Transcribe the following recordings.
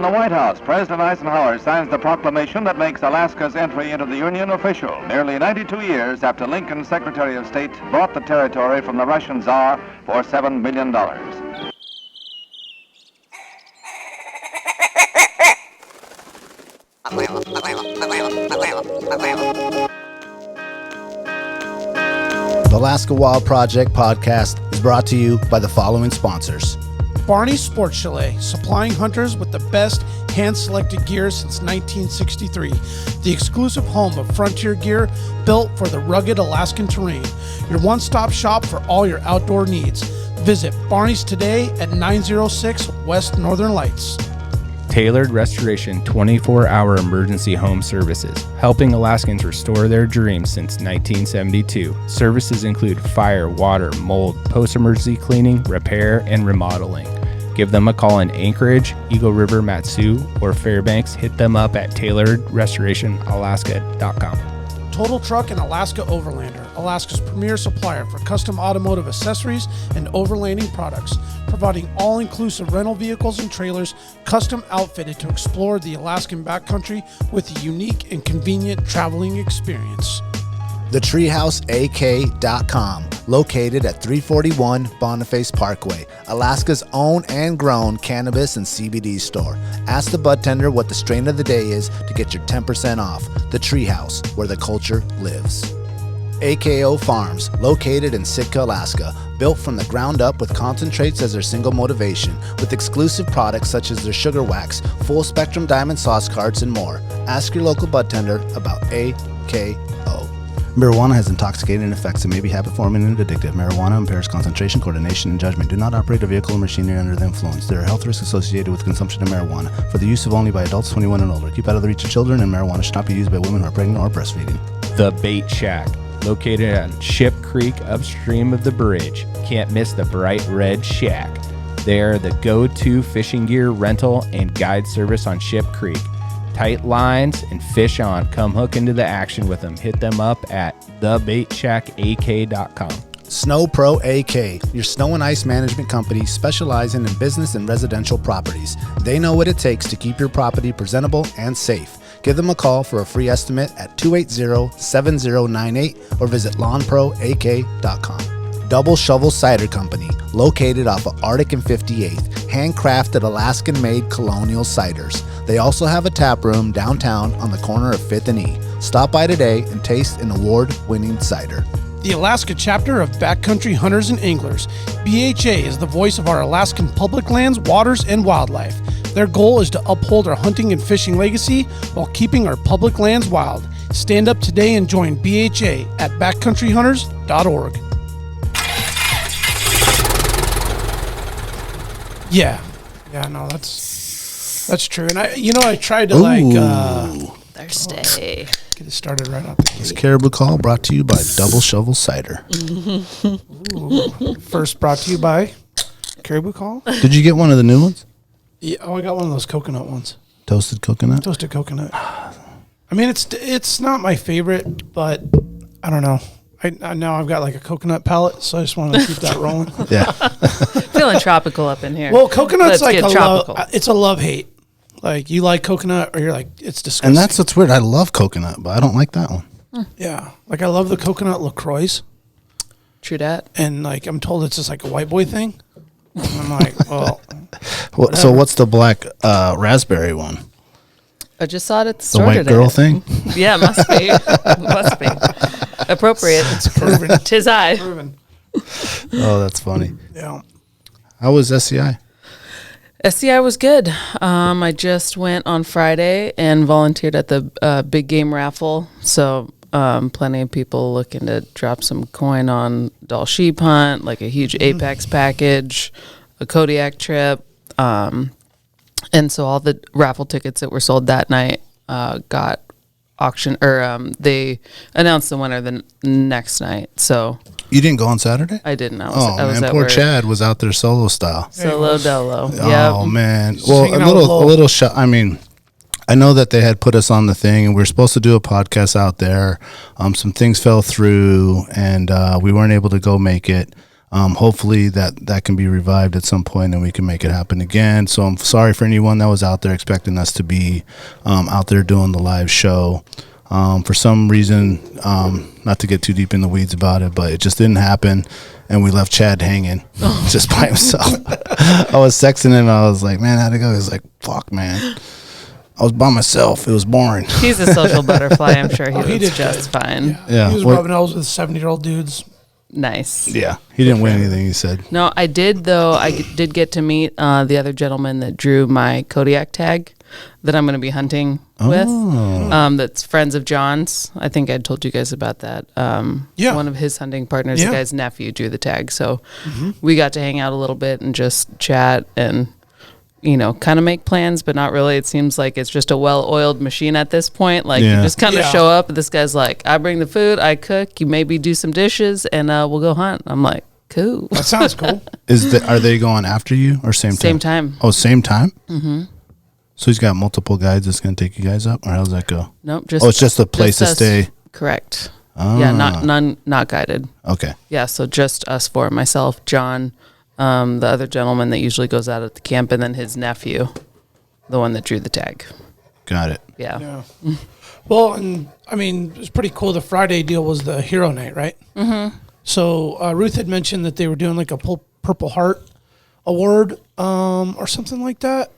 In the White House, President Eisenhower signs the proclamation that makes Alaska's entry into the Union official, nearly 92 years after Lincoln's Secretary of State bought the territory from the Russian Tsar for $7 million. The Alaska Wild Project podcast is brought to you by the following sponsors. Barney's Sports Chalet, supplying hunters with the best hand-selected gear since 1963. The exclusive home of frontier gear built for the rugged Alaskan terrain. Your one-stop shop for all your outdoor needs. Visit Barney's today at 906 West Northern Lights. Tailored Restoration 24-hour emergency home services, helping Alaskans restore their dreams since 1972. Services include fire, water, mold, post-emergency cleaning, repair, and remodeling. Give them a call in Anchorage, Eagle River, Matsu, or Fairbanks. Hit them up at tailoredrestorationalaska.com. Total Truck and Alaska Overlander, Alaska's premier supplier for custom automotive accessories and overlanding products, providing all-inclusive rental vehicles and trailers custom outfitted to explore the Alaskan backcountry with a unique and convenient traveling experience. TheTreehouseAK.com, located at 341 Boniface Parkway, Alaska's own and grown cannabis and CBD store. Ask the bud tender what the strain of the day is to get your 10% off. The Treehouse, where the culture lives. AKO Farms, located in Sitka, Alaska, built from the ground up with concentrates as their single motivation, with exclusive products such as their sugar wax, full spectrum diamond sauce cards, and more. Ask your local bud tender about AKO. Marijuana has intoxicating effects and may be habit-forming and addictive. Marijuana impairs concentration, coordination, and judgment. Do not operate a vehicle or machinery under the influence. There are health risks associated with consumption of marijuana for the use of only by adults 21 and older. Keep out of the reach of children, and marijuana should not be used by women who are pregnant or breastfeeding. The Bait Shack, located on Ship Creek upstream of the bridge. Can't miss the bright red shack. They are the go-to fishing gear rental and guide service on Ship Creek. Tight lines and fish on. Come hook into the action with them. Hit them up at thebaitshackak.com. Snow Pro AK, your snow and ice management company specializing in business and residential properties. They know what it takes to keep your property presentable and safe. Give them a call for a free estimate at 280-7098 or visit lawnproak.com. Double Shovel Cider Company, located off of Arctic and 58th, handcrafted Alaskan-made colonial ciders. They also have a tap room downtown on the corner of 5th and E. Stop by today and taste an award-winning cider. The Alaska chapter of Backcountry Hunters and Anglers. BHA is the voice of our Alaskan public lands, waters, and wildlife. Their goal is to uphold our hunting and fishing legacy while keeping our public lands wild. Stand up today and join BHA at backcountryhunters.org. Yeah, no, that's true. And I tried to Thursday. Get it started right off the gate. This Caribou Call brought to you by Double Shovel Cider. Ooh. First brought to you by Caribou Call. Did you get one of the new ones? Yeah, I got one of those coconut ones. Toasted coconut? Toasted coconut. I mean, it's not my favorite, but I don't know. Now I've got like a coconut palate, so I just want to keep that rolling. Yeah. Feeling tropical up in here. Well, coconut's Let's like get tropical. it's a love-hate. Like, you like coconut, or you're like, it's disgusting. And that's what's weird. I love coconut, but I don't like that one. Yeah. Like, I love the coconut LaCroix. True dat. And, like, I'm told it's just like a white boy thing. And I'm like, well. So what's the black raspberry one? I just saw it at the store white today. girl thing? Yeah, must be. Must be. Appropriate. It's proven. Tis I. Proven. Oh, that's funny. Yeah. How was SCI? SCI was good. I just went on Friday and volunteered at the big game raffle. So plenty of people looking to drop some coin on Doll Sheep Hunt, like a huge Apex package, a Kodiak trip. And so all the raffle tickets that were sold that night got auction, or they announced the winner the next night. So you didn't go on Saturday? I didn't. I was at poor work. Chad was out there solo style. Solo dolo. Oh Yep. man. Well, Hanging a out low. little shot. I mean, I know that they had put us on the thing, and we were supposed to do a podcast out there. Some things fell through, and we weren't able to go make it. Hopefully that can be revived at some point and we can make it happen again. So I'm sorry for anyone that was out there expecting us to be out there doing the live show. For some reason, not to get too deep in the weeds about it, but it just didn't happen. And we left Chad hanging just by himself. I was texting him. I was like, man, how'd it go? He was like, fuck, man. I was by myself. It was boring. He's a social butterfly. I'm sure he did was just fine. Yeah. He was rubbing elbows with 70-year-old dudes. Nice. Yeah. He didn't win anything, he said. No, I did, though. I did get to meet the other gentleman that drew my Kodiak tag that I'm going to be hunting with. That's friends of John's. I think I told you guys about that. One of his hunting partners, the guy's nephew, drew the tag. So we got to hang out a little bit and just chat and, kind of make plans, but not really. It seems like it's just a well-oiled machine at this point. Like, you just kind of show up, and this guy's like, I bring the food, I cook, you maybe do some dishes, and we'll go hunt. I'm like, cool. That sounds cool. Are they going after you or same time? Same time. Oh, same time? Mm-hmm. So he's got multiple guides that's going to take you guys up, or how does that go? Nope. Just it's just a place to us. stay. Correct. Ah. Yeah, not guided. Okay. Yeah, so just us four, myself, John, the other gentleman that usually goes out at the camp, and then his nephew, the one that drew the tag. Got it. Yeah. Well, and I mean, it was pretty cool. The Friday deal was the hero night, right? Mm-hmm. So Ruth had mentioned that they were doing like a Purple Heart award or something like that.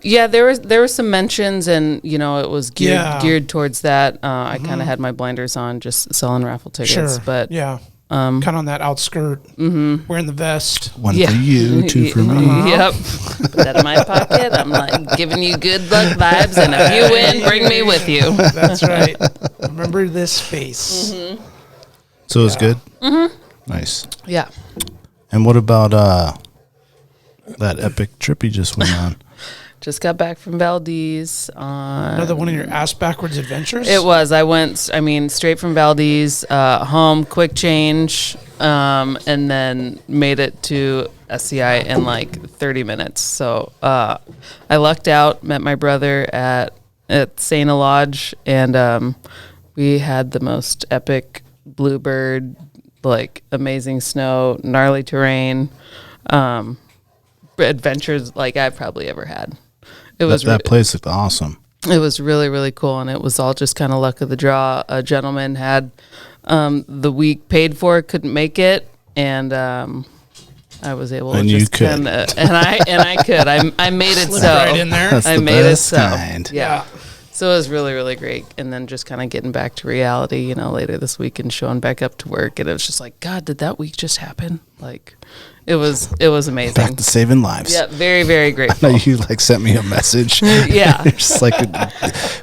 Yeah, there were some mentions, and it was geared towards that. I kind of had my blinders on, just selling raffle tickets. Sure. But kind of on that outskirt, wearing the vest. One for you, two for me. Yep. Put that in my pocket. I'm like giving you good luck vibes, and if you win, bring me with you. That's right. Remember this face. Mm-hmm. So it was good? Mm-hmm. Nice. Yeah. And what about that epic trip you just went on? Just got back from Valdez. Another one of your ass backwards adventures? It was. I went, straight from Valdez, home, quick change, and then made it to SCI in like 30 minutes. So I lucked out, met my brother at Sana Lodge, and we had the most epic bluebird, like amazing snow, gnarly terrain, adventures like I've probably ever had. It was that place looked awesome. It was really, really cool, and it was all just kind of luck of the draw. A gentleman had the week paid for, couldn't make it, and I was able to just kind of, and I could. I made it so. Right in there. That's I the made best it so. kind. Yeah. So it was really, really great. And then just kind of getting back to reality, later this week and showing back up to work. And it was just like, God, did that week just happen? Like, it was amazing. Back to saving lives. Yeah, very, very grateful. I know you sent me a message. Yeah. Just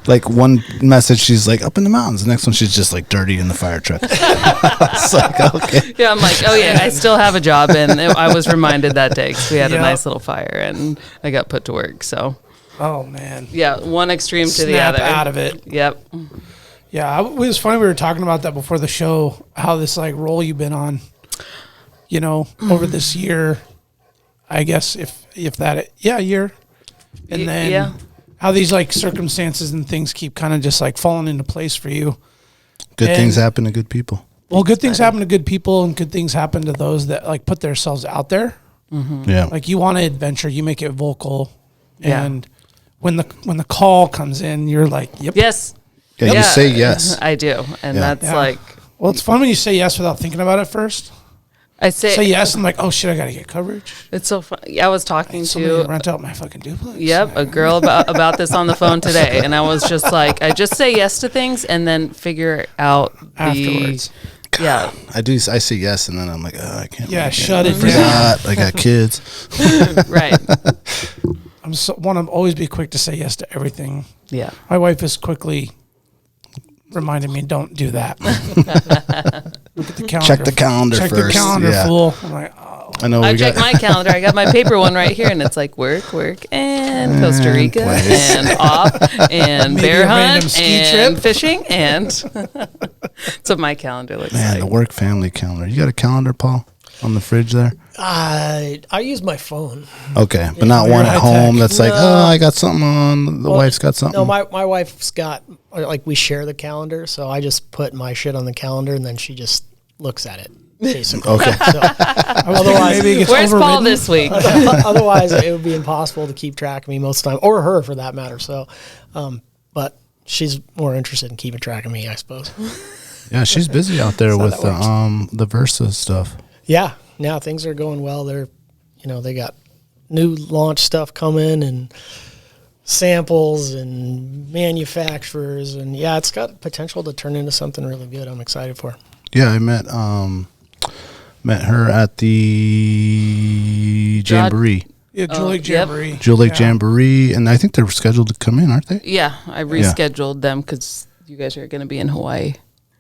like one message, she's like up in the mountains. The next one, she's just like dirty in the fire truck. It's like, okay. Yeah, I'm like, oh yeah, I still have a job. And I was reminded that day because we had a nice little fire and I got put to work. So. Oh, man. Yeah, one extreme to the Snap other. out of it. Yep. Yeah, it was funny. We were talking about that before the show, how this like role you've been on, over this year, I guess if that, year. And then how these like circumstances and things keep kind of just like falling into place for you. Good things happen to good people. Well, good things happen to good people and good things happen to those that like put themselves out there. Mm-hmm. Yeah. Like you want to adventure, you make it vocal. Yeah. And when the call comes in, you're like, yep. Yes. Yeah, you say yes. I do. And that's like. Well, it's fun when you say yes without thinking about it first. I say yes, and I'm like, oh shit, I got to get coverage. It's so fun. I was talking to rent out my fucking duplex. Yep, a girl about this on the phone today, and I was just like, I just say yes to things and then figure out afterwards. Yeah, I do. I say yes, and then I'm like, oh, I can't. Yeah, shut it down. I got kids. Right. I'm always be quick to say yes to everything. Yeah. My wife is quickly reminded me, don't do that. Look at the calendar. Check the calendar first. Check the calendar, fool. I'm like, oh. I know. I check my calendar. I got my paper one right here, and it's like work, and Costa Rica, and off, and maybe bear hunt, and fishing, and that's what my calendar looks like. Man, the work family calendar. You got a calendar, Paul, on the fridge there? I use my phone. Okay, but not one at home that's like, oh, I got something on. The wife's got something. No, my wife's got, like, we share the calendar, so I just put my shit on the calendar, and then she just looks at it. basically. Okay. So, otherwise, maybe it gets Where's Paul overridden. this week? otherwise, it would be impossible to keep track of me most of the time, or her for that matter. So, but she's more interested in keeping track of me, I suppose. Yeah, she's busy out there with the Versa stuff. Yeah, now things are going well. They're, they got new launch stuff coming and samples and manufacturers, and yeah, it's got potential to turn into something really good. I'm excited for. Yeah, I met her at the Jamboree. Yeah, Jewel Lake Jamboree. Jewel Lake Jamboree, and I think they're scheduled to come in, aren't they? Yeah, I rescheduled them because you guys are going to be in Hawaii.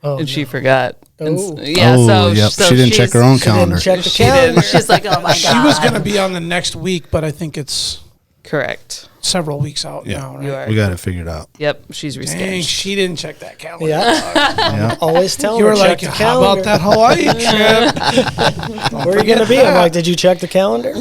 Oh, And she forgot. And Oh. so she didn't check her own calendar. Check the She calendar. didn't. She's like, oh my God. She was going to be on the next week, but I think it's Correct. several weeks out Yeah. now, You right? are. We got it figured out. Yep, she's Dang, rescheduled. she didn't check that calendar. Yeah, always tell You her were check like, the how calendar. about that Hawaii trip? Where are you gonna be? I'm like, did you check the calendar?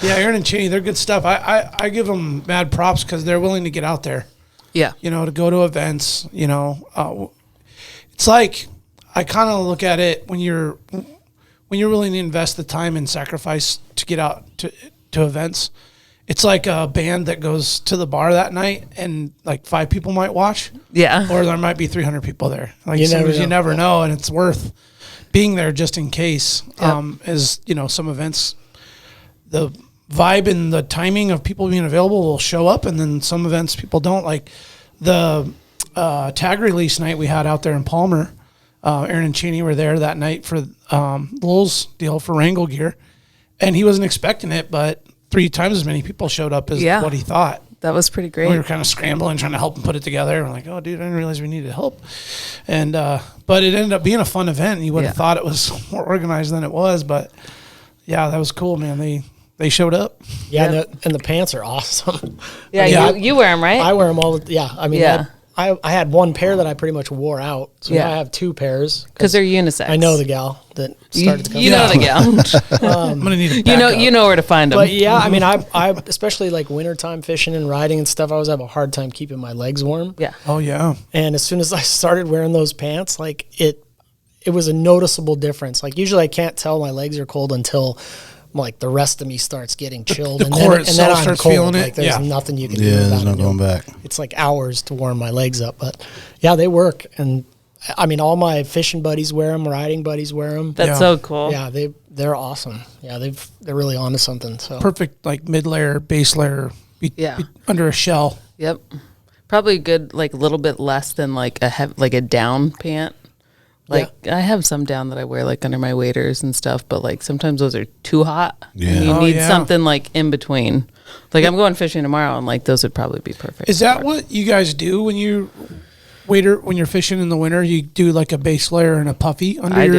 Yeah, Aaron and Cheney, they're good stuff. I give them mad props because they're willing to get out there, Yeah. to go to events. It's like I kind of look at it when you're willing to invest the time and sacrifice to get out to events. It's like a band that goes to the bar that night and like 5 people might watch, Yeah. or there might be 300 people there. Like You never know. you never know, and it's worth being there just in case. Yep. As some events, the vibe and the timing of people being available will show up, and then some events people don't. Like the tag release night we had out there in Palmer. Aaron and Cheney were there that night for Lowell's deal for Wrangle gear, and he wasn't expecting it, but 3 times as many people showed up as Yeah. what he thought. That was pretty great. We were kind of scrambling, trying to help him put it together. We're like, oh, dude, I didn't realize we needed help. And but it ended up being a fun event. You would have Yeah. thought it was more organized than it was, but yeah, that was cool, man. They showed up. Yeah, Yep. and the pants are awesome. Yeah, Yeah. you wear them, right? I wear them all. Yeah, I mean, Yeah. I had one pair that I pretty much wore out, so Yeah. now I have 2 pairs. Because they're unisex. I know the gal that started to come. You know the gal. I'm gonna need a you backup. know where to find them. But yeah, I mean, I especially like wintertime fishing and riding and stuff, I always have a hard time keeping my legs warm. Yeah. Oh yeah. And as soon as I started wearing those pants, like it was a noticeable difference. Like usually I can't tell my legs are cold until like the rest of me starts getting chilled, the and core then itself I'm starts cold. feeling it. Like there's Yeah. nothing you can do. Yeah, there's about no it. going back. It's like hours to warm my legs up, but yeah, they work. And I mean, all my fishing buddies wear them, riding buddies wear them. That's Yeah. so cool. Yeah, they're awesome. Yeah, they're really onto something. So Perfect, like mid layer, base layer, Yeah. under a shell. Yep. Probably good, like a little bit less than like a down pant. Like I have some down that I wear like under my waders and stuff, but like sometimes those are too hot. Yeah. And you Oh, need yeah. something like in between. Like I'm going fishing tomorrow, and like those would probably be perfect. Is that what you guys do when you're fishing in the winter? You do like a base layer and a puffy under I your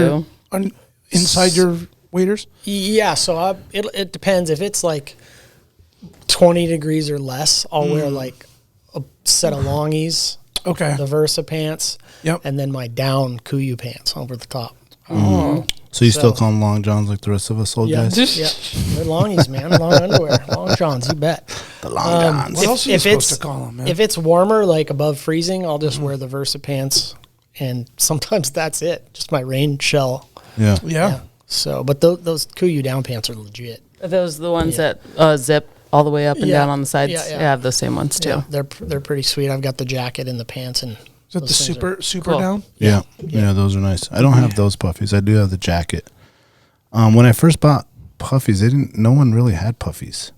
do. Inside your waders? yeah, so it depends. If it's like 20 degrees or less, I'll wear like a set of longies, Okay. the Versa pants, Yep. and then my down Kuyu pants over the top. So you still So- call them long johns like the rest of us old guys? Yeah, they're longies, man. Long underwear, long johns. You bet. The long johns. What else are you if supposed it's- to call them, man? If it's warmer, like above freezing, I'll just wear the Versa pants, and sometimes that's it. Just my rain shell. Yeah. yeah. So, but those Kuyu down pants are legit. Are those the ones that zip all the way up and Yeah. down on the sides? Yeah, yeah. I have those same ones too. Yeah, they're pretty sweet. I've got the jacket and the pants, and Is that the those things are- super Cool. down? Yeah. Yeah, those are nice. I don't have those puffies. I do have the jacket. When I first bought puffies, no one really had puffies.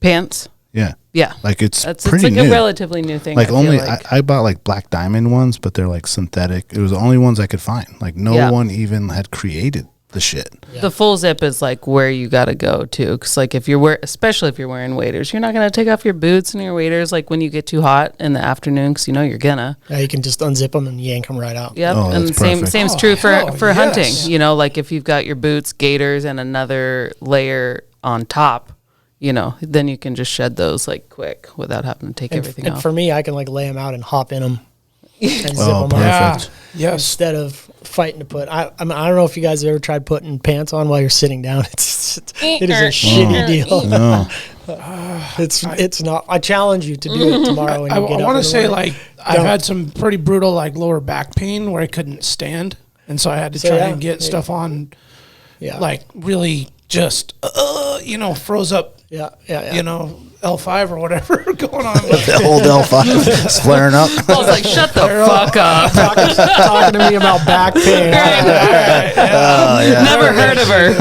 Pants. Yeah. Yeah. Like it's It's pretty like new. a relatively new thing. Like I feel only like. I bought like black diamond ones, but they're like synthetic. It was the only ones I could find. Like no Yeah. one even had created the shit. The full zip is like where you got to go to, because like if you're especially if you're wearing waders, you're not gonna take off your boots and your waders like when you get too hot in the afternoon, because you know you're gonna. Yeah, you can just unzip them and yank them right out. Yep, Oh, and that's same perfect. same's Oh, true for hell yes. hunting. You know, like if you've got your boots, gaiters, and another layer on top, you know, then you can just shed those like quick without having to take everything And off. for me, I can like lay them out and hop in them and zip Oh, them Yeah. up Yes. instead of fighting to put. I mean, I don't know if you guys have ever tried putting pants on while you're sitting down. It is a shitty deal. No. It's not. I challenge you to do it tomorrow when I you get up. want in to the say, morning. like, I've had some pretty brutal, like, lower back pain where I couldn't stand. And so I had to So, try yeah, and get stuff on, Yeah. like really just, froze up, Yeah. L5 or whatever going on. The old L5 is flaring up. I was like, shut the fuck up. Talking to me about back pain. Never heard of her.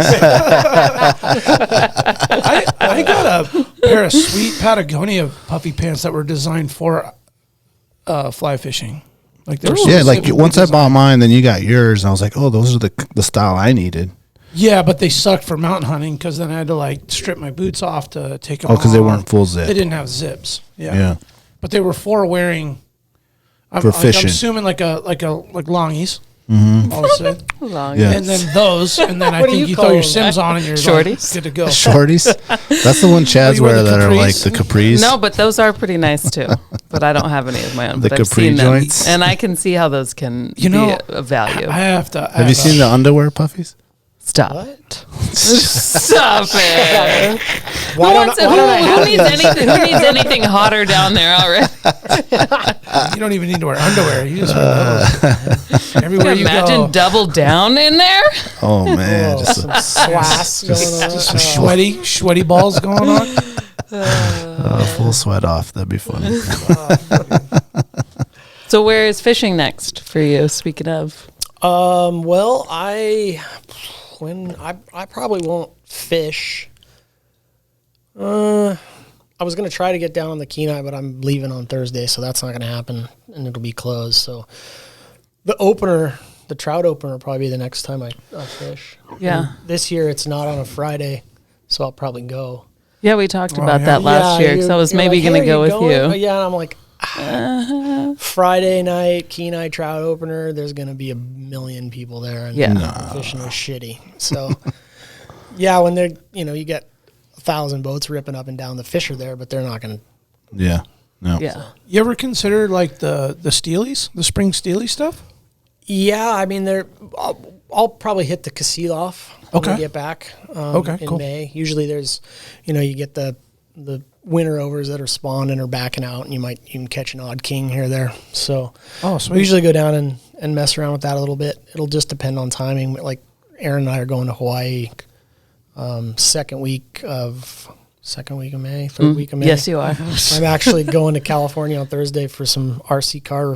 I got a pair of sweet Patagonia puffy pants that were designed for fly fishing. Like they were Yeah, like specifically once I designed. bought mine, then you got yours, and I was like, oh, those are the style I needed. Yeah, but they sucked for mountain hunting because then I had to like strip my boots off to take them. Oh, because they weren't full zip. They didn't have zips. Yeah. Yeah. But they were for wearing. For fishing. I'm assuming like longies. Mm-hmm. All of a sudden. Long. Yeah. And then those, and then I What do think you you call throw your them? Sims on and you're Shorties? like, good to go. Shorties. That's the one Chad's you wear wear the that are like capris? the capris. No, but those are pretty nice too. But I don't have any of my own. The But I've capri seen them, joints? and I can see how those can You know, be a value. I have to. Have you seen the underwear puffies? Stop it! Stop it! Why don't Who needs anything? Who needs anything hotter down there already? You don't even need to wear underwear. You just wear those. Everywhere you Imagine go. double down in there. Oh man, just some swass going on. Just some sweaty balls going on. full sweat off. That'd be funny. So where is fishing next for you? Speaking of, Well, I probably won't fish. I was going to try to get down on the Kenai, but I'm leaving on Thursday, so that's not going to happen, and it'll be closed. So the trout opener will probably be the next time I fish. Yeah. And this year it's not on a Friday, so I'll probably go. yeah, we talked Oh, about yeah. that last year because I was you're maybe like, going to "Hey, go are with going?" you. Yeah, and I'm like, Friday night, Kenai trout opener, there's going to be 1 million people there, and Yeah. fishing was shitty. So, yeah, when they're, you get 1,000 boats ripping up and down, the fish are there, but they're not going to. Yeah. No. Yeah. You ever consider like the steelies, the spring steely stuff? Yeah, I mean, I'll probably hit the Kasilof when Okay. we get back Okay, in cool. May. Usually there's, you get the winter overs that are spawned and are backing out, and you might even catch an odd king here or there. So Oh, we sweet. usually go down and mess around with that a little bit. It'll just depend on timing. Like Aaron and I are going to Hawaii second week of May, third week of May. Yes, you are. I'm actually going to California on Thursday for some RC car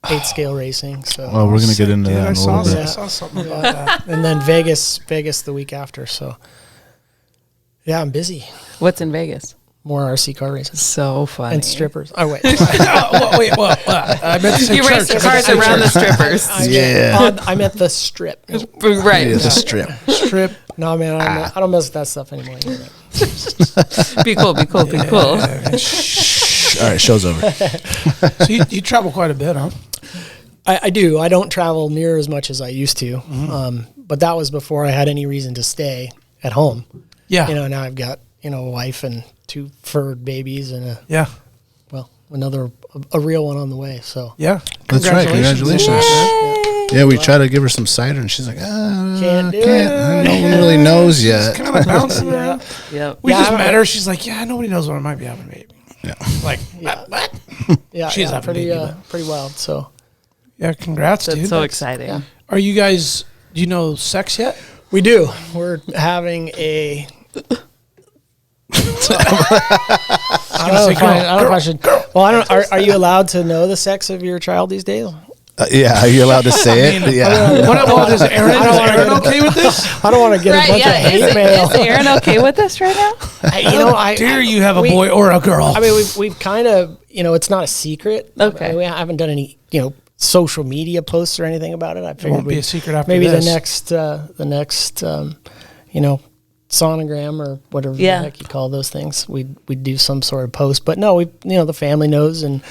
8-scale racing. So Well, we're gonna get into Dude, that I in a saw, little I bit. saw something about that. and then Vegas the week after. So yeah, I'm busy. What's in Vegas? More RC car races So funny. and strippers. Oh wait, What? I meant to say You race the church. cars around the strippers. I meant the strip. Right. Yeah, the strip. Strip. No, man, I don't mess with that stuff anymore. Be cool. Be cool. Be cool. All right, show's over. So you travel quite a bit, huh? I do. I don't travel near as much as I used to, but that was before I had any reason to stay at home. Yeah. Now I've got a wife and 2 furred babies and another a real one on the way. So Yeah. That's right. Congratulations. yeah. Yeah, we try to give her some cider, and she's like, can't do do it. No one really knows yet. Kind of bouncing around. Yep. We Yeah, just I don't met know. her. She's like, yeah, nobody knows when I might be having a baby. Yeah. Like, Yeah. what? Yeah, She's yeah, having a pretty baby, but- pretty wild. So Yeah, congrats, That's dude. so exciting. yeah. Are you guys, do you know sex yet? we do. We're having a. I don't know if I should. Well, I don't. Are you allowed to know the sex of your child these days? Yeah, are you allowed to say it? Yeah. What is Aaron okay with this? I don't want to get Right. a bunch Yeah. of hate Is mail. Aaron okay with this right now? I Dare you have a we- boy or a girl? I mean, we've kind of, it's not a secret. Okay. I mean, we haven't done any, social media posts or anything about it. I figured won't be we'd- a secret after maybe this. the next, sonogram or whatever Yeah. the heck you call those things. We'd do some sort of post, but no, the family knows, and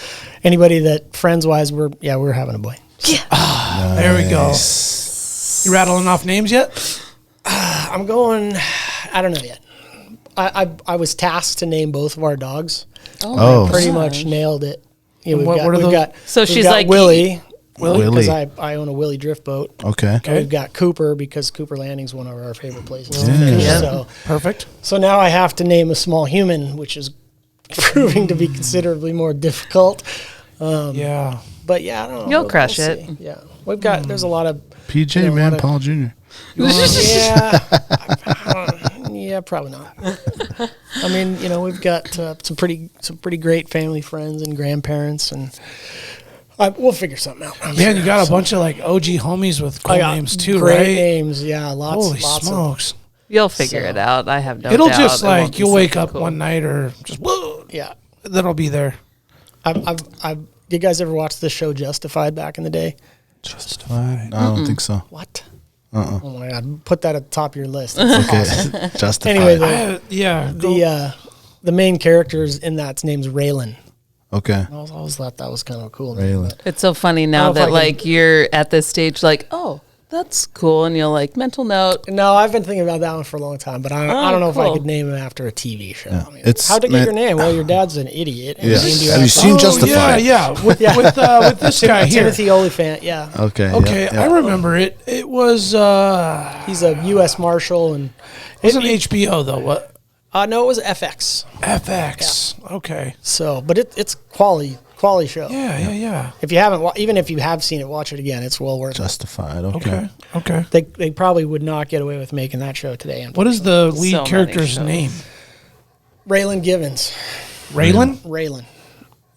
anybody that friends wise, we're having a boy. There we go. You rattling off names yet? I'm going. I don't know yet. I was tasked to name both of our dogs. Oh. Pretty much nailed it. And what are we've those? got. So we've she's got like- Willie Willie. because I own a Willie drift boat. Okay. And we've got Cooper because Cooper Landing's one of our favorite places. to Yeah. fish. Yeah. Perfect. So now I have to name a small human, which is proving to be considerably more difficult. Yeah. But yeah, I don't know. You'll crush it. see. Yeah, we've got. There's a lot of PJ, You know, man, what a- Paul Jr. Yeah, probably not. I mean, you know, we've got some pretty great family friends and grandparents, and we'll figure something out. Yeah, and you got a bunch of like OG homies with cool names too, great right? names, yeah. Holy lots smokes! You'll figure it out. I have no It'll doubt. just It won't like be you'll wake something up cool. one night or just whoa, yeah. that'll be there. Did you guys ever watch the show Justified back in the day? Justified. I don't think so. What? Oh my God! Put that at the top of your list. Okay. Justified. Anyway, Yeah. the main character's in that's name's Raylan. Okay. I always thought that was kind of a cool name. Raylan. but- It's so funny I now don't know if that I can- like you're at this stage, like, oh, that's cool, and you'll like mental note. No, I've been thinking about that one for a long time, but I don't know if I cool. could name him after a TV show. Yeah. I mean, It's- how'd you get man- your name? Well, your dad's an idiot. and Yeah. named Have you after- seen Justified? Yeah. With this guy here. Timothy Oliphant? Yeah, Okay. Okay, yeah, yeah. I remember it. It was he's a U.S. Marshal, and it wasn't HBO though. What? no, it was FX. FX. Okay. So, but it's quality show. Yeah. If you haven't, even if you have seen it, watch it again. It's well worth it. Justified. Okay. Okay. They probably would not get away with making that show today. What is the lead So many character's shows. name? Raylan Givens? Raylan? Raylan.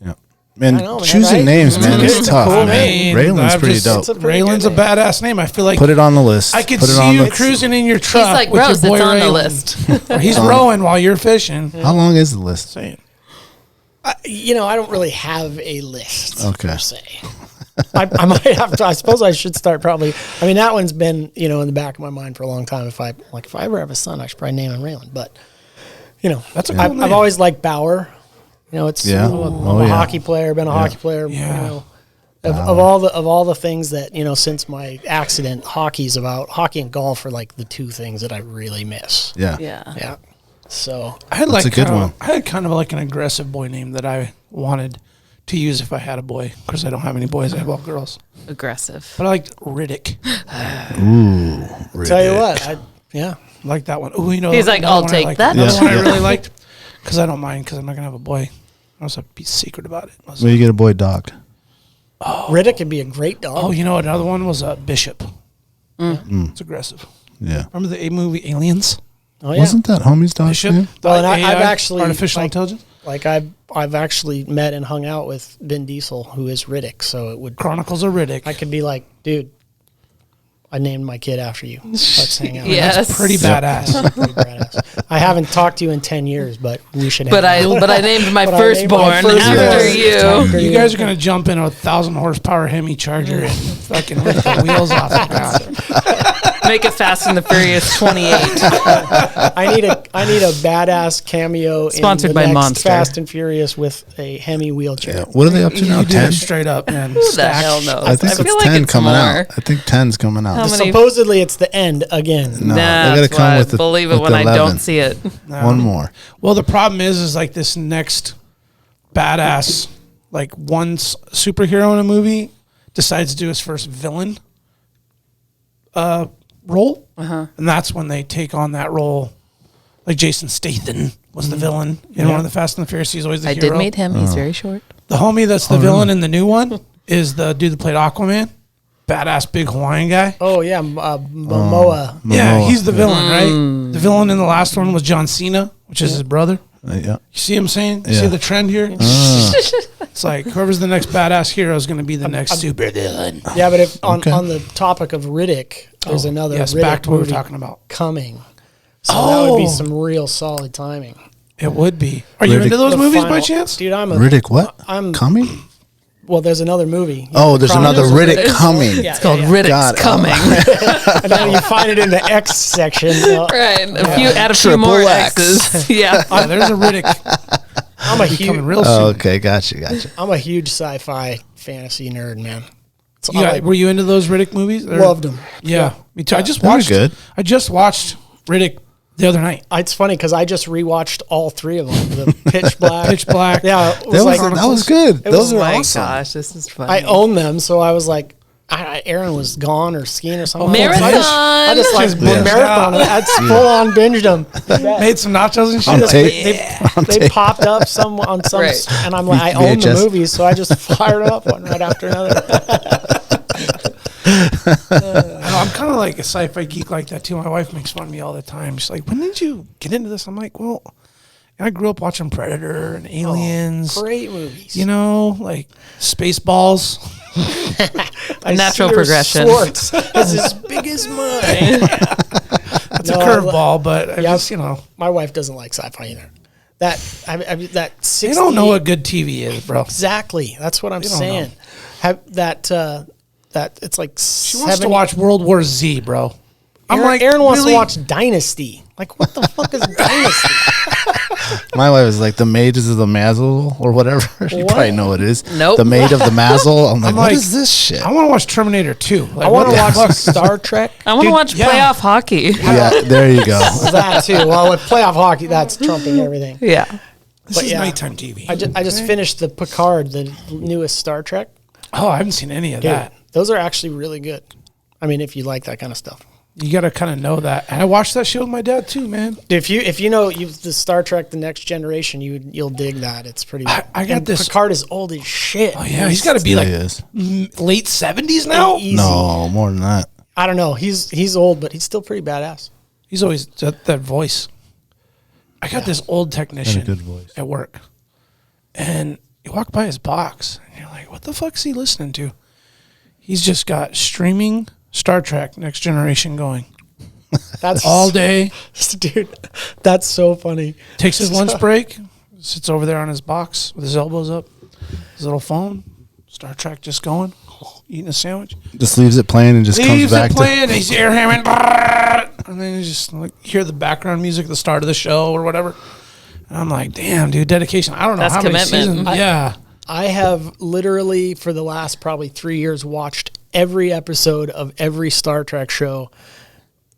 Yeah. Man, I know, man, choosing right? names, man, It's is a tough. cool man. name. Raylan's I've pretty just- dope. It's a pretty Raylan's a good name. badass name. I feel like Put it on the list. I could Put it see on you the. cruising in your truck. He's like, with your Rose, boy it's on the Raylan. list. Or he's rowing while you're fishing. How long is the list? Saying. I don't really have a list. Okay. Per se. I might have to. I suppose I should start probably. I mean, that one's been in the back of my mind for a long time. If I ever have a son, I should probably name him Raylan. But That's a cool I've name. always liked Bauer. It's Yeah. I'm Oh, a yeah. hockey player. Been a hockey player. Yeah. Of all the things that since my accident, hockey and golf are like the two things that I really miss. Yeah. Yeah. Yeah. So I had That's like a good kinda- one. I had kind of like an aggressive boy name that I wanted to use if I had a boy. Of course, I don't have any boys. I have all girls. Aggressive. But I liked Riddick. tell you what, I Like that one. Ooh, He's like, another I'll one I take liked. that. Another Yeah. one I really liked because I don't mind because I'm not gonna have a boy. I also have to be secret about it. Where you get a boy dog? Riddick could be a great dog. Oh, another one was Bishop. It's aggressive. Yeah. Remember the movie Aliens? Oh, yeah. Wasn't that homie's dog's Bishop. name? Well, and AI, I've actually artificial intelligence. Like I've actually met and hung out with Vin Diesel, who is Riddick. So it would Chronicles of Riddick. I could be like, dude, I named my kid after you. Let's hang out. Yes. That's pretty badass. Pretty badass. I haven't talked to you in 10 years, but we should. But I hang out. named my But I named my firstborn after firstborn you. after You guys are gonna jump in a 1,000 horsepower Hemi Charger and fucking rip the wheels off the ground. Make it Fast and the Furious 28. I need a badass cameo. Sponsored in the by next Monster. Fast and Furious with a Hemi wheelchair. Yeah. What are they up to now? You do 10? it straight up, man. Who the hell knows? I think feel it's like 10 it's coming more. out. I think 10's coming out. How many- Supposedly it's the end again. No, Nah, they got to come with the believe it with when the I 11. don't see it. One more. Well, the problem is like this next badass, like one superhero in a movie decides to do his first villain role, and that's when they take on that role. Like Jason Statham was the villain in one of the Fast and the Furious. He's always the I hero. did meet him. He's very short. The homie that's the villain in the new one is the dude that played Aquaman. Badass big Hawaiian guy. Oh yeah, Momoa. Yeah, Momoa. he's the villain, right? The villain in the last one was John Cena, which is his brother. Yeah. You see him saying? You Yeah. see the trend here? It's like whoever's the next badass hero is going to be the next super villain. Yeah, but if on, Okay. on the topic of Riddick, there's another Yes, Riddick back to what we were movie talking about. coming. So that would be Oh. some real solid timing. It would be. Are you Riddick- into those The movies by final- chance? Dude, Riddick, what? I'm Coming? well. There's another movie. Oh, there's another Chronicles of Riddick coming. Yeah, It's called yeah. Riddick's Got it. Coming. And then you find it in the X section. Right. Add a few Triple more X. X's. Yeah. Yeah, there's a Riddick I'm a coming huge, real soon. Oh, okay, gotcha. I'm a huge sci-fi fantasy nerd, man. So You got- were you into those Riddick movies? Or- loved them. Yeah, me too. I just They were watched. good. I just watched Riddick the other night. It's funny because I just rewatched all three of them. The Pitch Black. Pitch Black. Yeah, it was That was good. It Those was are Oh my awesome. gosh, this is funny. I own them, so I was like, Aaron was gone or skiing or something. Marathon. I just like Yeah. marathon. I full on binged them. Made some nachos and On shit. tape. They popped up on some, Right. and I'm like, I own the VHS. movies, so I just fired up one right after another. I I know, I'm kind of like a sci-fi geek like that too. My wife makes fun of me all the time. She's like, when did you get into this? I'm like, well, I grew up watching Predator and Aliens. Great movies. You know, like Spaceballs. A natural progression. Swartz is as big as mine. That's a curveball, but I just, my wife doesn't like sci-fi either. That 60, they don't know what good TV is, bro. Exactly. That's what I'm saying. That it's like she wants to watch World War Z, bro. I'm like, Aaron wants to watch Dynasty. Like, what the fuck is Dynasty? My wife is like the Mages of the Mazel or whatever. You probably know what it is. Nope. The Maid of the Mazel. I'm like, what is this shit? I want to watch Terminator 2. Like, I want to watch Star Trek. I want to watch playoff hockey. Yeah, there you go. That too. Well, with playoff hockey, that's trumping everything. Yeah. This is nighttime TV. I just finished the Picard, the newest Star Trek. Oh, I haven't seen any of that. Those are actually really good. I mean, if you like that kind of stuff. You got to kind of know that. And I watched that show with my dad too, man. If you know the Star Trek, The Next Generation, you'll dig that. It's pretty. I got this. Picard is old as shit. Oh yeah, he's got to be like late 70s now. Easy. No, more than that. I don't know. He's old, but he's still pretty badass. He's always that voice. I got this old technician good voice. at work, and you walk by his box, and you're like, "What the fuck's he listening to?" He's just got streaming Star Trek Next Generation going. That's all day. Dude, that's so funny. Takes his lunch break, sits over there on his box with his elbows up, his little phone, Star Trek just going, eating a sandwich. Just leaves it playing and just comes back to he's air hammering, and then you just hear the background music at the start of the show or whatever. And I'm like, damn, dude, dedication. I don't know how many seasons. I have literally for the last probably 3 years watched every episode of every Star Trek show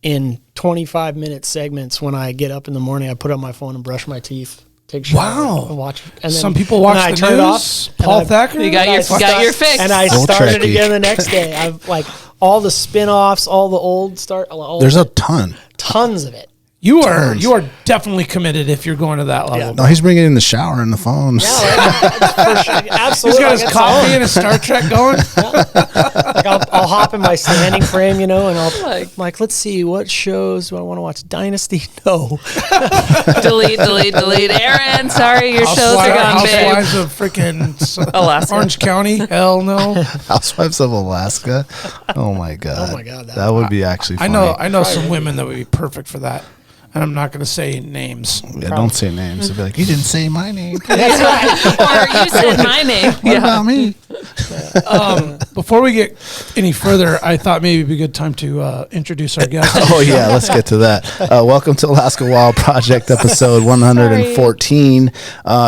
in 25-minute segments. When I get up in the morning, I put on my phone and brush my teeth, take a shower, and watch it. And then, some people watch the news. Paul Thacker, you got your fix, and I started again the next day. I've like all the spin-offs, all the old There's a tons of it. You are definitely committed if you're going to that level. Yeah. No, he's bringing it in the shower and the phones. Yeah, for sure. Absolutely. He's got his coffee and his Star Trek going. Like I'll hop in my standing frame, and I'll like, let's see, what shows do I want to watch? Dynasty? No. delete. Aaron, sorry, your shows are gone, babe. Housewives of freaking Alaska. Orange County? Hell no. Housewives of Alaska? Oh my god. Oh my god. That would be actually funny. I know some women that would be perfect for that. And I'm not going to say names. Yeah, don't say names. They'll be like, you didn't say my name. That's right. Or you said my name. What about me? Before we get any further, I thought maybe it'd be a good time to introduce our guest. Oh, yeah, let's get to that. Welcome to Alaska Wild Project, episode 114.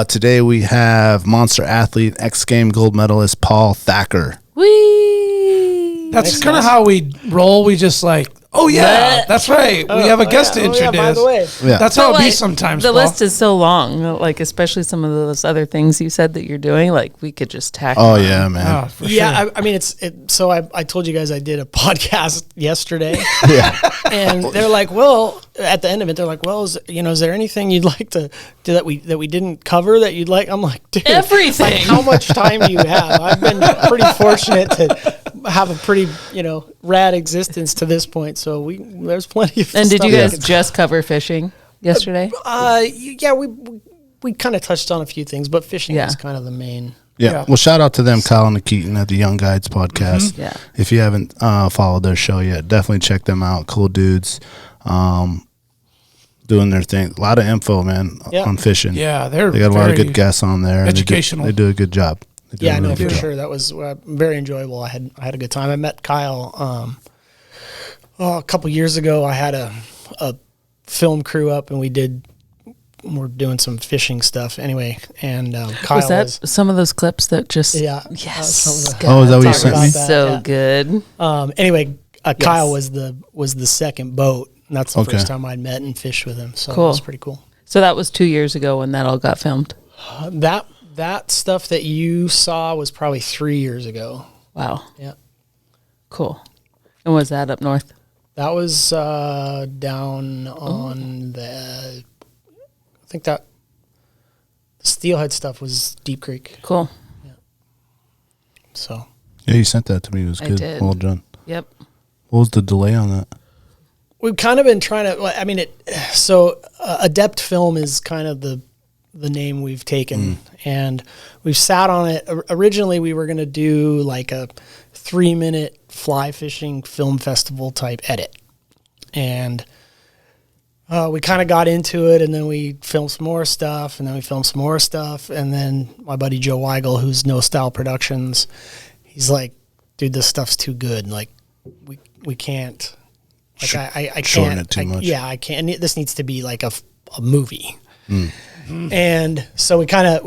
Today we have monster athlete, X Game gold medalist, Paul Thacker. Whee! That's kind of how we roll. We just like, oh yeah, that's right. We have a guest to introduce. By the way. Yeah. That's how it be sometimes. The Paul. list is so long, like especially some of those other things you said that you're doing. Like we could just tack. Oh yeah, man. For sure. I mean, so I told you guys I did a podcast yesterday. Yeah. And they're like, well, at the end of it, they're like, well, is there anything you'd like to do that we didn't cover that you'd like? I'm like, dude, everything. Like, how much time do you have? I've been pretty fortunate to have a pretty, rad existence to this point. So there's plenty of. And did you stuff guys just cover fishing yesterday? Yeah, we kind of touched on a few things, but fishing is kind of the main. Yeah. Well, shout out to them, Kyle and Keaton at the Young Guides podcast. Mm-hmm. Yeah. If you haven't followed their show yet, definitely check them out. Cool dudes, doing their thing. A lot of info, man, on fishing. Yeah, they got a lot of good guests on there. Educational. They do a good job. Yeah, no, for sure. That was very enjoyable. I had a good time. I met Kyle a couple years ago. I had a film crew up, and we're doing some fishing stuff anyway. And Kyle was that some of those clips that just yes. Is that what you sent me? So good. Anyway, Kyle was the second boat, and that's the first time I'd met and fished with him. So cool. It was pretty cool. So that was 2 years ago when that all got filmed. That stuff that you saw was probably 3 years ago. Wow. Yeah. Cool. And was that up north? That was down on the. I think that the steelhead stuff was Deep Creek. Cool. Yeah. So. Yeah, you sent that to me. It was good. I did. Well done. Yep. What was the delay on that? We've kind of been trying to. I mean, Adept Film is kind of the name we've taken, and we've sat on it. Originally, we were going to do like a 3-minute fly fishing film festival type edit, and we kind of got into it, and then we filmed some more stuff, and then my buddy Joe Weigel, who's No Style Productions, he's like, dude, this stuff's too good. Like, we can't. Like, I can't. Shorten it too much. Yeah, I can't. This needs to be like a movie. And so we kind of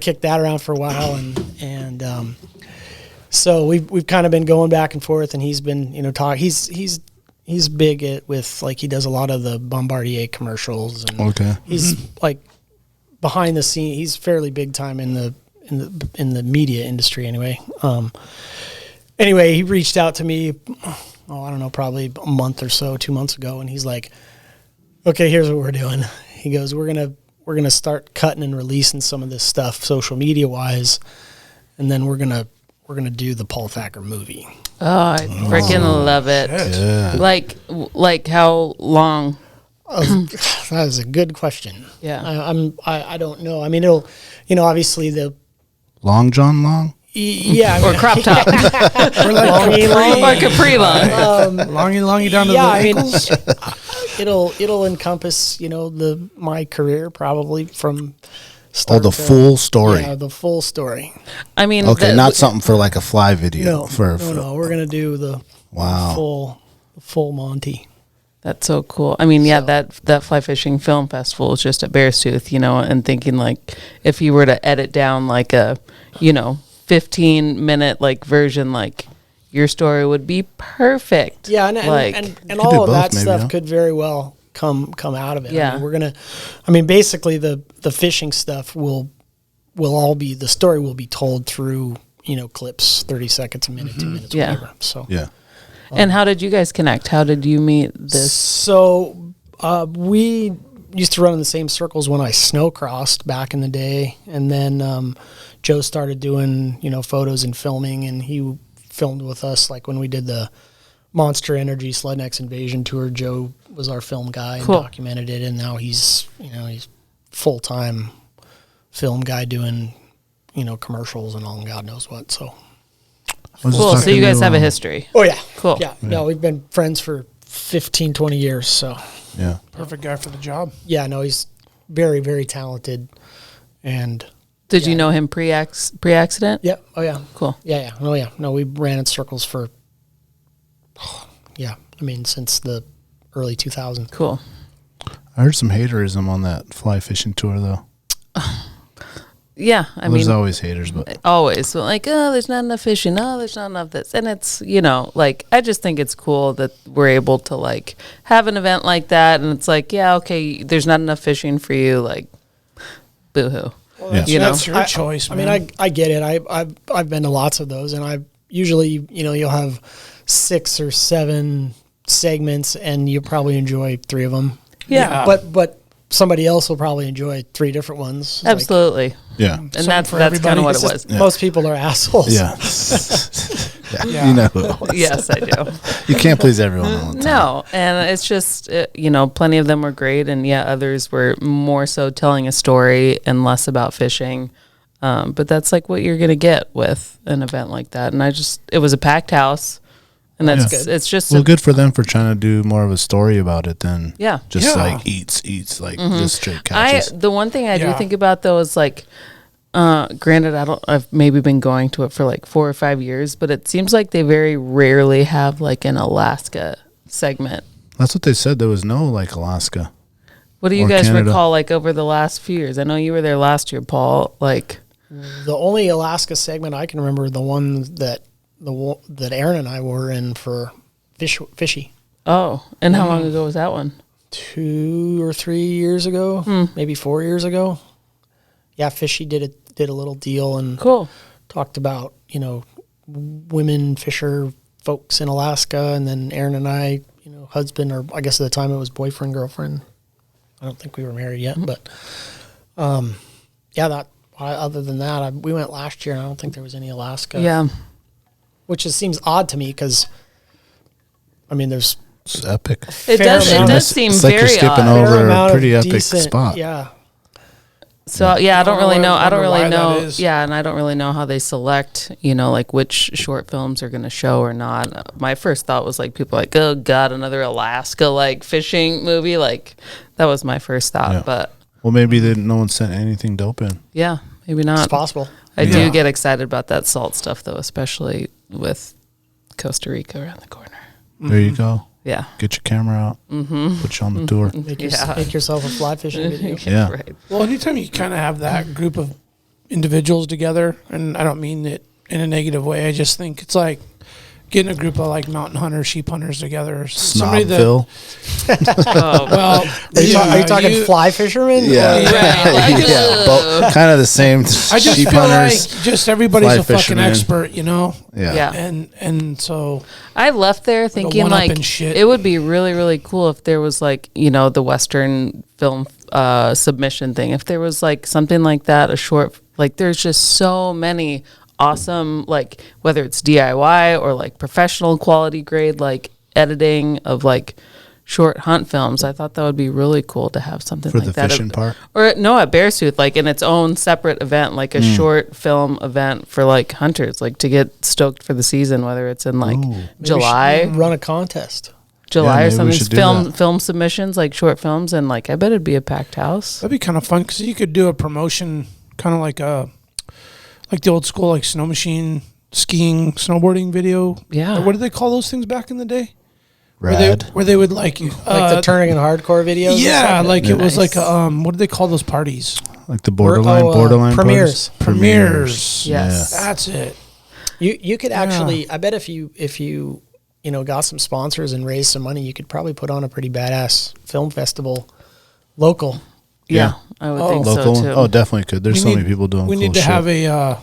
kicked that around for a while, and so we've kind of been going back and forth, and he's been he's big with, like, he does a lot of the Bombardier commercials, and he's like behind the scene. He's fairly big time in the media industry anyway. Anyway, he reached out to me, I don't know, probably a month or so, 2 months ago, and he's like, okay, here's what we're doing. He goes, we're gonna start cutting and releasing some of this stuff social media wise, and then we're gonna do the Paul Thacker movie. Oh, I freaking love it. Yeah. Like how long? That is a good question. Yeah. I don't know. I mean, it'll, obviously Long John Long? Yeah. Or crop top. Or like Capri long. longy down to the ankles. It'll encompass, my career probably from start the to, full story. Yeah, the full story. I mean, Okay, not something for like a fly video. No, we're gonna do the full Monty. That's so cool. I mean, yeah, that fly fishing film festival was just at Bearstooth, and thinking like if you were to edit down like a, 15-minute like version, like your story would be perfect. Yeah, and all of that stuff could very well come out of it. Yeah, basically the fishing stuff will all be, the story will be told through clips, 30 seconds, a minute, 2 minutes, whatever. So yeah. And how did you guys connect? How did you meet this? So we used to run in the same circles when I snow crossed back in the day, and then Joe started doing photos and filming, and he filmed with us like when we did the Monster Energy Sled Invasion tour. Joe was our film guy and documented it, and now he's full-time film guy doing commercials and all, and God knows what. So cool. So you guys have a history. Oh yeah, cool. Yeah, no, we've been friends for 15, 20 years. So yeah, perfect guy for the job. Yeah, no, he's very, very talented. And did you know him pre-accident? Yeah. Oh yeah. Cool. Yeah. Oh yeah. No, we ran in circles for since the early 2000s. Cool. I heard some haterism on that fly fishing tour though. Yeah, there's always haters, but always. So like, there's not enough fishing. Oh, there's not enough this, and it's like I just think it's cool that we're able to like have an event like that, and it's like, yeah, okay, there's not enough fishing for you, like, boo-hoo. Well, that's your choice. Man. I mean, I get it. I've been to lots of those, and I usually you'll have 6 or 7 segments, and you probably enjoy 3 of them. Yeah. But somebody else will probably enjoy 3 different ones. Absolutely. Like, yeah. And that's kind of what it was. Yeah. Most people are assholes. Yeah. Yeah. You know who it was. Yes, I do. You can't please everyone all the time. No, and it's just, plenty of them were great, and others were more so telling a story and less about fishing. But that's like what you're going to get with an event like that. And it was a packed house. And that's good. It's just good for them for trying to do more of a story about it than just like eats like just straight catches. The one thing I do think about though is like, granted, I've maybe been going to it for like 4 or 5 years, but it seems like they very rarely have like an Alaska segment. That's what they said. There was no like Alaska. What do you guys recall like over the last few years? I know you were there last year, Paul. Like the only Alaska segment I can remember, the one that Aaron and I were in for Fishy. Oh, and how long ago was that one? 2 or 3 years ago, maybe 4 years ago. Yeah, Fishy did a little deal and talked about women fisher folks in Alaska, and then Aaron and I, husband, or I guess at the time it was boyfriend, girlfriend. I don't think we were married yet, but other than that, we went last year, and I don't think there was any Alaska. Yeah. Which just seems odd to me because I mean, there's It's epic. It does. It amount. does seem It's like you're very skipping odd. over fair a amount of pretty epic decent, spot. Yeah. So yeah, I don't really know. I don't wonder really why that know. is. Yeah, and I don't really know how they select. Like which short films are going to show or not. My first thought was like people are like, oh god, another Alaska like fishing movie. Like that was my first thought. Yeah. But Well, maybe no one sent anything dope in. yeah, maybe It's not. possible. I do Yeah. get excited about that salt stuff though, especially with Costa Rica around the corner. There you go. Yeah. Get your camera out. Mm-hmm. Put you on the tour. Make Yeah. yourself a fly fishing video. Yeah. Right. Well, anytime you kind of have that group of individuals together, and I don't mean it in a negative way, I just think it's like getting a group of like mountain hunters, sheep hunters together. Snob Phil. Oh, Well, Are you talking fly fishermen? Yeah. Or- Yeah. Kind of the same. I just sheep feel hunters. like just everybody's fly a fucking fishermen. expert, Yeah. Yeah. and so I left there thinking one-up like and shit. it would be really, really cool if there was like, the Western film submission thing. If there was like something like that, a short, like there's just so many awesome, like whether it's DIY or like professional quality grade, like editing of like short hunt films. I thought that would be really cool to have something For like the that. fishing part? Or no, at Beartooth, like in its own separate event, like a short film event for like hunters, like to get stoked for the season, whether it's in like July. Run a contest. July Yeah, or maybe we something. should do Film that. film submissions, like short films, and like I bet it'd be a packed house. that'd be kind of fun because you could do a promotion, kind of like the old school like snow machine, skiing, snowboarding video. Yeah. Or what did they call those things back in the day? Rad. Where they would like Like the turning and hardcore videos? or yeah, something? like it was Nice. like what did they call those parties? Like the borderline premieres. parties? Premieres. Yes. That's it. You could actually, I bet if you got some sponsors and raised some money, you could probably put on a pretty badass film festival, local. Yeah, I would think Local so one? too. Oh, definitely could. There's so many people doing We cool need to shit. have a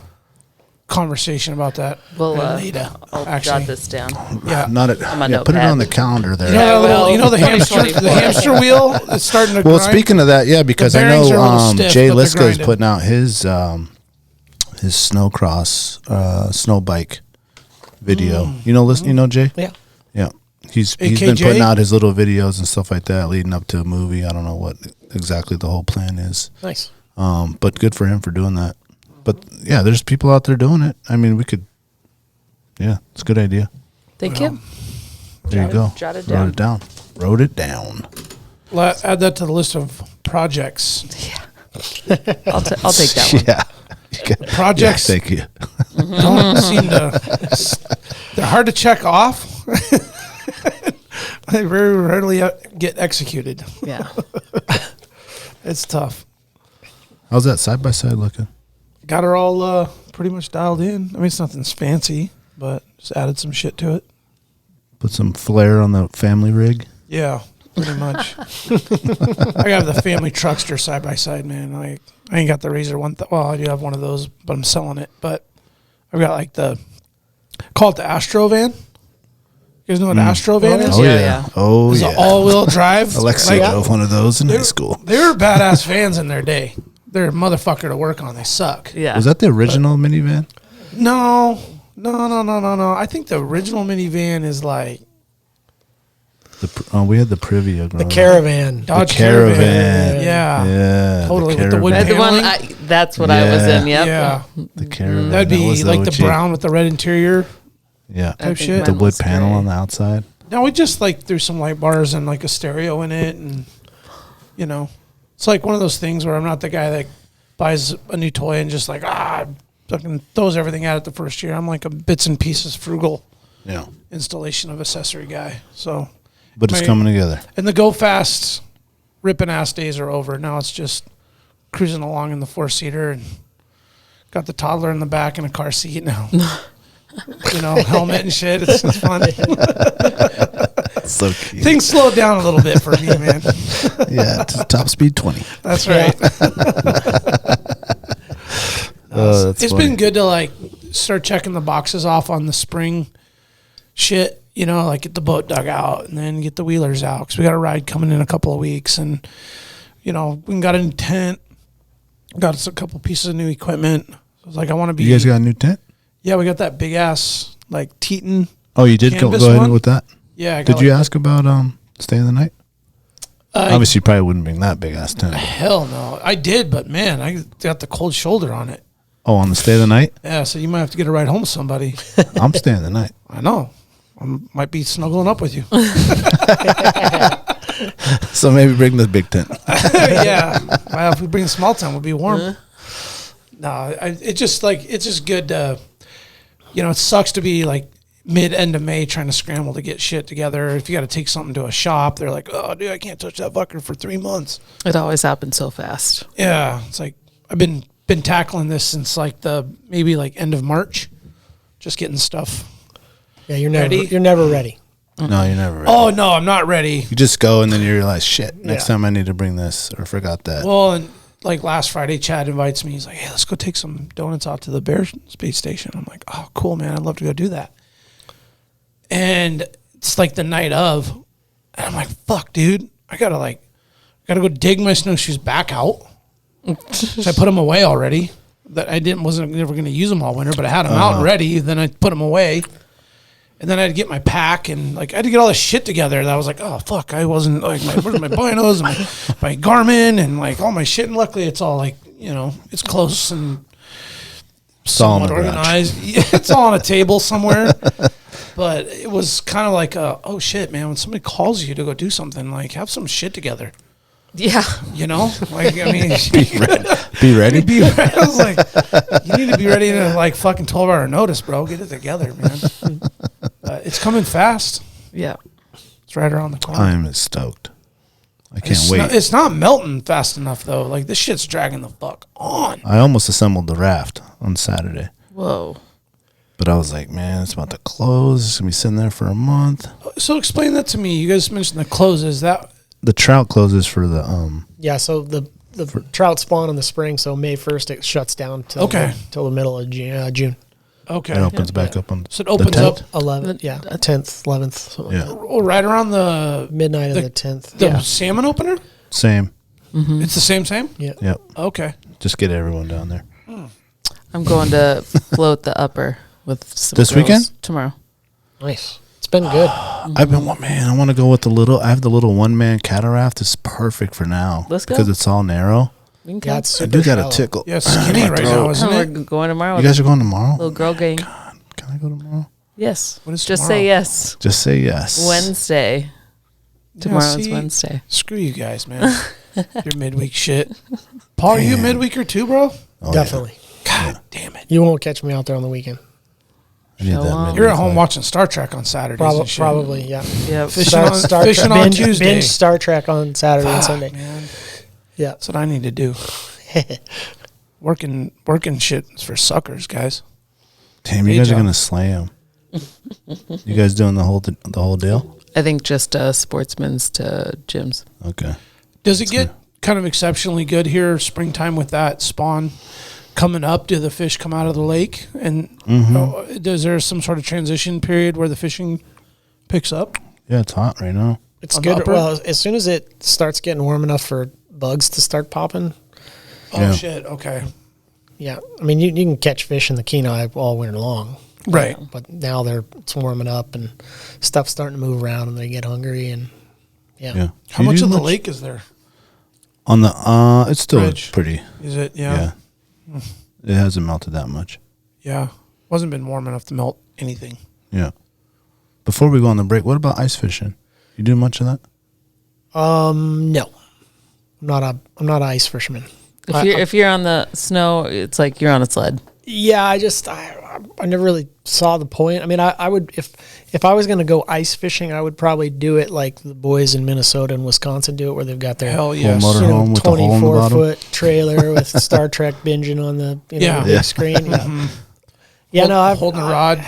conversation about that. Well, later. I'll actually. jot this down. Yeah. Not at, my yeah, put it notepad. on the calendar there. You know, that little, well, you know the hamster, 2024. the hamster wheel that's starting to Well, grind? speaking of that, yeah, because I bearings are a little know stiff, Jay but they're Liska is grinding. putting out his snowcross snow bike video. You know Jay? Yeah. Yeah. He's been AKJ? putting out his little videos and stuff like that leading up to a movie. I don't know what exactly the whole plan is. Nice. But good for him for doing that. But yeah, there's people out there doing it. I mean, we could. Yeah, it's a good idea. Thank you. There you go. Jot it Wrote it down. Wrote it down. Add that to the list of projects. I'll take that one. Yeah. Projects Yeah, thank you. don't seem to. They're hard to check off. They very rarely get executed. Yeah. It's tough. How's that side by side looking? Got her all pretty much dialed in. I mean, it's nothing fancy, but just added some shit to it. Put some flair on the family rig. Yeah, pretty much. I got the family truckster side by side, man. I ain't got the Razor one. Well, I do have one of those, but I'm selling it. But I've got like call it the Astro van. You guys know what Astro van is? Oh Yeah, yeah. yeah. Oh It's yeah. an all-wheel drive. Alexia Like, drove one of those in high school. they were badass vans in their day. They're a motherfucker to work on. They suck. Yeah. Was that the original minivan? No. I think the original minivan is like We had the Privia. The Caravan. Dodge Caravan. Yeah. Yeah. Totally, The with the wood Caravan. the one. paneling? That's what I was in. Yep. Yeah. The Caravan. That'd That be was like the OG. brown with the red interior. Yeah. I think shit. The mine wood was panel gray. on the outside. No, we just like threw some light bars and like a stereo in it, and it's like one of those things where I'm not the guy that buys a new toy and just like fucking throws everything at it the first year. I'm like a bits and pieces frugal Yeah. installation of accessory guy. So, But it's My- coming together. and the go fast ripping ass days are over. Now it's just cruising along in the 4-seater and got the toddler in the back in a car seat now. Helmet and shit. It's fun. So cute. Things slowed down a little bit for me, man. Yeah. To top speed 20. That's right. Oh, that's It's funny. been good to like start checking the boxes off on the spring shit, like get the boat dug out and then get the wheelers out because we got a ride coming in a couple of weeks, and we got a new tent, got us a couple pieces of new equipment. I was like, I want to be. You guys got a new tent? Yeah, we got that big ass like Teton. Oh, you did go Canvas ahead one? with that? Yeah. I got Did you ask about staying the night? Obviously, you probably wouldn't bring that big ass tent. Hell no. I did, but man, I got the cold shoulder on it. Oh, on the stay the night? Yeah, so you might have to get a ride home with somebody. I'm staying the night. I know. I might be snuggling up with you. So maybe bring the big tent. Yeah. Well, if we bring the small tent, we'll be warm. No, it's just good to, it sucks to be like end of May trying to scramble to get shit together. If you got to take something to a shop, they're like, oh, dude, I can't touch that fucker for 3 months. It always happens so fast. Yeah. It's like, I've been tackling this since like maybe end of March, just getting stuff. Yeah, you're Ready? never ready. No, you're never ready. Oh no, I'm not ready. You just go and then you realize, shit, next time I need to bring this or forgot that. Well, and like last Friday, Chad invites me. He's like, hey, let's go take some donuts out to the Bear space station. I'm like, oh, cool, man. I'd love to go do that. And it's like the night of, and I'm like, fuck, dude. I gotta go dig my snowshoes back out. So I put them away already. That wasn't never going to use them all winter, but I had them out and ready. Then I put them away, and then I had to get my pack and I had to get all this shit together. That I was like, oh fuck, I wasn't where's my binos and my Garmin and all my shit. And luckily, it's all it's close and somewhat organized. It's all on a table somewhere. But it was kind of like, oh shit, man. When somebody calls you to go do something, have some shit together. Yeah. Be ready. Be ready. I was like, you need to be ready in fucking 12-hour notice, bro. Get it together, man. It's coming fast. Yeah. It's right around the corner. I'm stoked. I can't wait. It's not melting fast enough, though. This shit's dragging the fuck on. I almost assembled the raft on Saturday. Whoa. But I was like, man, it's about to close. It's going to be sitting there for a month. So explain that to me. You guys mentioned the closes. The trout closes for the Yeah, so the trout spawn in the spring, so May 1st it shuts down till the middle of June. Okay. It opens back up on So it opens the up 11th, 10th, 11th. Something like that. right around the Midnight of the 10th. The salmon opener? Same. Mm-hmm. It's the same? Yeah. Yep. Okay. Just get everyone down there. I'm going to float the upper with some This girls weekend? tomorrow. Nice. It's been good. I've been, I want to go with I have the little one-man cataract. It's perfect for now. Let's go. Because it's all narrow. We can Yeah, come. it's I super do got shallow. a tickle. Yeah, skinny right now, isn't We're it? going tomorrow. You guys are going tomorrow? Little girl gang. God, can I go tomorrow? Yes. What is Just tomorrow? say yes. Just say yes. Wednesday. Tomorrow's see? Wednesday. Screw you guys, man. Your midweek shit. Paul, are you a midweeker too, bro? Oh, Definitely. God damn it. You won't catch me out there on the weekend. I need that midweek You're at home life. watching Star Trek on Saturdays. and shit. Probably, yeah. Yep. Fishing on Tuesday. Binge Star Trek on Saturday and Fuck, Sunday. man. Yeah. That's what I need to do. Working shit is for suckers, guys. Damn, you Hey, guys are John. going to slay him. You guys doing the whole deal? I think just sportsmen's to gyms. Okay. Does it get kind of exceptionally good here springtime with that spawn coming up? Do the fish come out of the lake? And is there some sort of transition period where the fishing picks up? Yeah, it's hot right now. It's On the good. upper? Well, as soon as it starts getting warm enough for bugs to start popping, Oh, Yeah. shit. Okay. yeah. I mean, you can catch fish in the Kenai all winter long. Right. But now it's warming up and stuff's starting to move around and they get hungry and Yeah. How Do you much do of the lake is there? On the it's still Ridge. pretty. Is it? Yeah. It hasn't melted that much. Yeah. Wasn't been warm enough to melt anything. Yeah. Before we go on the break, what about ice fishing? You do much of that? no. I'm not an ice fisherman. If you're on the snow, it's like you're on a sled. Yeah, I never really saw the point. I mean, I would if I was going to go ice fishing, I would probably do it like the boys in Minnesota and Wisconsin do it, where they've got their Hell yes. motor- home with the hole in the bottom. 24-foot trailer with Star Trek binging on the Yeah. big screen. Yeah, yeah. No, I'm I've holding a rod,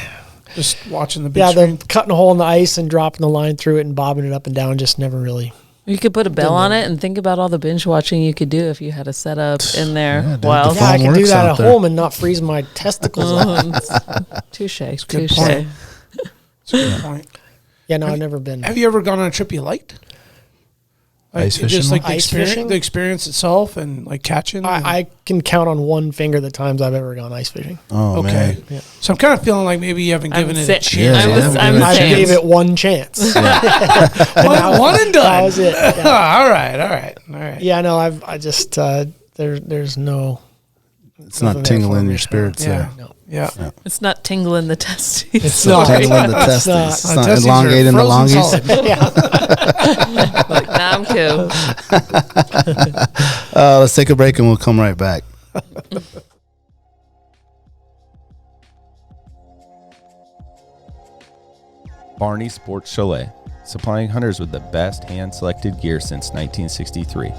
just watching the big Yeah, screen. they're cutting a hole in the ice and dropping the line through it and bobbing it up and down. Just never really. You could put a bell on it and think about all the binge watching you could do if you had a setup in there. Yeah, dude, While the Yeah, I phone can do works that out at there. home and not freeze my testicles off. touche, Good touche. point. That's a good point. Yeah, no, I've never been. Have you ever gone on a trip you liked? Ice fishing? Just like Ice fishing? the experience itself and like catching. I can count on one finger the times I've ever gone ice fishing. Oh, okay. man. So I'm kind of feeling like maybe you haven't given it a chance. Yeah, I gave it one chance. One and done. That was it. Yeah. All right. Yeah, no, I just there's no. It's not tingling your spirits there. No. Yeah. It's not tingling the testes. It's Not not. tingling the testes. not. It's not Testes are elongating the frozen longies. solid. Yeah. Like, nah, I'm cool. Let's take a break and we'll come right back. Barney Sports Chalet, supplying hunters with the best hand-selected gear since 1963.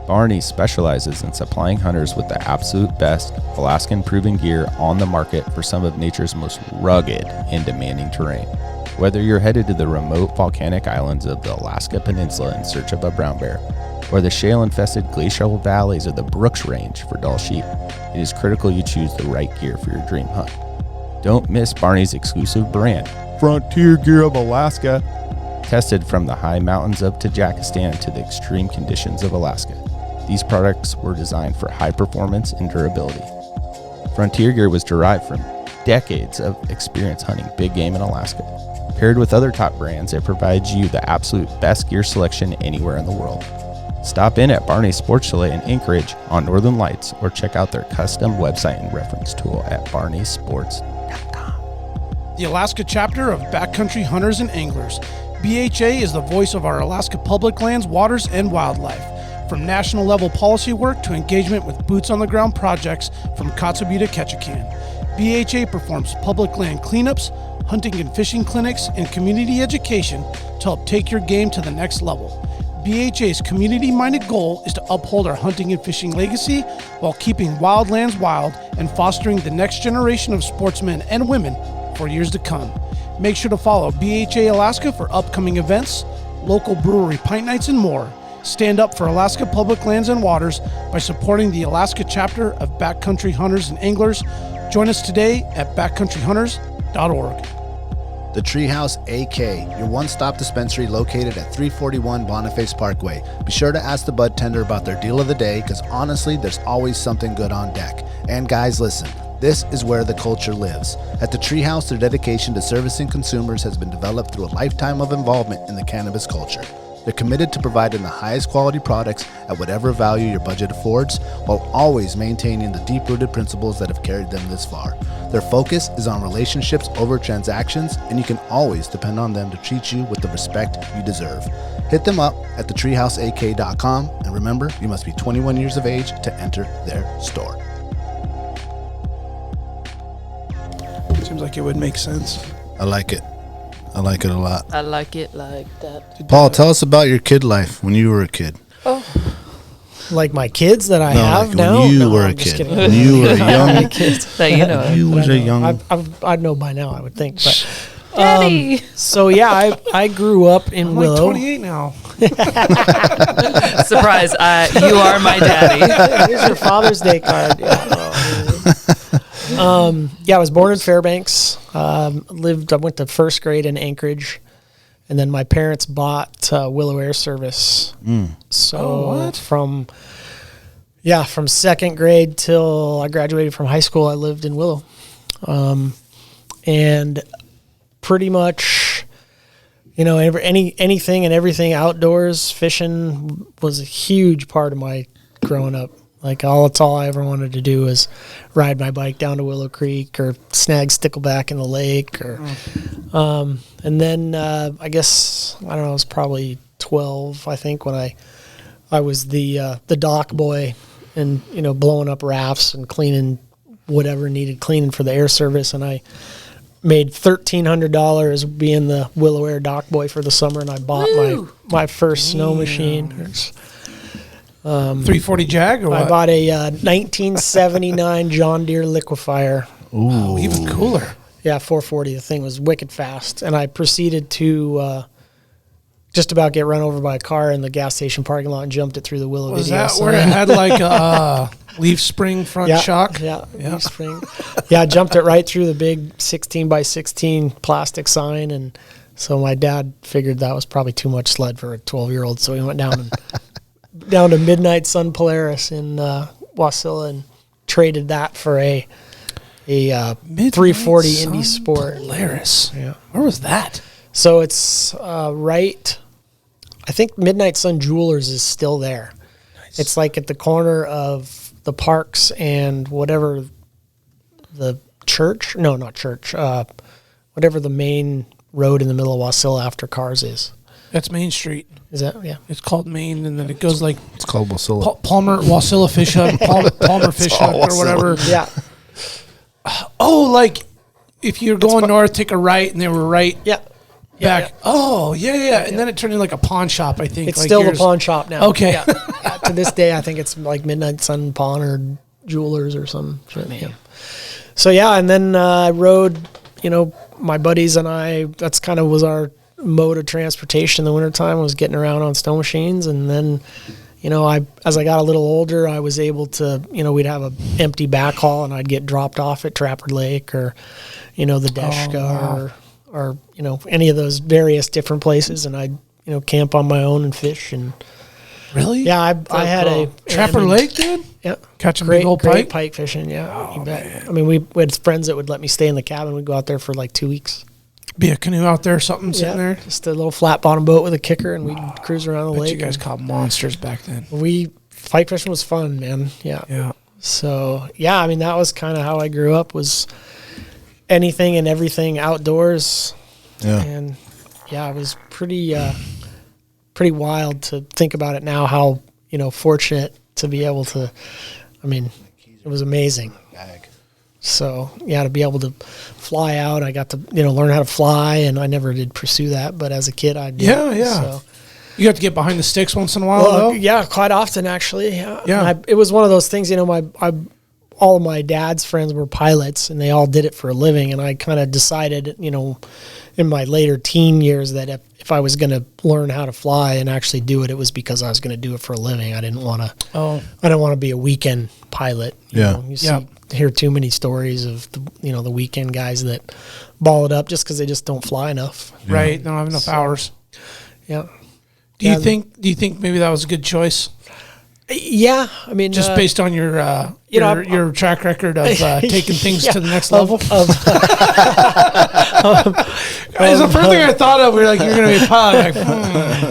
Barney specializes in supplying hunters with the absolute best Alaskan-proven gear on the market for some of nature's most rugged and demanding terrain. Whether you're headed to the remote volcanic islands of the Alaska Peninsula in search of a brown bear, or the shale-infested glacial valleys of the Brooks Range for Dall sheep, it is critical you choose the right gear for your dream hunt. Don't miss Barney's exclusive brand, Frontier Gear of Alaska, tested from the high mountains of Tajikistan to the extreme conditions of Alaska. These products were designed for high performance and durability. Frontier Gear was derived from decades of experience hunting big game in Alaska. Paired with other top brands, it provides you the absolute best gear selection anywhere in the world. Stop in at Barney Sports Chalet in Anchorage on Northern Lights or check out their custom website and reference tool at barneysports.com. The Alaska chapter of Backcountry Hunters and Anglers. BHA is the voice of our Alaska public lands, waters, and wildlife. From national level policy work to engagement with boots on the ground projects from Kotzebue to Ketchikan, BHA performs public land cleanups, hunting and fishing clinics, and community education to help take your game to the next level. BHA's community-minded goal is to uphold our hunting and fishing legacy while keeping wildlands wild and fostering the next generation of sportsmen and women for years to come. Make sure to follow BHA Alaska for upcoming events, local brewery pint nights, and more. Stand up for Alaska public lands and waters by supporting the Alaska chapter of Backcountry Hunters and Anglers. Join us today at backcountryhunters.org. The Treehouse AK, your one-stop dispensary located at 341 Boniface Parkway. Be sure to ask the bud tender about their deal of the day, because honestly, there's always something good on deck. And guys, listen, this is where the culture lives. At the Treehouse, their dedication to servicing consumers has been developed through a lifetime of involvement in the cannabis culture. They're committed to providing the highest quality products at whatever value your budget affords, while always maintaining the deep-rooted principles that have carried them this far. Their focus is on relationships over transactions, and you can always depend on them to treat you with the respect you deserve. Hit them up at thetreehouseak.com, and remember, you must be 21 years of age to enter their store. Seems like it would make sense. I like it. I like it a lot. I like it like that. Paul, tell us about your kid life when you were a kid. Like my kids that I have like now. when you No, were a I'm just kid. kidding. When you were a young kids. That you know. you was a young. I'd know by now, I would think. But Daddy. so yeah, I grew up in I'm Willow. like 28 now. Surprise, you are my daddy. Here's your Father's Day card. Yeah, I was born in Fairbanks. I went to first grade in Anchorage, and then my parents bought Willow Air Service. So from second grade till I graduated from high school, I lived in Willow, and pretty much, anything and everything outdoors. Fishing was a huge part of my growing up. Like that's all I ever wanted to do was ride my bike down to Willow Creek or snag stickleback in the lake, and then I guess I don't know. I was probably 12, I think, when I was the dock boy, and blowing up rafts and cleaning whatever needed cleaning for the air service, and I made $1,300 being the Willow Air dock boy for the summer, and I bought my first snow machine. 340 Jag or what? I bought a 1979 John Deere liquefier. Oh, even cooler. Yeah, 440. The thing was wicked fast. And I proceeded to just about get run over by a car in the gas station parking lot and jumped it through the Willow Was video that sign. where it had like a leaf spring front shock? Yeah. Leaf spring. Yeah, I jumped it right through the big 16 by 16 plastic sign. And so my dad figured that was probably too much sled for a 12-year-old. So he went down and down to Midnight Sun Polaris in Wasilla and traded that for a 340 Indy Sport. Polaris. Yeah. Where was that? So it's right. I think Midnight Sun Jewelers is still there. Nice. It's like at the corner of the Parks and whatever the church. No, not church. Whatever the main road in the middle of Wasilla after Cars is. That's Main Street. Is that? Yeah. It's called Main, and then it goes like It's called Wasilla. Wasilla Fish Hut, Palmer Fish Hut, or whatever. Yeah. Oh, like if you're going north, take a right, and they were right. Yeah. Back. Oh, yeah. And then it turned into like a pawn shop, I think. It's like still yours. the pawn shop now. Okay. Yeah. To this day, I think it's like Midnight Sun Pawn or Jewelers or some shit. Yeah. So, yeah, and then I rode, my buddies and I, that's kind of was our mode of transportation in the wintertime, was getting around on snow machines. And then, as I got a little older, I was able to, we'd have a empty backhaul and I'd get dropped off at Trapper Lake or, the Deshka or any of those various different places, and I'd camp on my own and fish. And really, yeah, I had a Trapper Lake, dude. Yeah, catching big old pike fishing. Yeah, you bet. Man. I mean, we had friends that would let me stay in the cabin. We'd go out there for like 2 weeks. Be a canoe out there, something sitting there. Just a little flat bottom boat with a kicker, and we'd cruise around the lake. You guys caught monsters back then. Pike fishing was fun, man. Yeah. So yeah, I mean that was kind of how I grew up. Was anything and everything outdoors. Yeah. And yeah, it was pretty wild to think about it now, how, fortunate to be able to, I mean, it was amazing. So yeah, to be able to fly out, I got to, learn how to fly, and I never did pursue that, but as a kid I did. Yeah. So. You got to get behind the sticks once in a while, though? Yeah, quite often actually. Yeah. It was one of those things, all of my dad's friends were pilots, and they all did it for a living. And I kind of decided, in my later teen years that if I was going to learn how to fly and actually do it, it was because I was going to do it for a living. I didn't want to. I didn't want to be a weekend pilot. You hear too many stories of the weekend guys that ball it up just because they just don't fly enough. Yeah. Right? They don't have enough hours. Yeah. Do you think maybe that was a good choice? Yeah, I mean, just based on your your track record of taking things to the next level. It's the first thing I thought of. We were like, you're going to be a pilot.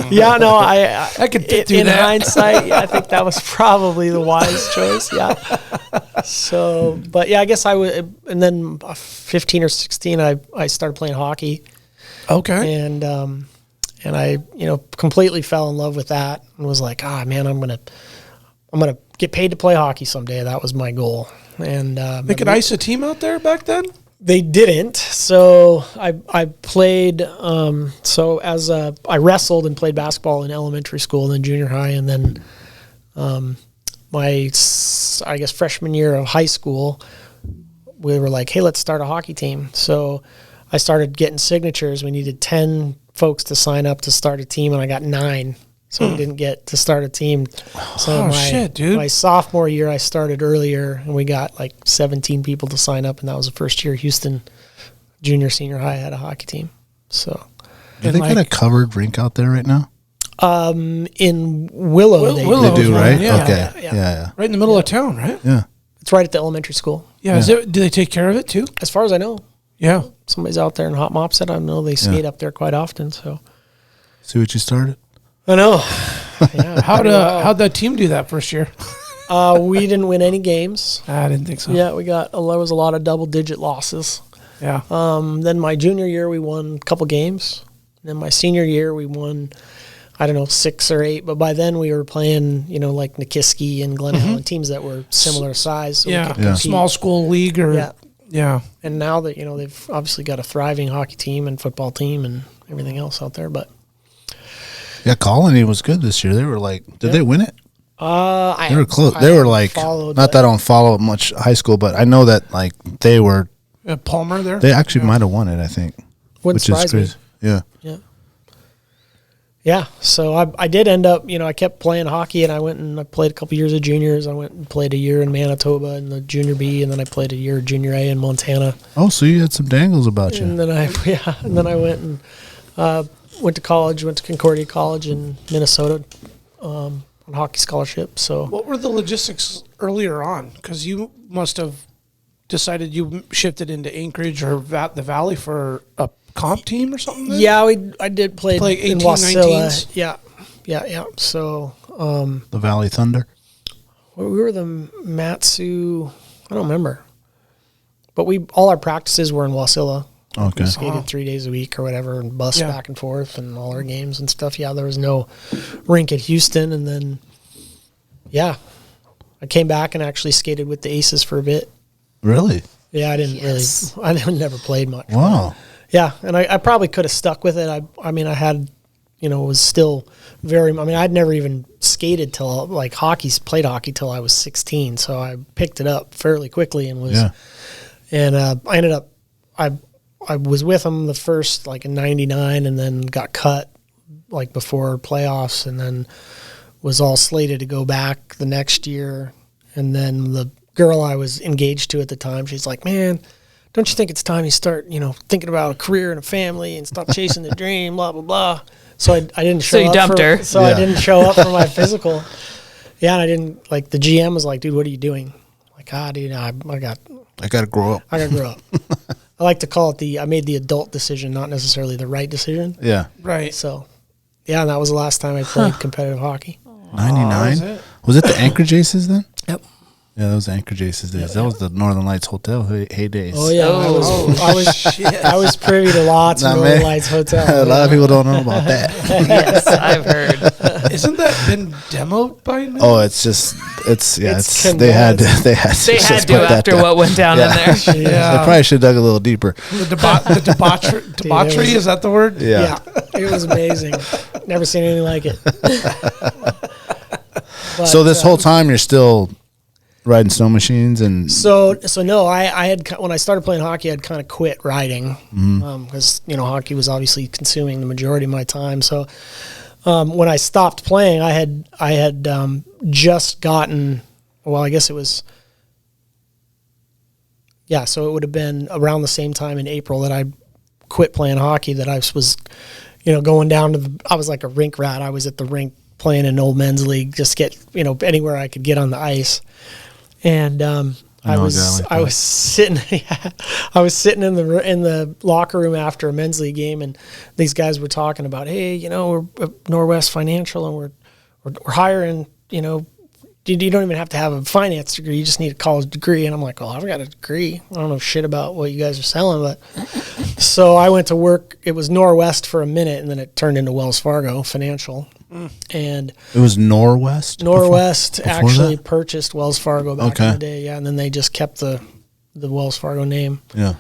Yeah, no, I could do in that. hindsight, I think that was probably the wise choice. Yeah. So, but yeah, I guess I would. And then 15 or 16, I started playing hockey. Okay. And I completely fell in love with that and was like, man, I'm gonna get paid to play hockey someday. That was my goal. And they could ice a team out there back then? They didn't. So I played. I wrestled and played basketball in elementary school and then junior high, and then my freshman year of high school, we were like, hey, let's start a hockey team. So I started getting signatures. We needed 10 folks to sign up to start a team, and I got 9. So we didn't get to start a team. So shit, dude. My sophomore year, I started earlier, and we got like 17 people to sign up, and that was the first year Houston junior, senior high had a hockey team. So, do they got a covered rink out there right now? In Willow, they do, right? Yeah. Okay, yeah. Right in the middle of town, right? Yeah, it's right at the elementary school. Yeah. Do they take care of it too? As far as I know. Yeah. Somebody's out there in hot mops it. I know they skate up there quite often. So, see what you started. I know. Yeah, how'd that team do that first year? We didn't win any games. I didn't think so. Yeah, there was a lot of double-digit losses. Yeah. Then my junior year, we won a couple games. Then my senior year, we won, 6 or 8. But by then, we were playing, like Nikiski and Glen Helen, teams that were similar size. So we could compete. Small school league or yeah. And now that they've obviously got a thriving hockey team and football team and everything else out there, but. Yeah, Colony was good this year. They were like, did they win it? They were close. They were like, not that I don't follow much high school, but I know that like they were. Palmer there? They actually might have won it, I think. Wouldn't surprise me. Yeah. Yeah. Yeah. So I did end up, I kept playing hockey, and I went and I played a couple years of juniors. I went and played a year in Manitoba in the junior B, and then I played a year of junior A in Montana. Oh, so you had some dangles about you. And then I went and went to college, went to Concordia College in Minnesota on on hockey scholarship. So What were the logistics earlier on? Because you must have decided you shifted into Anchorage or the Valley for a comp team or something? Then? yeah, I did play Like in 18, Wasilla. 19s? Yeah. So The Valley Thunder. we were the Matsu. I don't remember, but all our practices were in Wasilla. Okay. We skated 3 days a week or whatever, and bus back and forth, and all our games and stuff. Yeah, there was no rink at Houston, and then I came back and actually skated with the Aces for a bit. Really? Yeah, I never played much. Wow. Yeah, and I probably could have stuck with it. I mean, I had, was still I'd never even skated till played hockey till I was 16. So I picked it up fairly quickly and I ended up, I was with them the first in 99 and then got cut before playoffs and then was all slated to go back the next year. And then the girl I was engaged to at the time, she's like, man, don't you think it's time you start, thinking about a career and a family and stop chasing the dream, blah, blah, blah. So I didn't show up. So you dumped her. So I didn't show up for my physical. Yeah, and I didn't, the GM was like, dude, what are you doing? Dude, I got to grow up. I got to grow up. I like to call it I made the adult decision, not necessarily the right decision. Yeah. Right. So, yeah, and that was the last time I played competitive hockey. 99? Was it the Anchorage Aces then? Yep. Yeah, that was Anchorage Aces days. That was the Northern Lights Hotel heydays. Oh yeah, I was privy to lots of Northern Lights Hotel. A lot of people don't know about that. Yes, I've heard. Isn't that been demoed by now? Oh, they had to after what went down in there. They probably should have dug a little deeper. The debauchery, is that the word? Yeah. It was amazing. Never seen anything like it. But, so this whole time you're still riding snow machines and so no, I had when I started playing hockey, I'd kind of quit riding because hockey was obviously consuming the majority of my time. So when I stopped playing, I had just gotten, well, I guess it was, so it would have been around the same time in April that I quit playing hockey that I was, going down to I was like a rink rat. I was at the rink playing in old men's league, just get, anywhere I could get on the ice. And I was sitting in the locker room after a men's league game, and these guys were talking about, hey, we're Norwest Financial, and we're hiring, you don't even have to have a finance degree, you just need a college degree. And I'm like, well, I've got a degree, I don't know shit about what you guys are selling. But so I went to work. It was Norwest for a minute, and then it turned into Wells Fargo Financial. And it was Norwest before actually that? Purchased Wells Fargo back in the day, and then they just kept the Wells Fargo name. Yeah.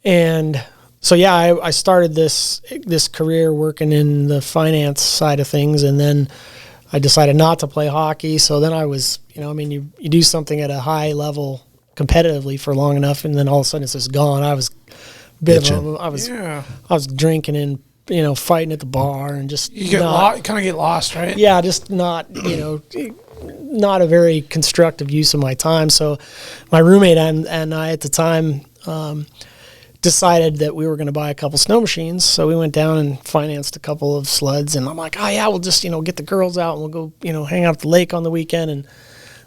And so I started this career working in the finance side of things, and then I decided not to play hockey. So then I was, you do something at a high level competitively for long enough, and then all of a sudden it's just gone. I was I was drinking and fighting at the bar and just you kind of get lost, right? Yeah, just not not a very constructive use of my time. So my roommate and I at the time decided that we were going to buy a couple snow machines. So we went down and financed a couple of sleds, and I'm like, oh yeah, we'll just get the girls out and we'll go hang out at the lake on the weekend. And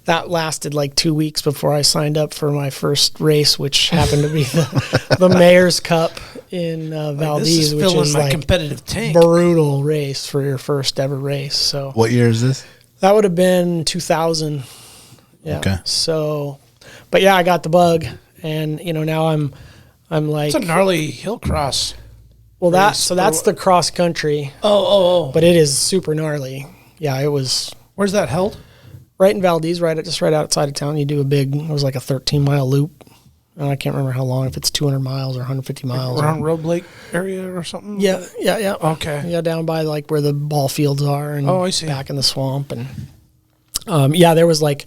that lasted like 2 weeks before I signed up for my first race, which happened to be the Mayor's Cup in Valdez, which is my like competitive tank. Brutal race for your first ever race. So what year is this? That would have been 2000. Yeah. Okay. So, but yeah, I got the bug, and now I'm like, it's a gnarly hill cross. Well, that's the cross country. Oh. But it is super gnarly. Yeah, it was. Where's that held? Right in Valdez, just right outside of town. You do it was like a 13-mile loop. I can't remember how long, if it's 200 miles or 150 miles. Around Road Lake area or something? Yeah. Okay. Yeah, down by like where the ball fields are and I see. Back in the swamp. And there was like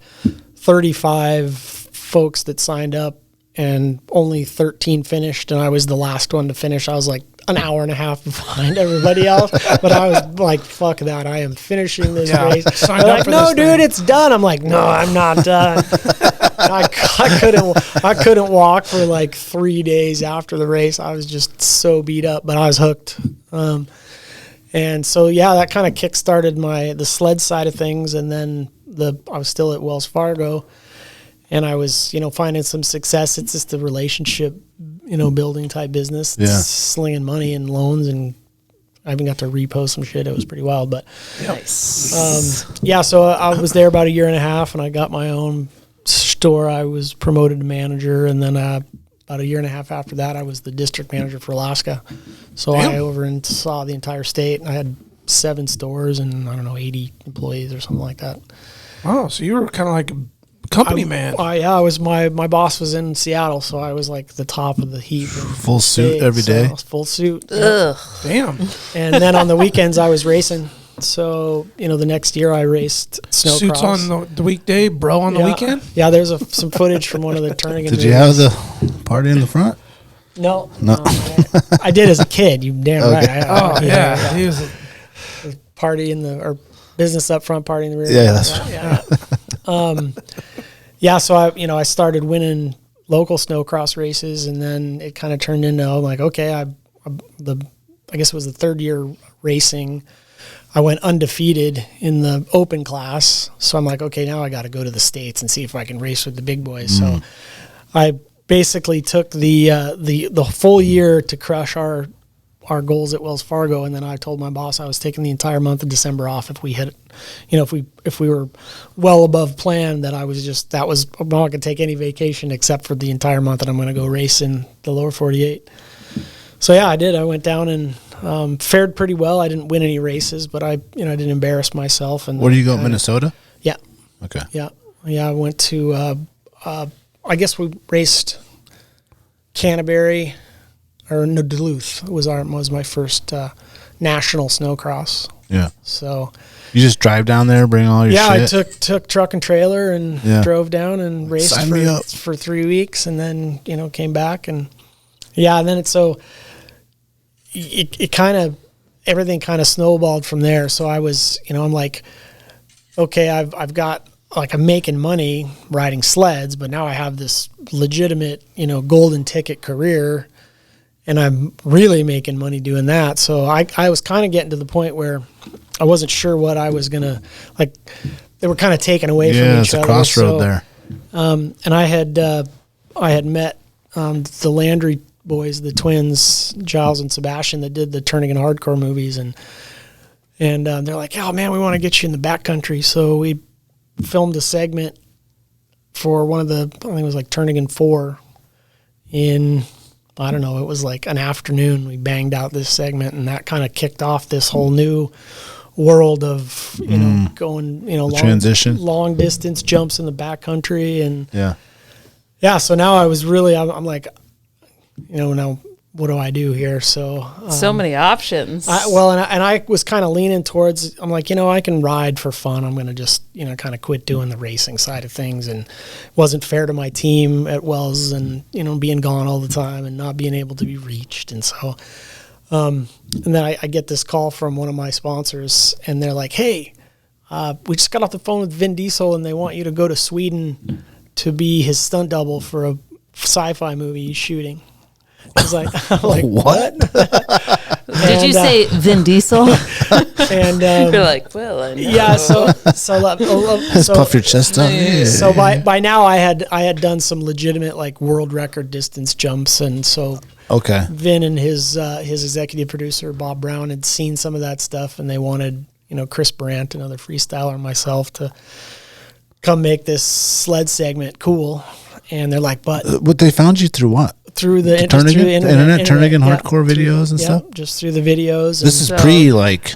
35 folks that signed up and only 13 finished, and I was the last one to finish. I was like an hour and a half behind everybody else, but I was like, fuck that, I am finishing this race. They're like, no, dude, it's done. I'm like, no, I'm not done. I couldn't walk for like 3 days after the race. I was just so beat up, but I was hooked. And so, yeah, that kind of kick-started the sled side of things. And then I was still at Wells Fargo, and I was, finding some success. It's just a relationship, building type business. Yeah. Slinging money and loans, and I even got to repost some shit. It was pretty wild. But Nice. so I was there about a year and a half, and I got my own store. I was promoted to manager, and then about a year and a half after that, I was the district manager for Alaska. So I over and saw the entire state, and I had 7 stores and 80 employees or something like that. Oh, so you were kind of like a company man. I was my boss was in Seattle, so I was like the top of the heap. Full suit every day? Full suit. Ugh. Damn. And then on the weekends, I was racing. So, the next year I raced snowcross. Suits on the weekday, bro on the weekend? Yeah, there's some footage from one of the turning. Did you have the party in the front? No. I did as a kid. You damn right. Yeah. He was party or business up front, party in the rear. Yeah, that's right. So I started winning local snowcross races, and then it kind of turned into, I'm like, okay, I guess it was the third year racing. I went undefeated in the open class. So I'm like, okay, now I got to go to the States and see if I can race with the big boys. So I basically took the full year to crush our goals at Wells Fargo. And then I told my boss I was taking the entire month of December off if we hit it. If we were well above plan, that I'm not going to take any vacation except for the entire month, and I'm going to go race in the lower 48. So yeah, I did. I went down and fared pretty well. I didn't win any races, but I didn't embarrass myself. And where do you go, Minnesota? Yeah. Okay. Yeah. I went to, I guess we raced Canterbury, or no, Duluth was my first national snowcross. Yeah. So you just drive down there, bring all your shit? Yeah, I took truck and trailer and drove down and raced for 3 weeks, and then, came back, and and then it kind of, everything kind of snowballed from there. So I was, I'm like, okay, I've got, like, I'm making money riding sleds, but now I have this legitimate, golden ticket career, and I'm really making money doing that. So I was kind of getting to the point where I wasn't sure what I was going to, like, they were kind of taken away from each other. Yeah, it's a crossroad there. And I had met the Landry boys, the twins, Giles and Sebastian, that did the Turning and Hardcore movies, and they're like, oh man, we want to get you in the backcountry. So we filmed a segment for one of the, I think it was like Turning and 4 in, I don't know, it was like an afternoon. We banged out this segment, and that kind of kicked off this whole new world of, going, long distance jumps in the backcountry. And so now I was really, I'm like, now what do I do here? So many options. I was kind of leaning towards, I'm like, I can ride for fun. I'm going to just, kind of quit doing the racing side of things, and it wasn't fair to my team at Wells, and, being gone all the time and not being able to be reached. And so, and then I get this call from one of my sponsors, and they're like, hey, we just got off the phone with Vin Diesel, and they want you to go to Sweden to be his stunt double for a sci-fi movie he's shooting. I was like, what? Did you say Vin Diesel? And you're like, well, I know. Yeah. So puff your chest up. Yeah. So by now I had done some legitimate, like, world record distance jumps, and so Vin and his executive producer Bob Brown had seen some of that stuff, and they wanted Chris Brandt, another freestyler, and myself to come make this sled segment cool. And they're like, but they found you through what? Through the internet, turning in hardcore videos and stuff? Just through the videos. This is pre, like...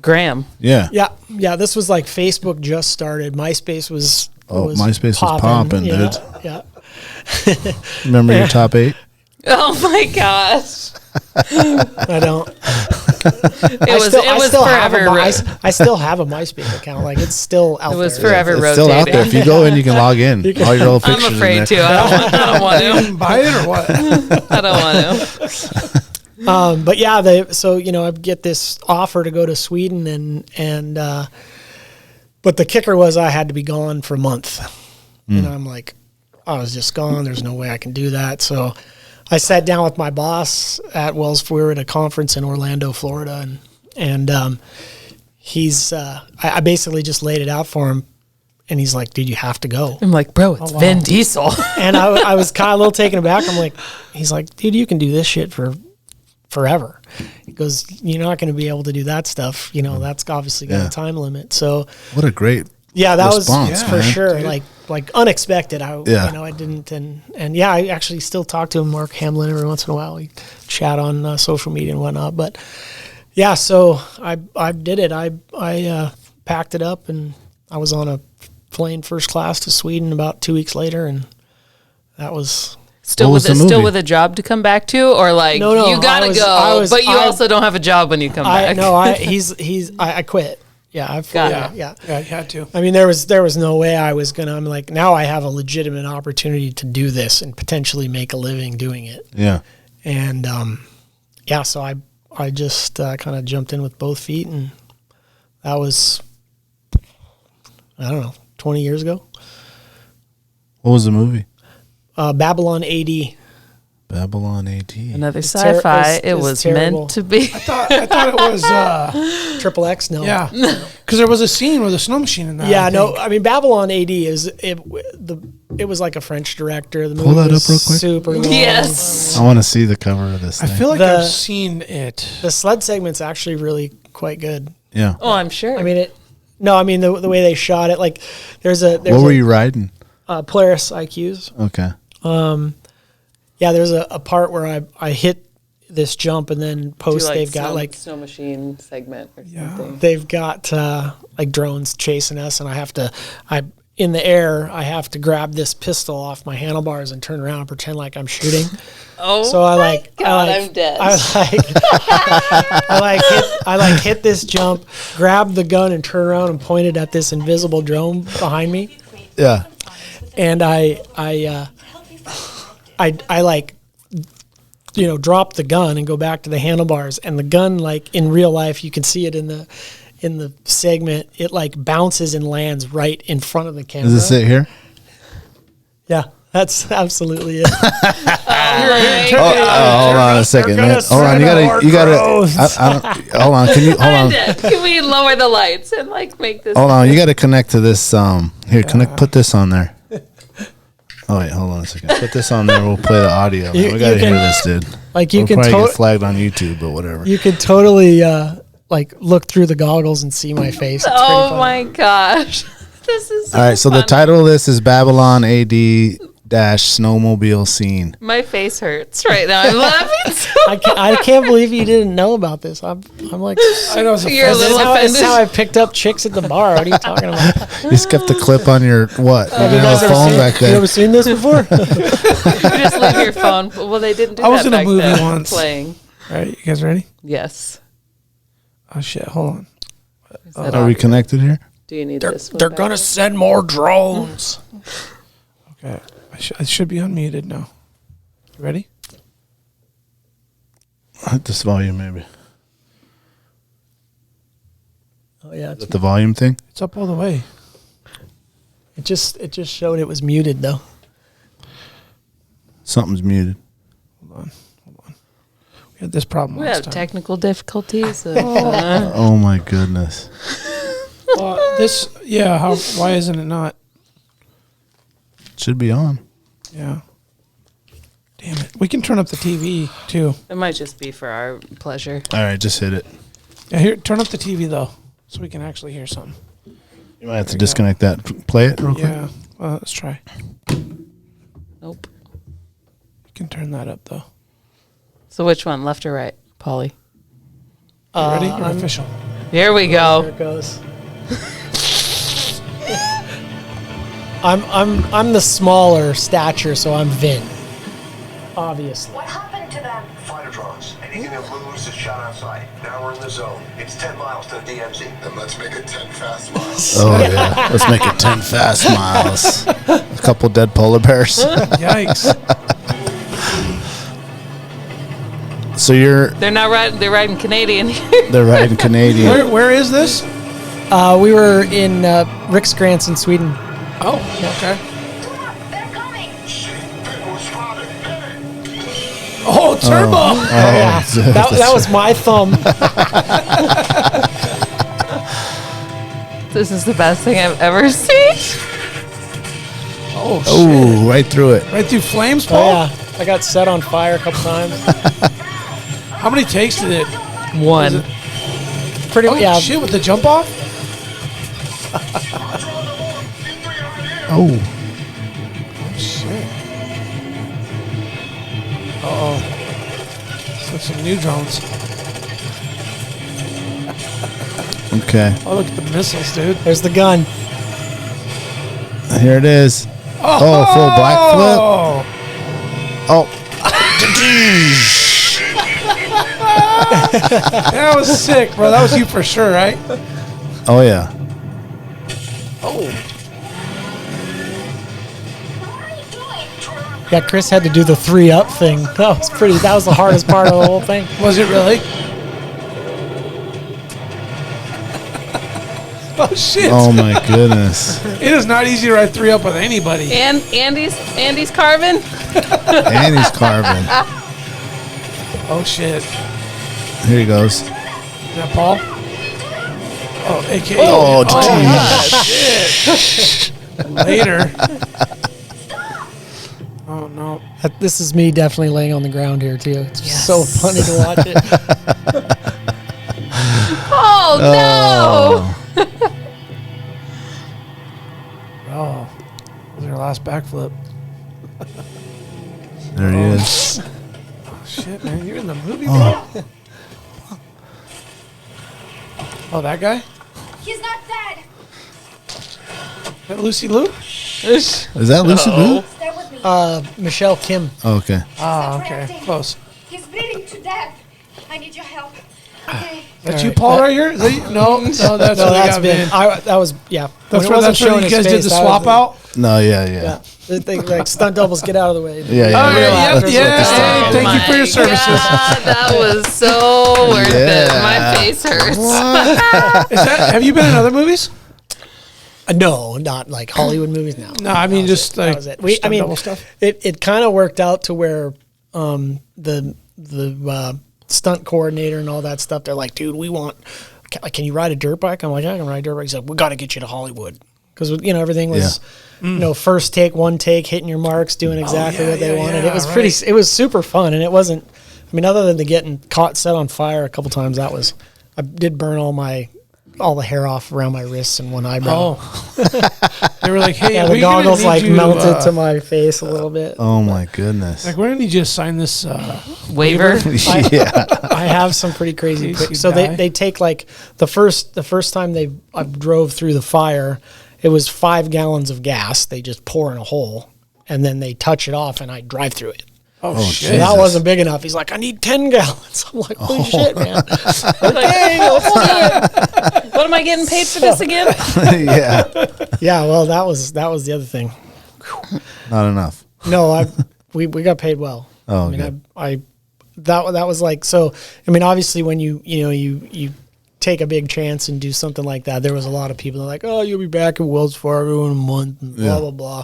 Graham. Yeah. Yeah, this was like Facebook just started. MySpace was MySpace was popping, dude. Yeah. Remember your top 8? Oh my gosh. I don't. It was forever. I still have a MySpace account. Like, it's still out there. It was forever rotating. It's still out there. If you go in, you can log in. All your old pictures. I'm afraid to. I don't want to. Buy it or what? I don't want to. But yeah, I get this offer to go to Sweden, but the kicker was I had to be gone for a month. I'm like, I was just gone. There's no way I can do that. So I sat down with my boss at Wells. We were at a conference in Orlando, Florida, And he's I basically just laid it out for him, and he's like, dude, you have to go. I'm like, bro, it's Vin Diesel. And I was kind of a little taken aback. I'm like, he's like, dude, you can do this shit for forever. He goes, you're not going to be able to do that stuff. You know, that's obviously got a time limit. So what a great that response, was for sure. Like unexpected. I didn't. And I actually still talk to him, Mark Hamlin, every once in a while. We chat on social media and whatnot. But yeah, so I did it. I packed it up, and I was on a plane first class to Sweden about 2 weeks later, and that was still with a job to come back to, or like no, you gotta go, but you also don't have a job when you come back. No, I quit. Yeah, Yeah, you had to. I mean, there was no way I was gonna. I'm like, now I have a legitimate opportunity to do this and potentially make a living doing it. Yeah, and so I just kind of jumped in with both feet, and that was, I don't know, 20 years ago. What was the movie? Babylon AD. Babylon AD. Another sci-fi. It was meant to be. I thought it was Triple X. No. Yeah, because there was a scene with a snow machine in that. Yeah, I mean, Babylon AD it was like a French director. The movie Pull that was up real quick. super long. Yes. I want to see the cover of this I thing. feel like I've seen it. The sled segment's actually really quite good. Yeah. Oh, I'm sure. I mean the way they shot it, like there's what were you riding? Polaris IQs. Okay. Yeah, there's a part where I hit this jump, and then they've got like snow machine segment or something. They've got like drones chasing us, and in the air I have to grab this pistol off my handlebars and turn around and pretend like I'm shooting. Oh, so I'm dead. I hit this jump, grab the gun, and turn around and point it at this invisible drone behind me. Yeah. And I drop the gun and go back to the handlebars, and the gun, like in real life, you can see it in the segment. It like bounces and lands right in front of the camera. Does it sit here? Yeah, that's absolutely it. Hold on a second, man. Hold on, you gotta. Hold on, can you hold on? Can we lower the lights and like make this? Hold on, you got to connect to this. Here, put this on there. Oh wait, hold on a second. Put this on there. We'll play the audio. We gotta hear this, dude. Like you we'll can probably get flagged on YouTube, but whatever. You could totally like look through the goggles and see my face. It's oh my gosh, this is so all right. So fun. the title of this is Babylon AD snowmobile scene. My face hurts right now. I'm laughing. So I can't believe you didn't know about this. I'm like, I know you're a little offended. This is how I picked up chicks at the bar. What are you talking about? You just kept the clip on your what? You didn't have a phone back You then. ever seen this before? You just leave your phone. Well, they didn't do I that was in a back movie then, once. playing. All right, you guys ready? Yes. Oh shit! Hold on. Are we connected here? Do you need this? They're gonna send more drones. Okay, I should be unmuted now. You ready? Hit this volume, maybe. Oh yeah, Is that the volume thing? It's up all the way. it just showed it was muted though. Something's muted. Hold on. We had this problem We last have time. technical difficulties. Oh my goodness. Why isn't it not? Should be on. Yeah. Damn it. We can turn up the TV too. It might just be for our pleasure. All right, just hit it. Yeah, here, turn up the TV though, so we can actually hear something. You might have to disconnect that. Play it real quick. Yeah. Well, let's try. Nope. You can turn that up though. So which one, left or right, Polly? You ready? You're official. Here we There go. it goes. I'm the smaller stature, so I'm Vin. Obviously. What happened to them? Fighter drones. Anything that moves is shot outside. Now we're in the zone. It's 10 miles to the DMZ. Then let's make it 10 fast miles. Oh yeah. Let's make it 10 fast miles. A couple dead polar bears. Yikes. So They're not riding. They're riding Canadian. they're riding Canadian. Where is this? We were in Riksgränsen, Sweden. Oh, okay. They're coming. Shit, Pit was spotted. Hey! Oh, turbo. Yeah. That was my thumb. This is the best thing I've ever seen. Oh, shit. Oh, right through it. Right through flames, Oh, Paul? yeah. I got set on fire a couple times. How many takes did it? One. Pretty Oh, yeah. shit, with the jump off? Oh. Shit. Uh-oh. So some new drones. Okay. Oh, look at the missiles, dude. There's the gun. Here it is. Oh, full black flip. Oh. That was sick, bro. That was you for sure, right? Oh, yeah. Oh. Yeah, Chris had to do the 3-up thing. That was the hardest part of the whole thing. Was it really? Oh, shit. Oh, my goodness. It is not easy to ride 3-up with anybody. And Andy's carving. And he's carving. Oh, shit. Here he goes. Is that Paul? Oh, a.k.a. Oh, shit. Later. Oh, no. This is me definitely laying on the ground here, too. It's so funny to watch it. Oh, no. Oh. That was your last backflip. There he is. Oh, shit, man. You're in the movie, bro. Oh, that guy? He's not dead. Is that Lucy Lou? Is that Lucy Lou? Stay with me. Michelle Kim. Oh, okay. Oh, okay. Close. He's bleeding to death. I need your help. Okay. That's you, Paul, right here? Is that you? No, that's No, what that's got been. That was yeah. That's When it where wasn't showing you his guys did face, the that swap was out? No, yeah. Yeah. The thing, like stunt doubles, get out of the way. Yeah, Oh, yeah. yeah, That's yeah. what this Hey, is. thank you for your services. God, that was so worth it. My face hurts. Have you been in other movies? No, not like Hollywood movies. No, No, I mean just that like was it. stunt double stuff. It kind of worked out to where the stunt coordinator and all that stuff. They're like, dude, we want. Can you ride a dirt bike? I'm like, I can ride a dirt bike. He's like, we got to get you to Hollywood because everything was. First take, one take, hitting your marks, doing exactly what they wanted. It was pretty. It was super fun, and it wasn't. I mean, other than the getting caught, set on fire a couple times, I did burn all the hair off around my wrists and one eyebrow. Oh, they were like, hey, Yeah, we're the gonna goggles need like you, melted to my face a little bit. Oh, my goodness. Like, we're gonna need you to sign this Waiver. Yeah. I have some pretty crazy Case you pics. So die. they take like the first time I drove through the fire, it was 5 gallons of gas. They just pour in a hole and then they touch it off and I drive through it. Oh, shit. And that wasn't big enough. He's like, I need 10 gallons. I'm like, holy shit, man. Okay, let's do it. What am I getting paid for this again? Yeah. Yeah, well, that was the other thing. Not enough. No, we got paid well. Oh, I mean, good. that was like, so. I mean, obviously, when you take a big chance and do something like that, there was a lot of people that are like, oh, you'll be back at Wells Fargo in a month, and blah blah blah.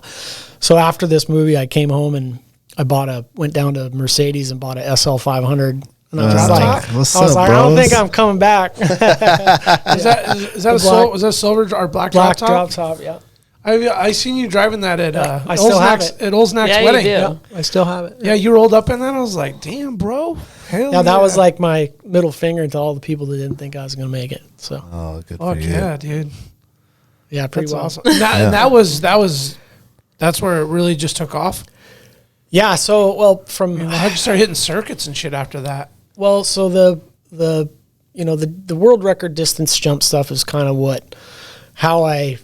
So after this movie, I came home and I went down to Mercedes and bought a SL 500. And I was like, what's I was up, like, I don't bros? think I'm coming back. Is that was that silver or black Black drop top? drop top, yeah. I seen you driving that at I still have it. at Olsnack's Yeah, you wedding. do. Yeah. I still have it. Yeah, you rolled up in that. I was like, damn, bro. Hell Yeah, that was like my middle finger to all the people that didn't think I was going to make it. So, Oh, good Oh for you. yeah, dude. yeah, pretty That's well. awesome. And that's where it really just took off. Yeah, so, well, from... How'd you start hitting circuits and shit after that? Well, so the world record distance jump stuff is kind of how I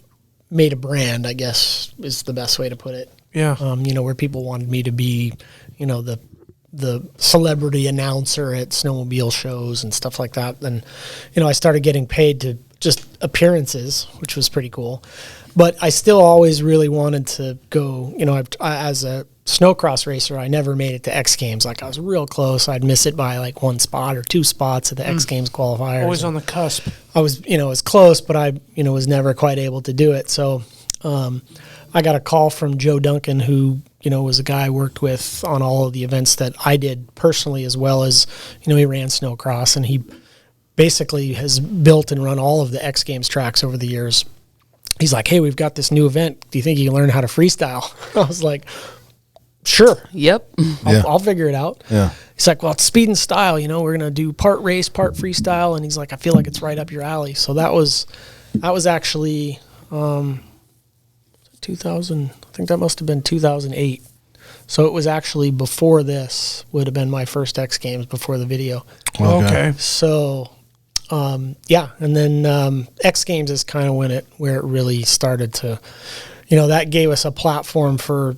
made a brand, I guess, is the best way to put it. Yeah. Where people wanted me to be, the celebrity announcer at snowmobile shows and stuff like that. And, I started getting paid to just appearances, which was pretty cool. But I still always really wanted to go, as a snowcross racer, I never made it to X Games. Like, I was real close. I'd miss it by like 1 spot or 2 spots at the X Games qualifiers. Always on the cusp. I was, was close, but I, was never quite able to do it. So I got a call from Joe Duncan, who, was a guy I worked with on all of the events that I did personally, as well as, he ran snowcross, and he basically has built and run all of the X Games tracks over the years. He's like, hey, we've got this new event. Do you think you can learn how to freestyle? I was like, sure. Yep. I'll figure it out. Yeah. He's like, well, it's speed and style. We're going to do part race, part freestyle. And he's like, I feel like it's right up your alley. So that was actually 2000. I think that must have been 2008. So it was actually before this would have been my first X Games before the video. Okay. So, yeah. And then X Games is kind of where it really started to, that gave us a platform for,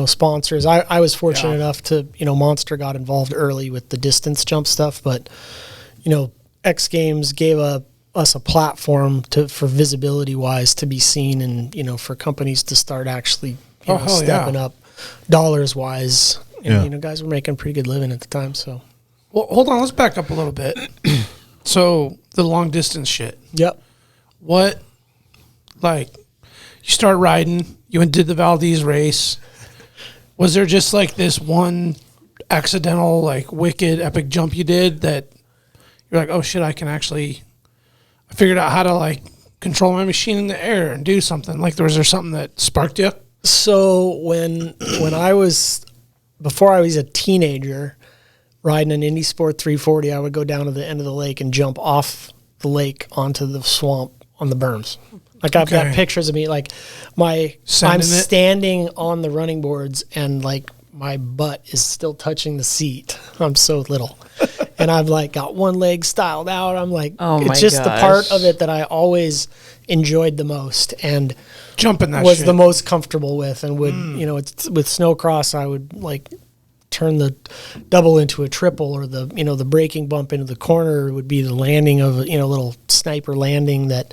sponsors. I was fortunate enough to, Monster got involved early with the distance jump stuff, but, X Games gave us a platform for visibility wise to be seen, and, for companies to start actually stepping up dollars wise. And, guys were making a pretty good living at the time. So, well, hold on, let's back up a little bit. So the long distance shit. Yep. What, you start riding, you did the Valdez race. Was there just this one accidental, wicked epic jump you did that you're like, oh shit, I figured out how to control my machine in the air and do something? Was there something that sparked you? So when before I was a teenager, riding an Indy Sport 340, I would go down to the end of the lake and jump off the lake onto the swamp on the berms. I've got pictures of me, I'm standing on the running boards and my butt is still touching the seat. I'm so little. And I've got one leg styled out. I'm it's just the part of it that I always enjoyed the most and jumping that was shit the most comfortable with. And would, with snowcross, I would turn the double into a triple, or the braking bump into the corner would be the landing of a little sniper landing that,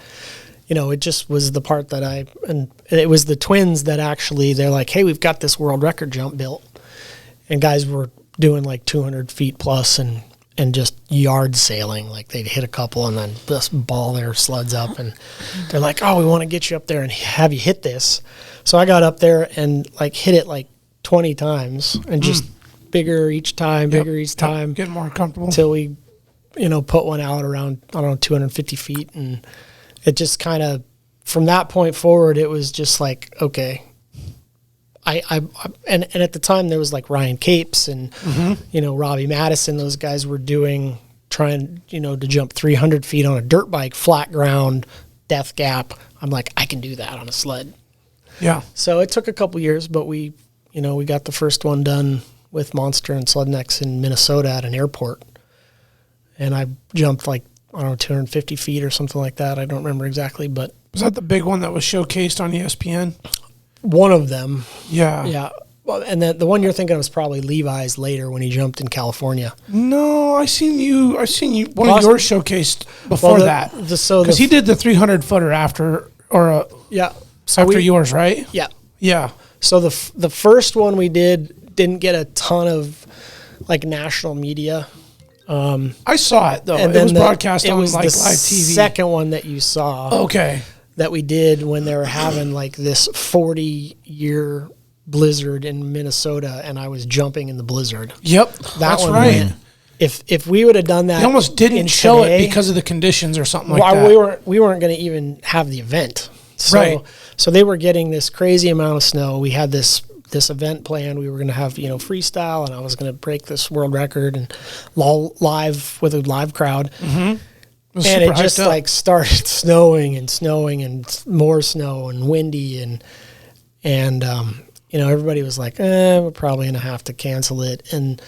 it just was the part that and it was the twins that actually, they're like, hey, we've got this world record jump built. And guys were doing 200 feet plus and just yard sailing. They'd hit a couple and then just ball their sleds up. And they're like, oh, we want to get you up there and have you hit this. So I got up there and hit it 20 times and just bigger each time, getting more comfortable until we, put one out around, 250 feet. And it just kind of, from that point forward, it was just okay. And at the time there was Ryan Capes and, Robbie Madison, those guys were trying, to jump 300 feet on a dirt bike, flat ground, death gap. I'm like, I can do that on a sled. Yeah. So it took a couple years, but we got the first one done with Monster and Slednex in Minnesota at an airport. And I jumped 250 feet or something like that. I don't remember exactly, but. Was that the big one that was showcased on ESPN? One of them. Yeah. Yeah. Well, and then the one you're thinking of was probably Levi's later when he jumped in California. No, I seen you. One of yours showcased before that. Because he did the 300 footer after, after yours, right? Yeah. Yeah. So the first one we didn't get a ton of national media. I saw it though. And it was broadcast on live TV. Second one that you saw. Okay. That we did when they were having this 40-year blizzard in Minnesota, and I was jumping in the blizzard. Yep, that's right. If we would have done that, they almost didn't show it because of the conditions or something like that. We weren't going to even have the event. Right. So they were getting this crazy amount of snow. We had this event planned. We were going to have freestyle, and I was going to break this world record and live with a live crowd. Mm-hmm. And it just started snowing and more snow and windy and everybody was like, we're probably going to have to cancel it. And,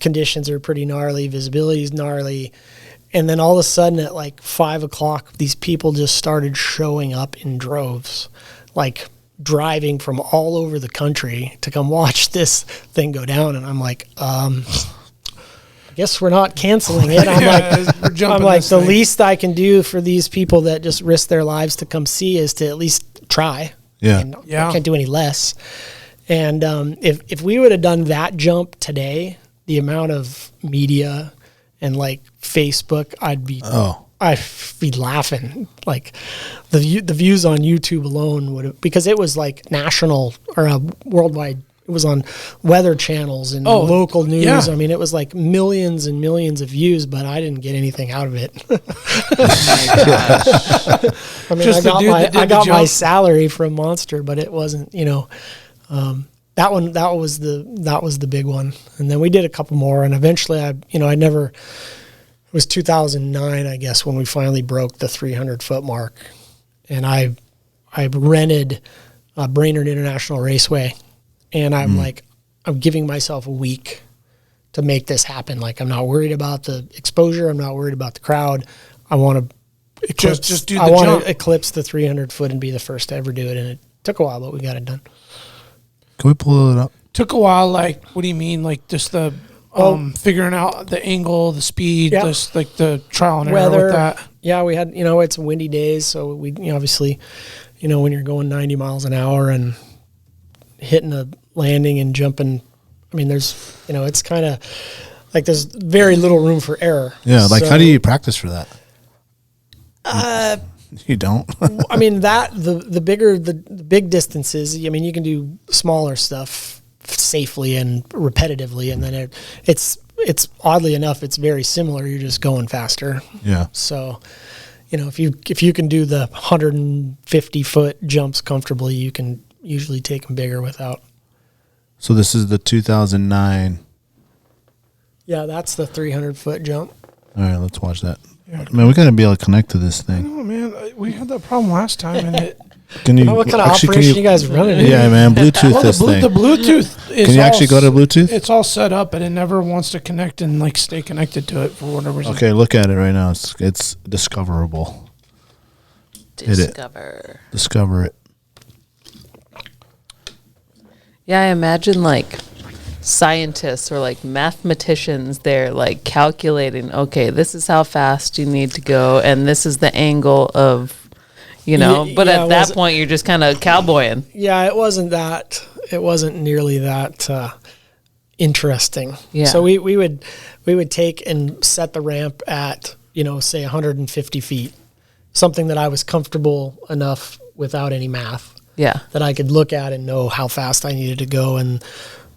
conditions are pretty gnarly, visibility is gnarly. And then all of a sudden at 5 o'clock, these people just started showing up in droves, driving from all over the country to come watch this thing go down. And I'm like, guess we're not canceling it. I'm like, the least I can do for these people that just risk their lives to come see is to at least try. Yeah. And I can't do any less. And if we would have done that jump today, the amount of media and Facebook, I'd be I'd be laughing. Like the views on YouTube alone would have, because it was like national or worldwide. It was on weather channels and local news. Yeah. I mean, it was like millions and millions of views, but I didn't get anything out of it. I mean, I got my salary from Monster, but it wasn't, that was the big one. And then we did a couple more, and eventually it was 2009, I guess, when we finally broke the 300-foot mark. And I rented Brainerd International Raceway. And I'm like, I'm giving myself a week to make this happen. Like, I'm not worried about the exposure. I'm not worried about the crowd. I want to just do the jump. Want to eclipse the 300 foot and be the first to ever do it. And it took a while, but we got it done. Can we pull it up? Took a while. Like, what do you mean? Like, just the figuring out the angle, the speed, just like the trial and error with that. Yeah, we had, it's windy days. So we, obviously, when you're going 90 miles an hour and hitting a landing and jumping, I mean, there's, it's kind of like there's very little room for error. Yeah, like how do you practice for that? You don't? I mean, the bigger the big distances, I mean, you can do smaller stuff safely and repetitively, and then it's oddly enough, it's very similar. You're just going faster. Yeah. So, if you can do the 150 foot jumps comfortably, you can usually take them bigger without. So this is the 2009. Yeah, that's the 300 foot jump. All right, let's watch that. Yeah. Man, we got to be able to connect to this thing. No, man, we had that problem last time, and it. Can you? What kind of operation you guys running? Yeah, man, Bluetooth this thing. The Bluetooth is. Can you actually go to Bluetooth? It's all set up, but it never wants to connect and like stay connected to it for whatever reason. Okay, look at it right now. It's discoverable. Discover it. Yeah, I imagine like scientists or like mathematicians, they're like calculating, okay, this is how fast you need to go, and this is the angle of, but at that point you're just kind of cowboying. Yeah, it wasn't nearly that interesting. Yeah. So we would take and set the ramp at, say 150 feet, something that I was comfortable enough without any math. Yeah. That I could look at and know how fast I needed to go. And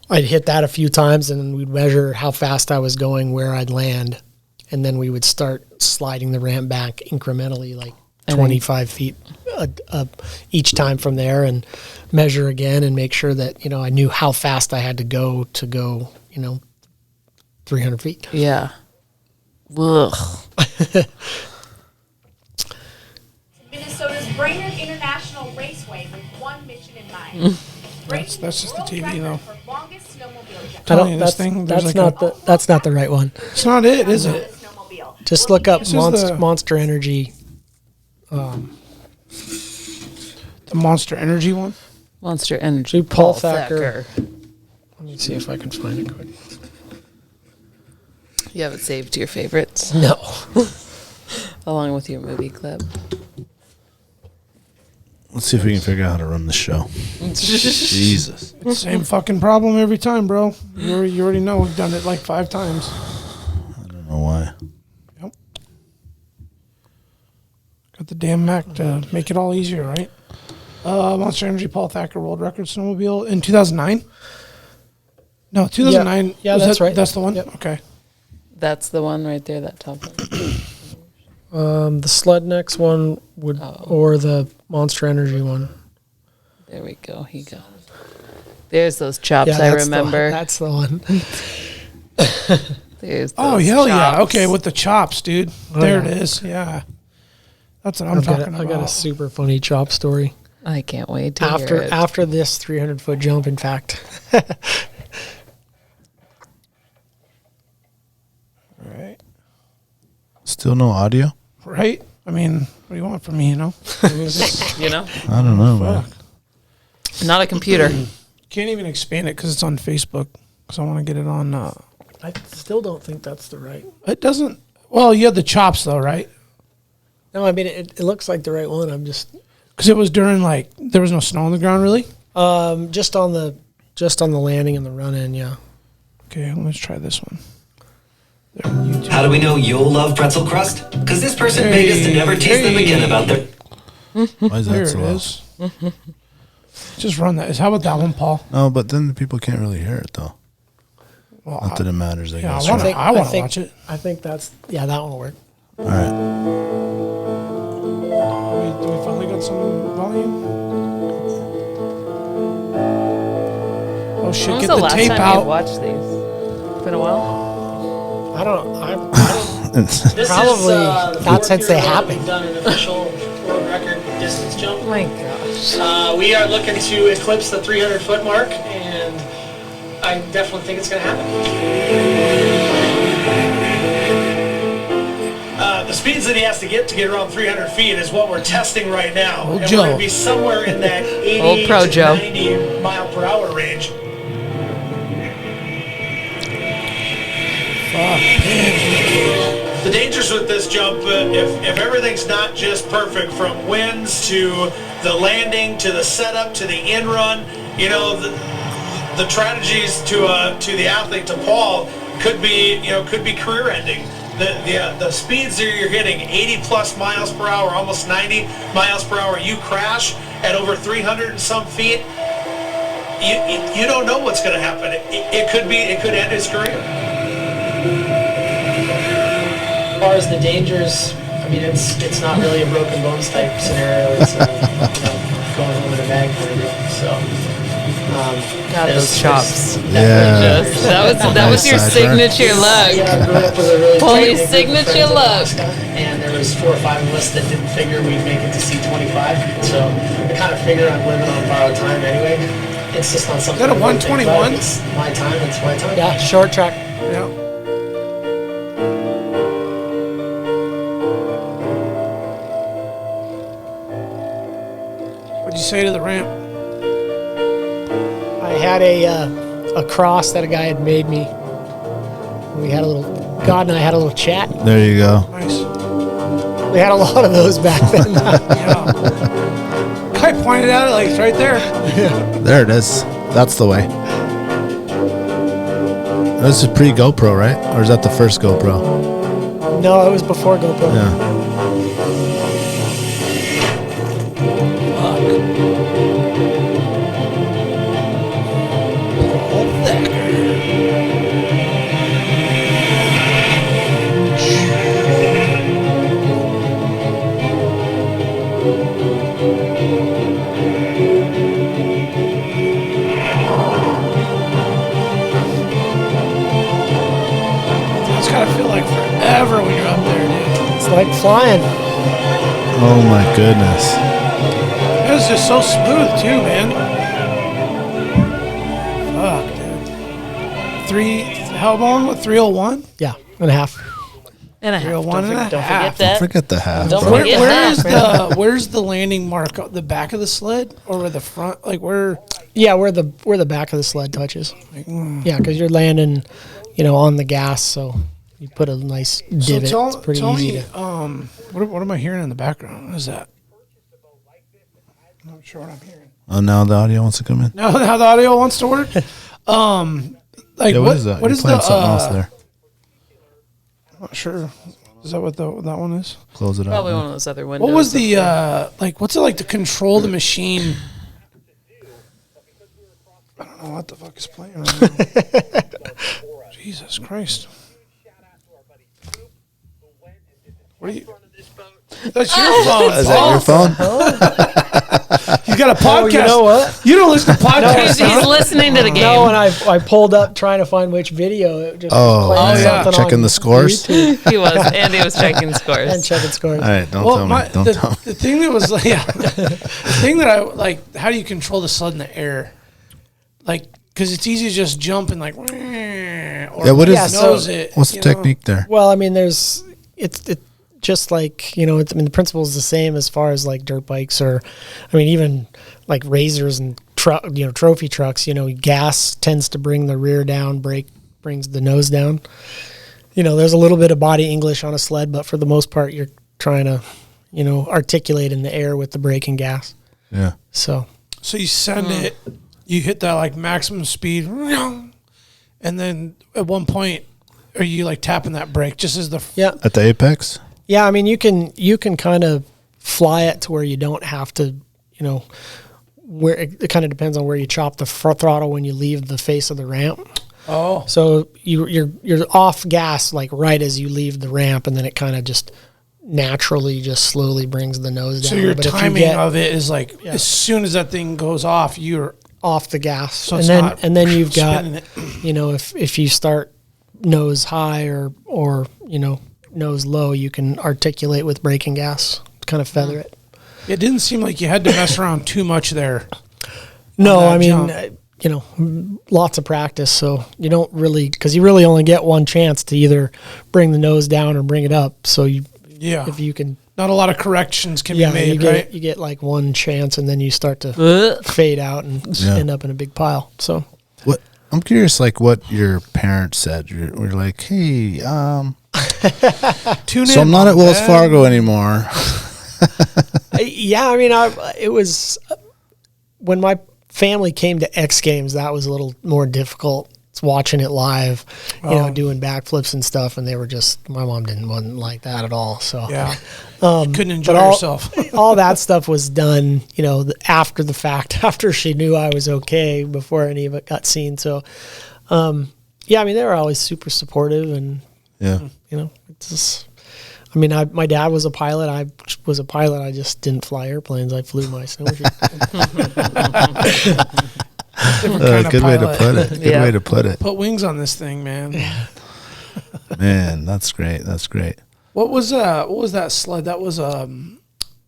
I'd hit that a few times, and we'd measure how fast I was going, where I'd land. And then we would start sliding the ramp back incrementally, like 25 feet each time from there, and measure again and make sure that, I knew how fast I had to go, 300 feet. Yeah. Ugh. Minnesota's Brainerd International Raceway with one mission in mind. That's just the TV though. That's not the right one. It's not it, is it? Just look up Monster Energy. The Monster Energy one. Monster Energy. Paul Thacker. Let me see if I can find it quick. You have it saved to your favorites? No. Along with your movie club. Let's see if we can figure out how to run the show. Jesus. Same fucking problem every time, bro. You already know we've done it like 5 times. I don't know why. Yep. Got the damn Mac to make it all easier, right? Monster Energy Paul Thacker World Record Snowmobile in 2009? No, 2009. Yeah, that's right. That's the one? Yep. Okay. That's the one right there, that top one. The Sled Next one or the Monster Energy one. There we go. He got it. There's those chops I remember. That's the one. There's hell chops. Yeah. Okay, with the chops, dude. There it is. Yeah. That's what I'm talking about. I got a super funny chop story. I can't wait to hear it. After this 300 foot jump, in fact. Right. Still no audio? Right? I mean, what do you want from me, You know? I don't know, man. Not a computer. Can't even expand it because it's on Facebook. Because I want to get it on. I still don't think that's the right. It doesn't. Well, you had the chops though, right? No, I mean it looks like the right one. I'm just because it was during there was no snow on the ground, really. Just on the landing and the run in, yeah. Okay, let's try this one. How do we know you'll love pretzel crust? Because this person paid us to never tease them again about their... Why is that There so it loud? is. Just run that. How about that one, Paul? No, but then people can't really hear it though. Well, Not that it matters, I guess. I right? want to watch it. I think that one will work. All right. Do we finally got some volume? Oh shit! When was Get the last tape time out. you watched these? Been a while. I don't probably not since they happened. We've done an official world record distance jump. Oh my gosh. We are looking to eclipse the 300-foot mark, and I definitely think it's going to happen. The speeds that he has to get around 300 feet is what we're testing right now. Old and Joe. we're going to be somewhere in that 80 Old pro to Joe. 90 mile per hour range. The dangers with this jump, if everything's not just perfect, from winds to the landing to the setup to the in run, you know, the tragedies to the athlete, to Paul, could be career ending. The speeds that you're hitting, 80 plus miles per hour, almost 90 miles per hour, you crash at over 300 and some feet. You don't know what's going to happen. It could end his career. As far as the dangers, I mean, it's not really a broken bones type scenario. It's going over the bag kind of deal. So, God, those chops. Yeah. That was your Nice signature look. Yeah, I grew up with a really Holy tight-knit group of signature friends in look. Alaska, and there was 4 or 5 of us that didn't figure we'd make it to C25. So I kind of figure I'm living on borrowed time anyway. It's just not something. Is that a I really think about. 121? It's my time. It's my time. Yeah, short track. Yeah. What'd you say to the ramp? I had a cross that a guy had made me. God and I had a little chat. There you go. Nice. We had a lot of those back then. Yeah. Guy pointed out it like it's right there. There it is. That's the way. This is pre-GoPro, right? Or is that the first GoPro? No, it was before GoPro. Yeah. Paul Thacker. It's gotta feel like forever when you're up there, dude. It's like flying. Oh my goodness. It was just so smooth too, man. Fuck, dude. How long? What, 301? Yeah, and a half. And a half. 301 and a Don't half. forget that. Forget the half, Don't bro. forget that. Where's the landing mark? The back of the sled or the front? Like where? Yeah, where the back of the sled touches. Yeah, because you're landing, on the gas, so you put a nice divot. It's pretty easy to. What am I hearing in the background? What is that? I'm not sure what I'm hearing. Oh, now the audio wants to come in? Now the audio wants to work. Like Yeah, what is that? What You're is playing the? something else there. I'm not sure. Is that what that one is? Close it up. Probably man. one of those other windows. What was the what's it like to control the machine? I don't know what the fuck is playing right now. Jesus Christ. What are you? That's your phone. Is that your phone? You got a podcast. You know what? You don't listen to podcasts. He's listening to the game. No, and I pulled up trying to find which video. It just was playing yeah. something Checking on the scores? YouTube He was. Andy was checking scores. and checking scores. All right, don't Well, tell me. Don't tell me. the thing that was like, the thing that I like, how do you control the sled in the air? Like, because it's easy to just jump and like, or What is knows it. What's the technique there? Well, I mean, it's just like, the principle is the same as far as like dirt bikes or, even like razors and trophy trucks, gas tends to bring the rear down, brake brings the nose down. There's a little bit of body English on a sled, but for the most part, you're trying to, articulate in the air with the brake and gas. Yeah. So you send it, you hit that like maximum speed, and then at one point, are you like tapping that brake just as the Yeah. At the apex? Yeah, I mean, you can kind of fly it to where you don't have to, where it kind of depends on where you chop the throttle when you leave the face of the ramp. Oh. So you're off gas like right as you leave the ramp, and then it kind of just naturally just slowly brings the nose down. So your But if you timing get- of it is like as soon as that thing goes off, you're off the gas. So and it's then not and then you've got spinning it. if you start nose high or nose low, you can articulate with braking gas to kind of feather it. It didn't seem like you had to mess around too much there. No, that I mean, jump. lots of practice, so you don't really, because you really only get one chance to either bring the nose down or bring it up. So if you can, not a lot of corrections can be made, you get like one chance, and then you start to fade out and end up in a big pile. So What I'm curious, like what your parents said. We're like, hey, Tune so in, I'm not at Wells Dad. Fargo anymore. yeah, I mean, it was when my family came to X Games, that was a little more difficult. It's watching it live, doing backflips and stuff, and they were just, my mom wasn't like that at all. So Yeah. You couldn't enjoy yourself. all that stuff was done, after the fact, after she knew I was okay, before any of it got seen. So, I mean, they were always super supportive, and it's just, I mean, my dad was a pilot. I was a pilot. I just didn't fly airplanes. I flew my snowshoe. Good way to put it. Good way to put it. Put wings on this thing, man. Man, that's great. That's great. What was that sled? That was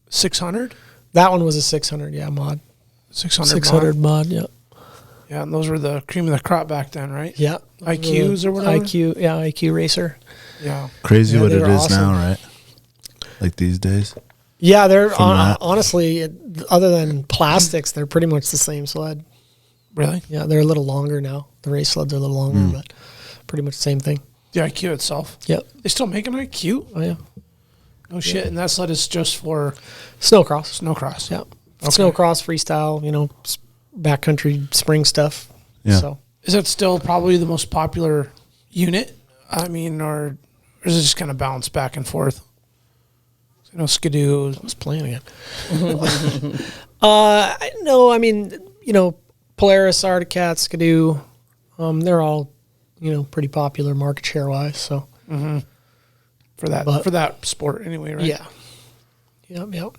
600? That one was a 600, mod. 600 mod, yeah. Yeah, and those were the cream of the crop back then, right? Yeah. IQs or whatever? IQ Racer. Yeah. Crazy what they it were is awesome. now, right? Like these days. Yeah, they're From that. honestly, other than plastics, they're pretty much the same sled. Really? Yeah, they're a little longer now. The race sleds are a little longer, but pretty much the same thing. The IQ itself? Yep. They still make an IQ? Oh, yeah. No shit. And that sled is just for Snowcross. snowcross. Yeah. Snowcross, freestyle, backcountry spring stuff. Yeah. So Is that still probably the most popular unit? I mean, or is it just kind of bounced back and forth? Skidoo. I was playing again. No, I mean, Polaris, Arctic Cat, Skidoo, they're all, pretty popular market share wise. So For that sport anyway, right? yeah. Yep.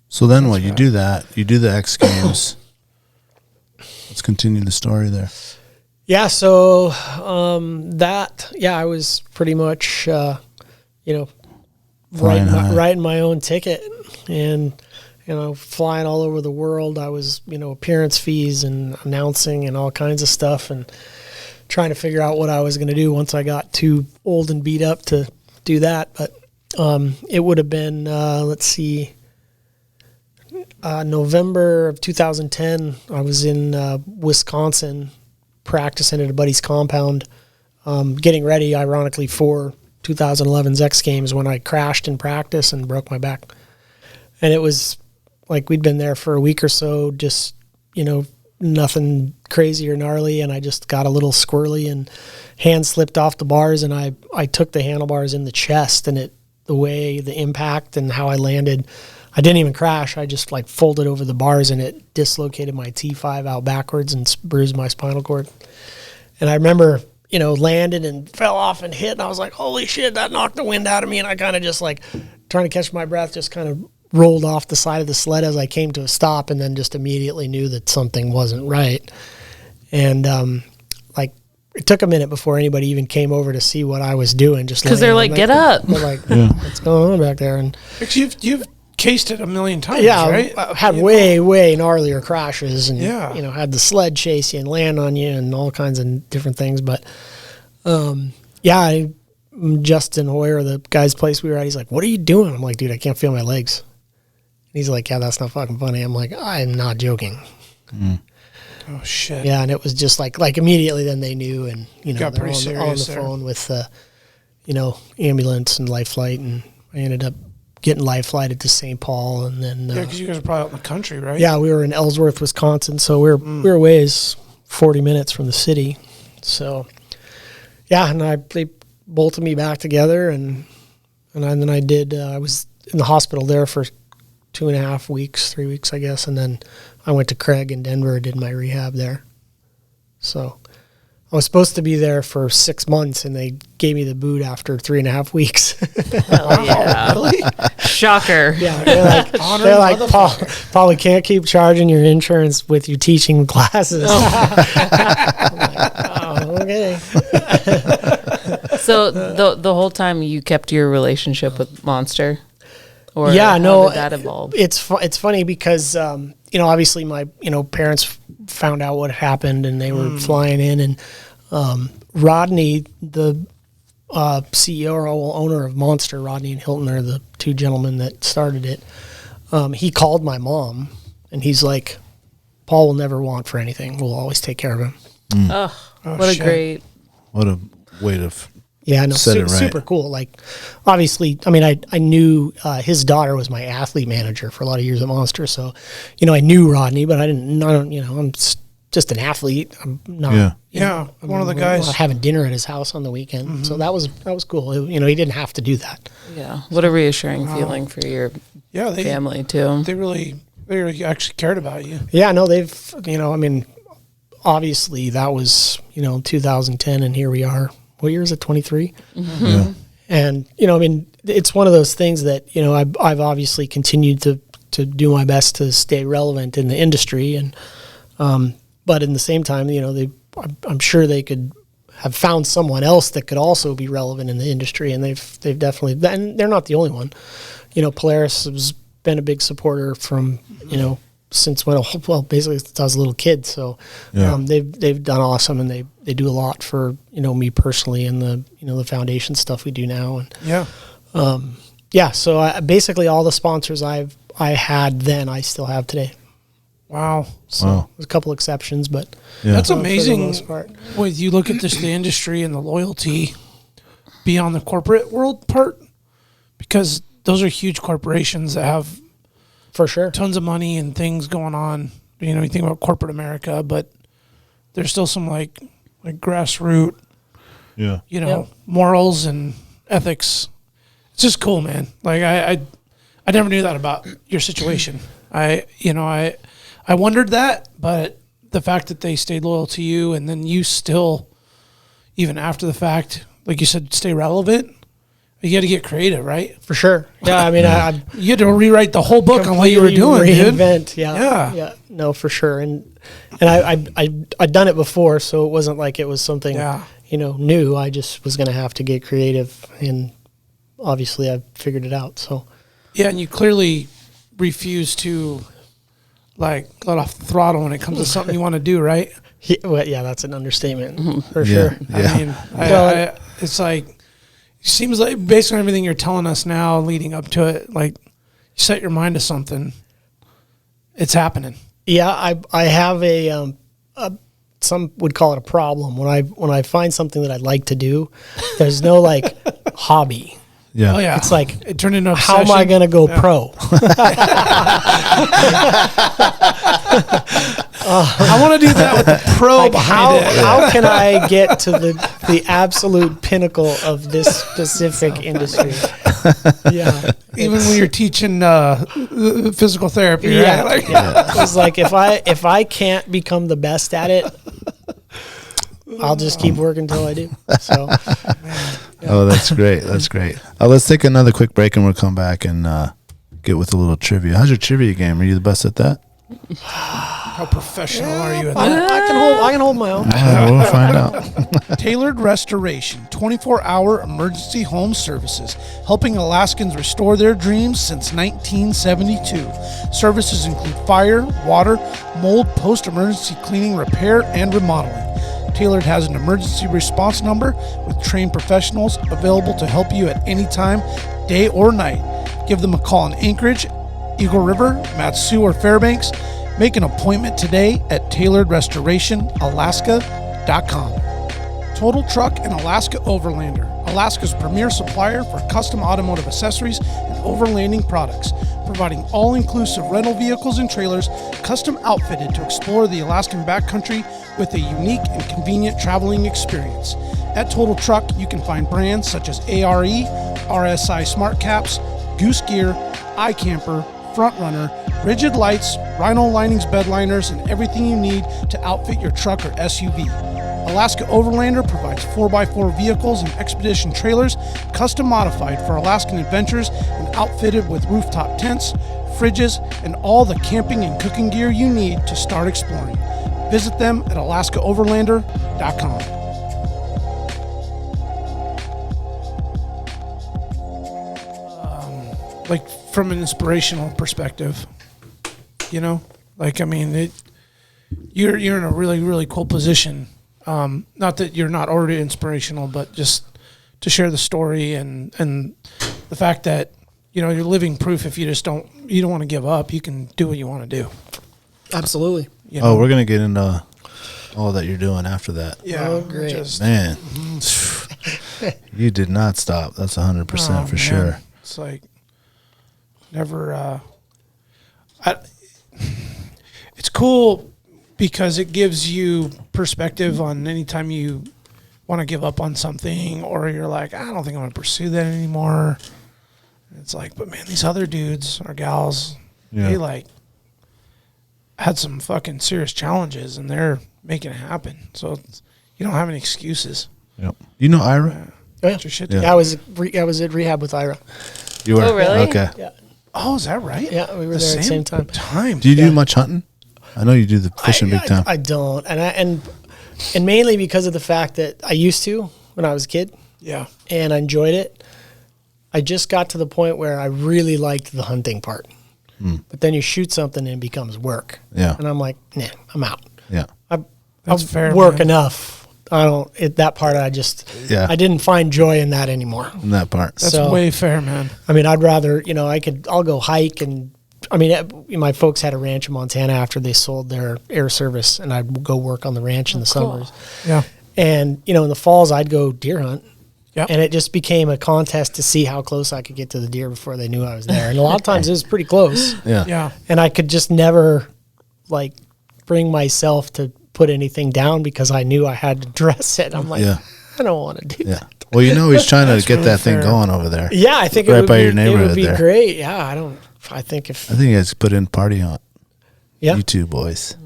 So then what? You do that. You do the X Games. Let's continue the story there. Yeah, so I was pretty much, Flying high. writing my own ticket and, flying all over the world. I was, appearance fees and announcing and all kinds of stuff, and trying to figure out what I was going to do once I got too old and beat up to do that. But it would have been, November of 2010. I was in Wisconsin practicing at a buddy's compound, getting ready, ironically, for 2011's X Games when I crashed in practice and broke my back. And it was like we'd been there for a week or so, just, nothing crazy or gnarly, and I just got a little squirrely and hand slipped off the bars, and I took the handlebars in the chest, and the way the impact and how I landed, I didn't even crash. I just folded over the bars, and it dislocated my T5 out backwards and bruised my spinal cord. And I remember, landed and fell off and hit, and I was like, holy shit, that knocked the wind out of me. And I kind of just trying to catch my breath, just kind of rolled off the side of the sled as I came to a stop, and then just immediately knew that something wasn't right. And it took a minute before anybody even came over to see what I was doing. Just because they're like, get up. They're like, what's going on back there? And you've cased it a million times, yeah, right? I had way gnarlier crashes, and Yeah. had the sled chase you and land on you and all kinds of different things. But Justin Hoyer, the guy's place we were at, he's like, what are you doing? I'm like, dude, I can't feel my legs. And he's like, yeah, that's not fucking funny. I'm like, I'm not joking. Oh shit. Yeah, and it was just like immediately then they knew, and Got they're pretty on the serious there. phone with ambulance and life flight, and I ended up getting life flighted to St. Paul, and then Yeah, because you guys are probably out in the country, right? yeah, we were in Ellsworth, Wisconsin, so we were ways 40 minutes from the city. So Yeah, and they bolted me back together, and then I did. I was in the hospital there for 2.5 weeks, 3 weeks, I guess, and then I went to Craig in Denver, did my rehab there. So I was supposed to be there for 6 months, and they gave me the boot after 3.5 weeks. Hell yeah. Really? Shocker. Yeah, they're like Paul, we can't keep charging your insurance with you teaching classes. I'm like, oh, okay. So the whole time you kept your relationship with Monster? Or yeah, no, did that evolve? It's funny because, obviously my, parents found out what happened and they were flying in, and Rodney, the CEO or owner of Monster, Rodney and Hilton are the two gentlemen that started it. He called my mom and he's like, Paul will never want for anything. We'll always take care of him. What a great... What a way to... Yeah, no, super cool. Like, obviously, I mean, I knew his daughter was my athlete manager for a lot of years at Monster. So, I knew Rodney, but I don't, I'm just an athlete. I'm not, one of the guys having dinner at his house on the weekend. Mm-hmm. So that was cool. He didn't have to do that. Yeah. What a reassuring feeling for your family too. They really actually cared about you. Yeah, no, they've, obviously that was, 2010 and here we are. What year is it? 23. Mm-hmm. Yeah. And, it's one of those things that, I've obviously continued to do my best to stay relevant in the industry. And, but in the same time, I'm sure they could have found someone else that could also be relevant in the industry. And they've definitely, and they're not the only one. Polaris has been a big supporter from, since basically since I was a little kid. So they've done awesome, and they do a lot for me personally and the foundation stuff we do now. And so basically all the sponsors I had then I still have today. Wow. So there's a couple exceptions, but that's amazing. When you look at the industry and the loyalty beyond the corporate world part, because those are huge corporations that have for sure tons of money and things going on. You think about corporate America, but there's still some like grassroots, morals and ethics. It's just cool, man. Like I never knew that about your situation. I wondered that, but the fact that they stayed loyal to you, and then you still, even after the fact, like you said, stay relevant. You got to get creative, right? For sure. Yeah, I mean, you had to rewrite the whole book on what you were doing, reinvent, dude. Yeah. No, for sure. And I'd done it before, so it wasn't like it was something new. I just was going to have to get creative, and obviously I figured it out. So yeah, and you clearly refuse to let off the throttle when it comes to something you want to do, right? Yeah, that's an understatement for sure. Yeah. I mean, it's like. Seems like based on everything you're telling us now, leading up to it, like you set your mind to something, it's happening. Yeah, I have a some would call it a problem when I find something that I like to do. There's no hobby. Yeah. Oh yeah. It's like it turned into how am I going to go pro? I want to do that with the pro behind it. How can I get to the absolute pinnacle of this specific industry? Yeah. Even when you're teaching physical therapy, yeah, right? It's like if I can't become the best at it, I'll just keep working until I do. So. Oh, that's great. That's great. Let's take another quick break and we'll come back and get with a little trivia. How's your trivia game? Are you the best at that? How professional are you at that? I can hold my own. We'll find out. Tailored Restoration, 24-hour emergency home services, helping Alaskans restore their dreams since 1972. Services include fire, water, mold, post-emergency cleaning, repair, and remodeling. Tailored has an emergency response number with trained professionals available to help you at any time, day or night. Give them a call in Anchorage, Eagle River, Mat-Su, or Fairbanks. Make an appointment today at tailoredrestorationalaska.com. Total Truck and Alaska Overlander, Alaska's premier supplier for custom automotive accessories and overlanding products, providing all-inclusive rental vehicles and trailers custom outfitted to explore the Alaskan backcountry with a unique and convenient traveling experience. At Total Truck, you can find brands such as ARE, RSI Smart Caps, Goose Gear, iCamper, Front Runner, Rigid Lights, Rhino Linings bed liners, and everything you need to outfit your truck or SUV. Alaska Overlander provides 4x4 vehicles and expedition trailers, custom modified for Alaskan adventures and outfitted with rooftop tents, fridges, and all the camping and cooking gear you need to start exploring. Visit them at alaskaoverlander.com. Like from an inspirational perspective, you know, like, I mean, you're in a really, really cool position. Not that you're not already inspirational, but just to share the story and the fact that, you know, you're living proof. If you don't want to give up, you can do what you want to do. Absolutely. You know? We're going to get into all that you're doing after that. Yeah. Oh, great. Man, you did not stop. That's 100% for sure. It's like never, it's cool because it gives you perspective on any time you want to give up on something or you're like, I don't think I'm going to pursue that anymore. It's like, but man, these other dudes or gals, they like had some fucking serious challenges and they're making it happen. So you don't have any excuses. Yep. You know Ira? Get your shit Yeah, I was at rehab with Ira. You were? Oh, really? Okay. Yeah. Oh, is that right? Yeah, we were there at the same time. Do you do much hunting? I know you do the fishing big time. I don't, and mainly because of the fact that I used to when I was a kid. Yeah. And I enjoyed it. I just got to the point where I really liked the hunting part. But then you shoot something and it becomes work. Yeah. And I'm like, nah, I'm out. Yeah. That's fair. Work man. enough. That part I didn't find joy in that anymore. In that part. That's way fair, man. I mean, I'd rather, I'll go hike and, I mean, my folks had a ranch in Montana after they sold their air service, and I'd go work on the ranch in the summers. Yeah. And, in the falls, I'd go deer hunt. Yep. And it just became a contest to see how close I could get to the deer before they knew I was there. And a lot of times it was pretty close. Yeah. Yeah. And I could just never, bring myself to put anything down because I knew I had to dress it. I'm like, I don't want to do that. Well, he's trying to get that thing going over there. Yeah, I think right it would by be, your neighborhood it would be there. great. Yeah, I think you guys put in party hunt. Yeah. You two boys.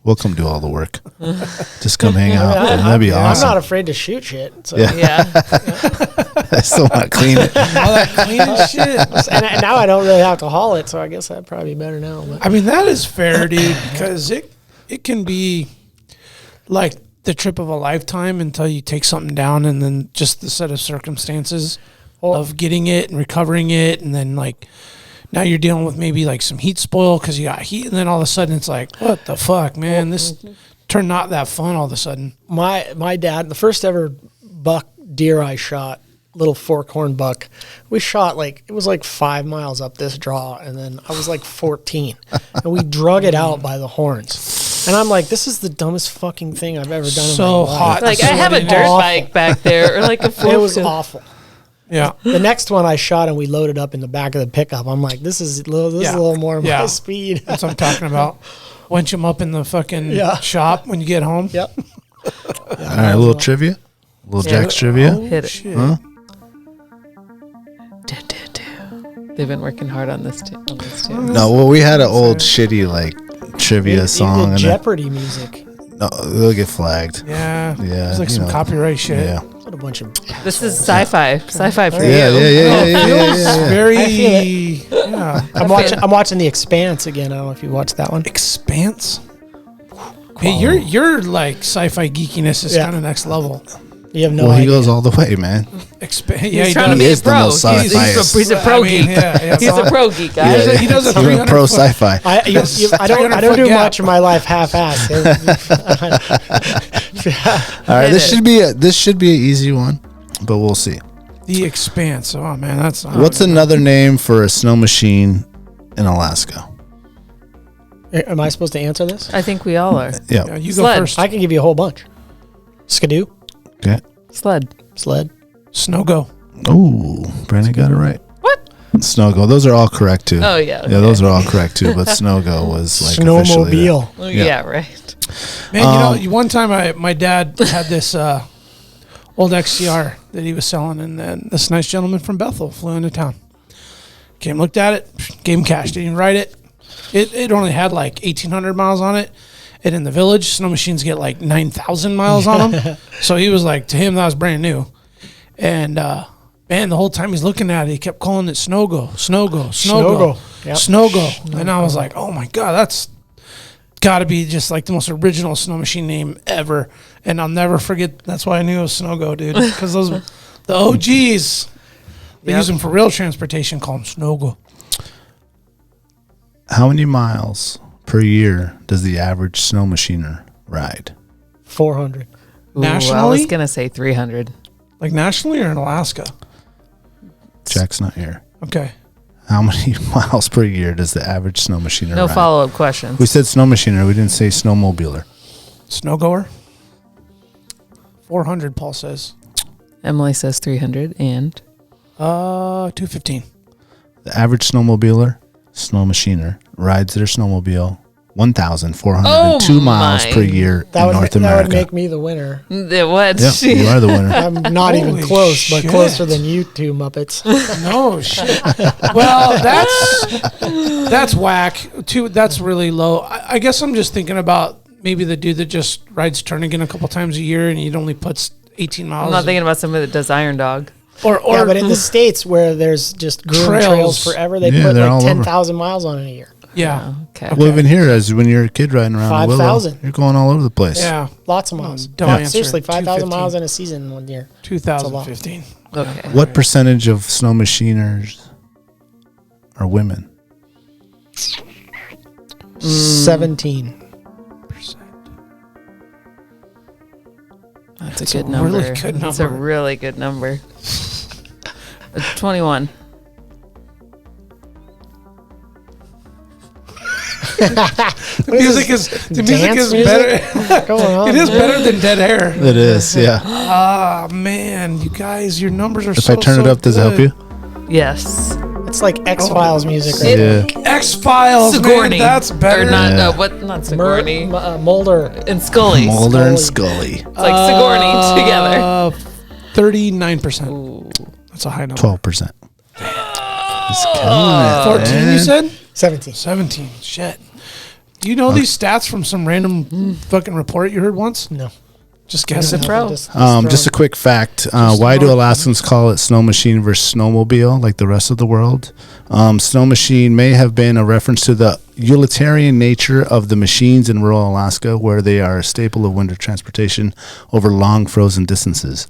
We'll come do all the work. Just come hang out. That'd be awesome. I'm not afraid to shoot shit. So. Yeah. I still want to clean it. All that clean shit. And now I don't really have to haul it, so I guess that'd probably be better now. But. I mean, that is fair, dude, because it can be like the trip of a lifetime until you take something down, and then just the set of circumstances of getting it and recovering it, and then now you're dealing with maybe some heat spoil because you got heat, and then all of a sudden it's like, what the fuck, man? This turned not that fun all of a sudden. My dad, the first ever buck deer I shot, little forkhorn buck, we shot it was 5 miles up this draw, and then I was 14, and we drug it out by the horns. And I'm like, this is the dumbest fucking thing I've ever done in my life. Hot. I have a dirt bike back there, or a full. It was awful. Yeah. The next one I shot and we loaded up in the back of the pickup. I'm like, this is a little more my speed. That's what I'm talking about. Wench them up in the fucking shop when you get home. Yep. All right, a little trivia. A little Jack's trivia. Hit it. Shit. Huh? They've been working hard on this too. No, well, we had an old shitty trivia song. Jeopardy music. No, they'll get flagged. Yeah. Yeah. It's some copyright shit. Yeah. What a bunch of. This is sci-fi for Yeah. It's very. I feel it. Yeah. I'm watching The Expanse again. I don't know if you watched that one. Expanse. Hey, your sci-fi geekiness is kind of next level. You have no Well, idea. he goes all the way, man. Yeah, He's trying to be He a is the pro. most sci-fi. He's a pro geek. Yeah, He's a pro geek, guys. He does a He's a 300 pro foot- sci-fi. I don't do much in my life half-assed. All right, this should be an easy one, but we'll see. The Expanse. Oh man, that's What's another name for a snow machine in Alaska? Am I supposed to answer this? I think we all are. Yeah. you go Sled. first. I can give you a whole bunch. Skidoo, Okay. Sled. sled. Snow go. Oh, Brandon got it right. What? Snow go. Those are all correct too. Oh, yeah. Yeah, those are all correct too. But snow go was officially Snowmobile. Oh, Yeah. yeah, right. Man, one time my dad had this old XCR that he was selling, and then this nice gentleman from Bethel flew into town. Came, looked at it, gave him cash, didn't even write it. It only had like 1,800 miles on it. And in the village, snow machines get like 9,000 miles on them. So he was like, to him, that was brand new. And man, the whole time he's looking at it, he kept calling it Snow Go, Snow Go, Snow Go, Yep. Snow Go. And I was like, oh my God, that's got to be just like the most original snow machine name ever. And I'll never forget, that's why I knew it was Snow Go, dude. Because the OGs, they use them for rail transportation, call them Snow Go. How many miles per year does the average snow machiner ride? 400. Nationally? I was going to say 300. Like nationally or in Alaska? Jack's not here. Okay. How many miles per year does the average snow machiner ride? No follow-up questions. We said snow machiner. We didn't say snowmobiler. Snowgoer? 400, Paul says. Emily says 300 and 215. The average snowmobiler, snow machiner, rides their snowmobile 1,402 miles per year in North America. That would make me the winner. It would. Yep, you are the winner. I'm not even Holy close, but shit. closer than you two Muppets. No shit. Well, that's whack. That's really low. I guess I'm just thinking about maybe the dude that just rides Turnagain a couple times a year and he only puts 18 miles. I'm not thinking about somebody that does Iron Dog. Or yeah, but in the States where there's just groomed trails forever, they put like 10,000 miles on it a year. Yeah. Okay. Well, even here, as when you're a kid riding around 5,000. you're going all over the place. Yeah. Lots of miles. Don't answer. Seriously, 5,000 215. miles in a season in 1 year. 2015. Okay. What percentage of snow machiners are women? 17. That's a good number. Really good That's a number. really good number. 21. The music is Dance music? better. Going on? It is better than dead air. It is, yeah. Ah, man, you guys, your numbers are If so I turn it up, does it help you? Yes. It's like X-Files music right Yeah. X-Files, Sigourney. man, that's better. Or not, Yeah. not Sigourney. Mulder. And Scully. Mulder and Scully. It's like Sigourney together. 39%. Ooh. That's a high number. 12%. He's killing it, 14, you man. said? 17. 17. Shit. Do you know these stats from some random fucking report you heard once? No. Just guess it. pro. Just a quick fact. Why do Alaskans call it snow machine versus snowmobile like the rest of the world? Snow machine may have been a reference to the utilitarian nature of the machines in rural Alaska, where they are a staple of winter transportation over long frozen distances.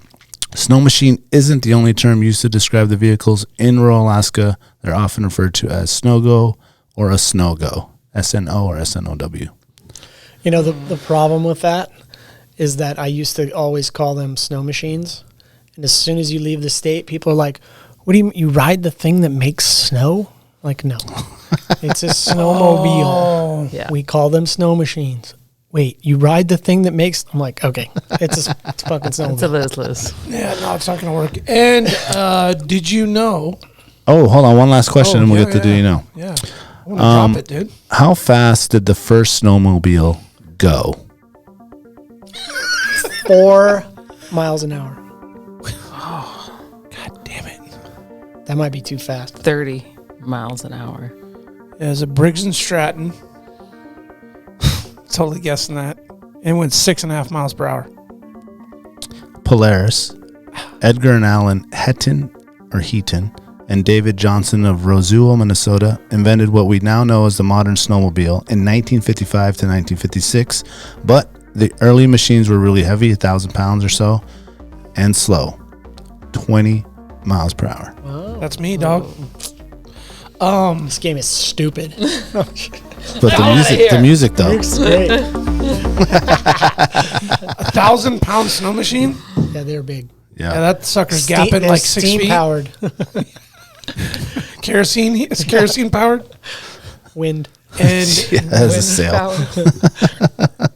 Snow machine isn't the only term used to describe the vehicles in rural Alaska. They're often referred to as snow-go or a snow-go, S-N-O or S-N-O-W. You know, the problem with that is that I used to always call them snow machines. And as soon as you leave the state, people are like, what do you ride the thing that makes snow? Like, no. It's a snowmobile. Yeah. We call them snow machines. Wait, you ride the thing that makes... I'm like, okay, it's fucking It's a snowmobile. lose-lose. Yeah, no, it's not going to work. And did you know... Oh, hold on. One last question, Oh, and we'll yeah, get to yeah. Do You Know. Yeah. I want to drop it, dude. How fast did the first snowmobile go? 4 miles an hour. God damn it. That might be too fast. 30 miles an hour. Yeah, it was a Briggs and Stratton. Totally guessing that. And went 6.5 miles per hour. Polaris, Edgar and Alan Heaton, and David Johnson of Roswell, Minnesota, invented what we now know as the modern snowmobile in 1955 to 1956, but the early machines were really heavy, 1,000 pounds or so, and slow, 20 miles per hour. That's me, dog. This game is stupid. But the music though. It's great. 1,000 pound snow machine? Yeah, they're big. Yeah, that sucker's Steam- gapping they're like 6 steam feet. powered. Kerosene? Is kerosene powered? Wind. And Yeah, that's a sail.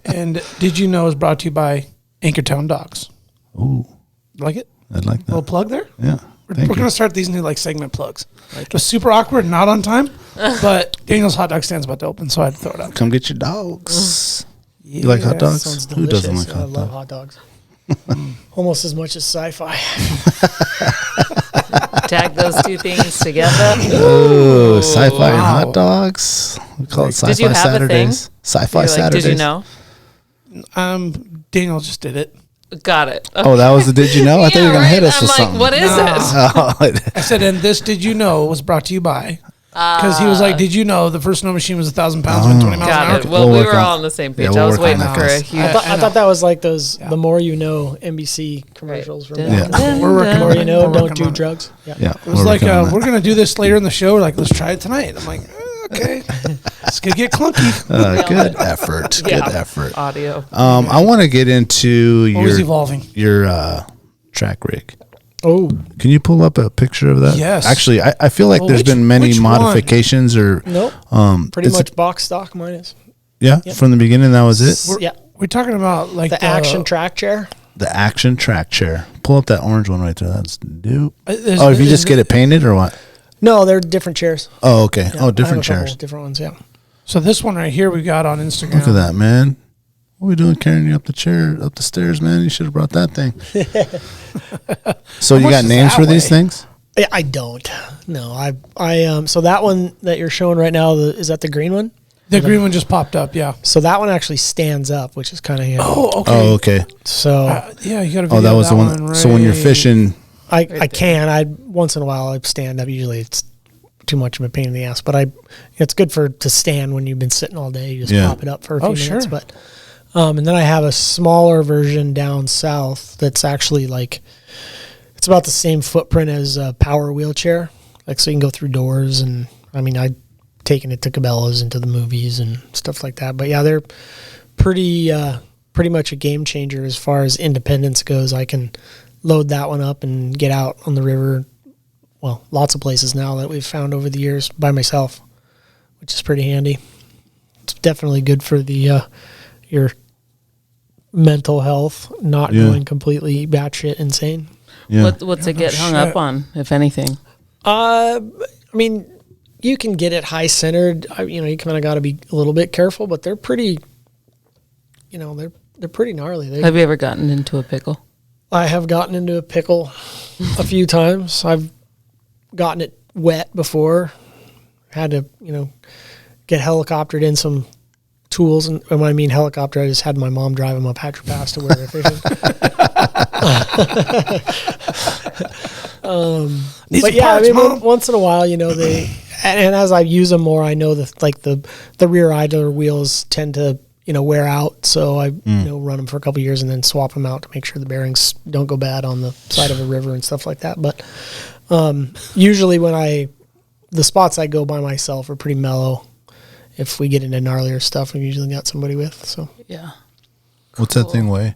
and did you know is brought to you by Anchortown Dogs? Ooh, Like it? I'd like that. Little plug there? Yeah. We're Thank going you. to start these new segment plugs. It was super awkward, not on time, but Daniel's hot dog stand's about to open, so I had to throw it out. Come get your dogs. You like hot dogs? Sounds Who doesn't delicious. like I hot love dogs? hot dogs. Almost as much as sci-fi. Tag those two things together. Oh, sci-fi and hot dogs. We call it Sci-Fi Did you have Saturdays. Sci-fi You're like, Saturdays. did you know? Daniel just did it. Got it. Oh, that was the did you know? I thought you were going to hit us I'm with like, something. what is it? I said, and this did you know was brought to you by. Because he was like, did you know the first snow machine was 1,000 pounds with 20 miles an hour? Got it. Well, we were all on the same page. we'll I was work on waiting that. for a huge. I thought that was like those the more you know NBC commercials from Right. back. We're working The more on you it. know, We're don't working do on it. drugs. Yeah, It was like, we're going to do this later in the show. Like, let's try it tonight. I'm like, okay. It's going to get clunky. Good effort. Good Yeah. effort. Audio. I want to get into Always evolving. your track rig. Oh, Can you pull up a picture of that? Yes. Actually, I feel like Well, there's been many which one? modifications or nope. Pretty it's- much box stock mine is. Yeah, from the beginning that was it. Yeah. We're talking about like The action track chair. The action track chair. Pull up that orange one right there. That's dope. There's- Oh, if you there's- just get it painted or what? No, they're different chairs. Oh, okay. Yeah, Oh, I different have a couple chairs. Different ones, yeah. So this one right here we got on Instagram. Look at that, man. What are we doing carrying you up the stairs, man? You should have brought that thing. So you much got does names that for these weigh? things? I don't. No, I so that one that you're showing right now, is that the green one? The green one just popped up, yeah. So that one actually stands up, which is kind of handy. Oh, okay. Oh, okay. So Yeah, you got to Oh, that was the one. So when you're fishing, I can once in a while I stand up. Usually it's too much of a pain in the ass, but it's good to stand when you've been sitting all day. You just Yeah. pop it up for a few minutes. Sure. But and then I have a smaller version down south that's actually like it's about the same footprint as a power wheelchair. Like so you can go through doors, and I mean I've taken it to Cabela's and to the movies and stuff like that. But yeah, they're pretty much a game changer as far as independence goes. I can load that one up and get out on the river. Well, lots of places now that we've found over the years by myself, which is pretty handy. It's definitely good for the your mental health, not going completely batshit insane. yeah. What's it get hung up on, if anything? I mean, you can get it high centered. You kind of got to be a little bit careful, but they're pretty. They're pretty gnarly. Have you ever gotten into a pickle? I have gotten into a pickle a few times. I've gotten it wet before. Had to, get helicoptered in some tools. And when I mean helicopter, I just had my mom drive them up Hatcher Pass to where they're fishing. But yeah, parts, I mean, Mom. once in a while, they, and as I use them more, I know that like the rear idler wheels tend to, wear out. So I, run them for a couple of years and then swap them out to make sure the bearings don't go bad on the side of a river and stuff like that. But usually the spots I go by myself are pretty mellow. If we get into gnarlier stuff, we've usually got somebody with. So Yeah. What's that thing weigh?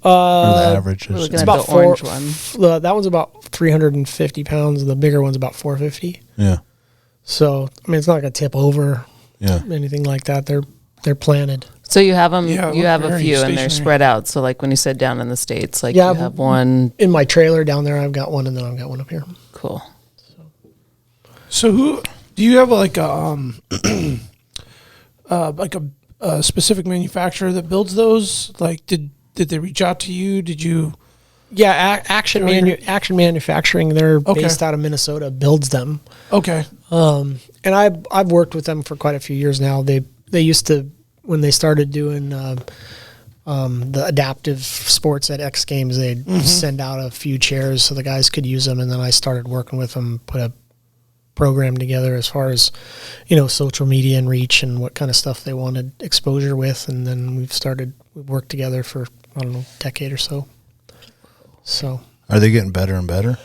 Or the average? We're looking it's at about the orange one. that one's about 350 pounds. The bigger one's about 450. Yeah. So I mean, it's not going to tip over. Yeah. Anything like that. They're planted. So you have them. Yeah, it you looked have a very few, and they're stationary. spread out. So like when you said down in the States, like Yeah, you have one. In my trailer down there, I've got one, and then I've got one up here. Cool. So who do you have like a a specific manufacturer that builds those? Like did they reach out to you? Did you? Yeah, Action Manufacturing. They're based out of Minnesota. Builds them. Okay. And I've worked with them for quite a few years now. They used to, when they started doing the adaptive sports at X Games, they'd send out a few chairs so the guys could use them, and then I started working with them, put a program together as far as social media and reach and what kind of stuff they wanted exposure with, and then we've worked together for a decade or so. So Are they getting better and better?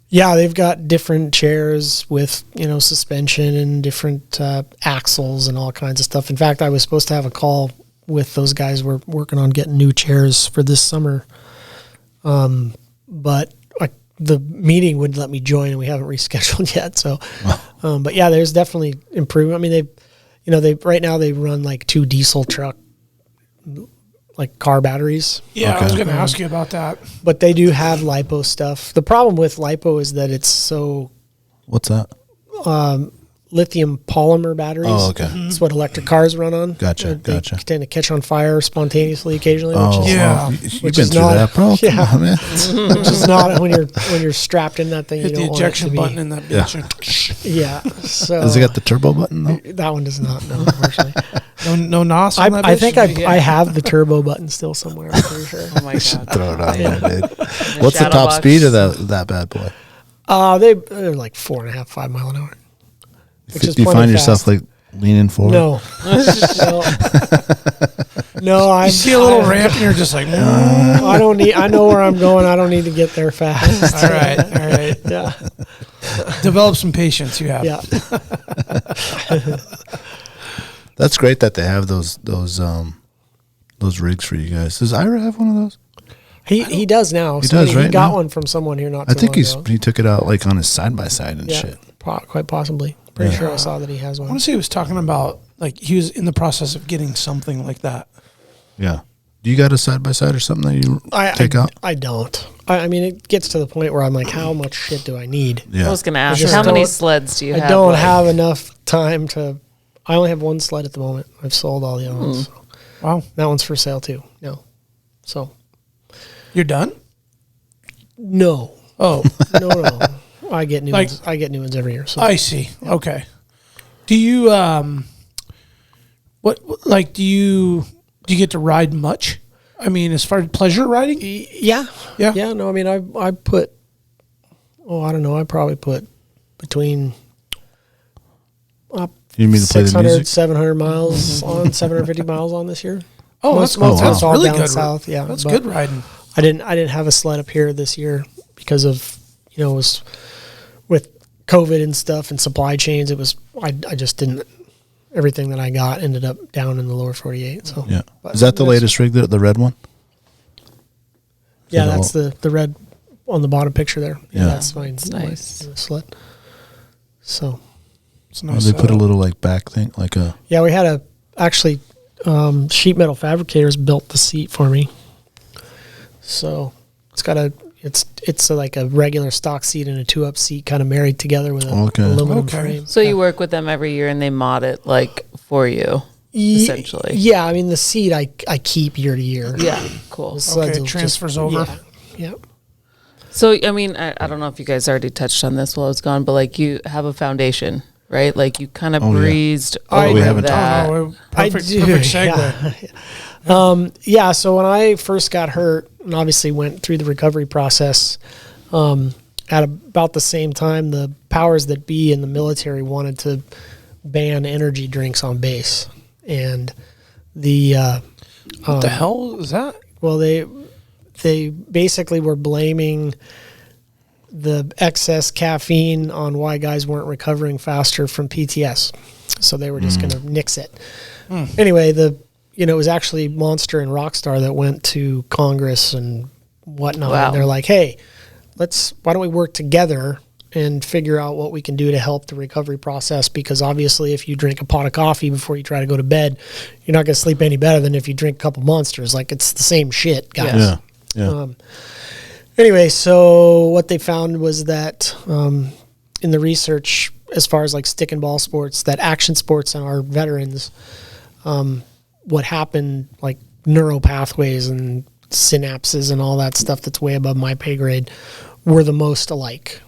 yeah, they've got different chairs with, suspension and different axles and all kinds of stuff. In fact, I was supposed to have a call with those guys. We're working on getting new chairs for this summer. But the meeting wouldn't let me join, and we haven't rescheduled yet. So, but yeah, there's definitely improvement. I mean, they right now they run like 2 diesel truck, like car batteries. Yeah, I was going to ask you about that. But they do have LiPo stuff. The problem with LiPo is that it's so What's that? lithium polymer batteries. Oh, okay. That's what electric cars run on. Gotcha, They gotcha. tend to catch on fire spontaneously occasionally. Oh, which is, Yeah. you've which been is through not- that, bro. yeah. Come on, man. which is not when you're strapped in that thing. Hit you the don't want it to ejection be. button in that Yeah. bitch. Yeah. So Has it got the turbo button though? that one does not. No, unfortunately. No NOS on that I bitch? think I have the turbo button still somewhere. I'm pretty sure. Oh my god. Throw it on Yeah. there, dude. What's the shadow top box. speed of that bad boy? They're like 4.5, 5 mile an hour. Which is Do you plenty find yourself fast. like leaning forward? No. No, I You see a little ramp and you're just like, I don't need. I know where I'm going. I don't need to get there fast. all right, all right. Yeah. Develop some patience. You have. Yeah. That's great that they have those rigs for you guys. Does Ira have one of those? He does now. He does, He right got now? one from someone here not I too think long ago. he took it out like on his side by side and Yeah, shit. quite possibly. Pretty Yeah. sure I saw that he has I one. want to say he was talking about like he was in the process of getting something like that. Yeah. Do you got a side by side or something that you take out? I don't. I mean, it gets to the point where I'm like, how much shit do I need? Yeah. I was going to ask, just how many don't- sleds do you have? I don't like- have enough time to. I only have one sled at the moment. I've sold all the other ones. So Wow, that one's for sale too. No. So you're done. no, Oh, no. I get new Like- ones. I get new ones every year. So I see. Okay. Do you what like do you get to ride much? I mean, as far as pleasure riding? yeah, Yeah. yeah. No, I mean, I put. Oh, I don't know. I probably put between You mean to play the 600, music? 700 miles on 750 miles on this year. Oh, Most- that's, most of that's it's all really down good. south, yeah, that's but- good riding. I didn't have a sled up here this year because of it was with COVID and stuff and supply chains. It was I just didn't. Everything that I got ended up down in the lower 48. So Yeah. But Is that the it's- latest rig, the red one? Yeah, Is it that's the red on the bottom picture there. Yeah. That's mine. nice. My sled. So It's Oh, nice. they put a little like back thing, like a. yeah, we had sheet metal fabricators built the seat for me. So it's like a regular stock seat and a 2-up seat kind of married together with a Okay. aluminum Okay. frame. So you work with them every year and they mod it like for you, essentially. Yeah, I mean the seat I keep year to year. Yeah, cool. The sleds Okay, will just- transfers over. Yeah. So, I mean, I don't know if you guys already touched on this while I was gone, but like you have a foundation, right? Like you kind of Oh, yeah. breezed I- over we haven't that. Oh, I perfect, do, perfect segue. Yeah. So when I first got hurt and obviously went through the recovery process, at about the same time, the powers that be in the military wanted to ban energy drinks on base, and What the hell is that? well, they basically were blaming the excess caffeine on why guys weren't recovering faster from PTS. So they were just going to nix it. Anyway, it was actually Monster and Rockstar that went to Congress and whatnot. Wow. And they're like, hey, why don't we work together and figure out what we can do to help the recovery process? Because obviously if you drink a pot of coffee before you try to go to bed, you're not going to sleep any better than if you drink a couple Monsters. Like it's the same shit, guys. Yeah. Yeah. Anyway, so what they found was that in the research, as far as like stick and ball sports, that action sports and our veterans, what happened, like neural pathways and synapses and all that stuff that's way above my pay grade, were the most alike.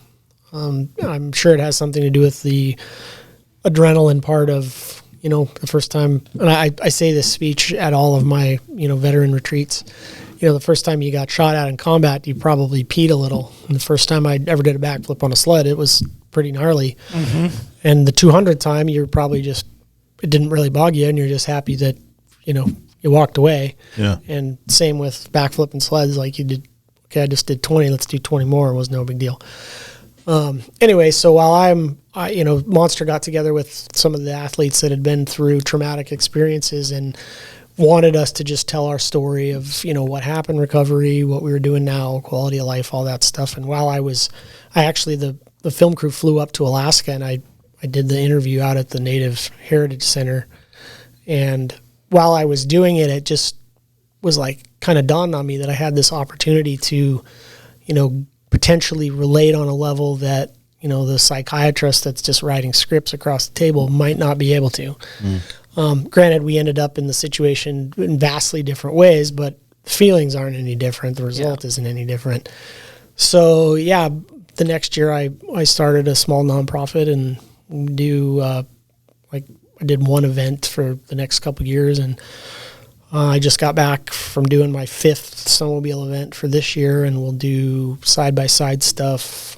I'm sure it has something to do with the adrenaline part of, the first time, and I say this speech at all of my, veteran retreats. The first time you got shot at in combat, you probably peed a little. And the first time I ever did a backflip on a sled, it was pretty gnarly. Mm-hmm. And the 200th time, you're probably it didn't really bug you, and you're just happy that, you walked away. Yeah. And same with backflip and sleds, like you did, okay, I just did 20, let's do 20 more. It was no big deal. Anyway, so while Monster got together with some of the athletes that had been through traumatic experiences and wanted us to just tell our story of, what happened, recovery, what we were doing now, quality of life, all that stuff. And while the film crew flew up to Alaska, and I did the interview out at the Native Heritage Center. And while I was doing it, it just was like kind of dawned on me that I had this opportunity to, potentially relate on a level that the psychiatrist that's just writing scripts across the table might not be able to. Granted, we ended up in the situation in vastly different ways, but feelings aren't any different. The result isn't any different. So, yeah, the next year I started a small nonprofit and I did one event for the next couple of years, and I just got back from doing my 5th snowmobile event for this year, and we'll do side-by-side stuff,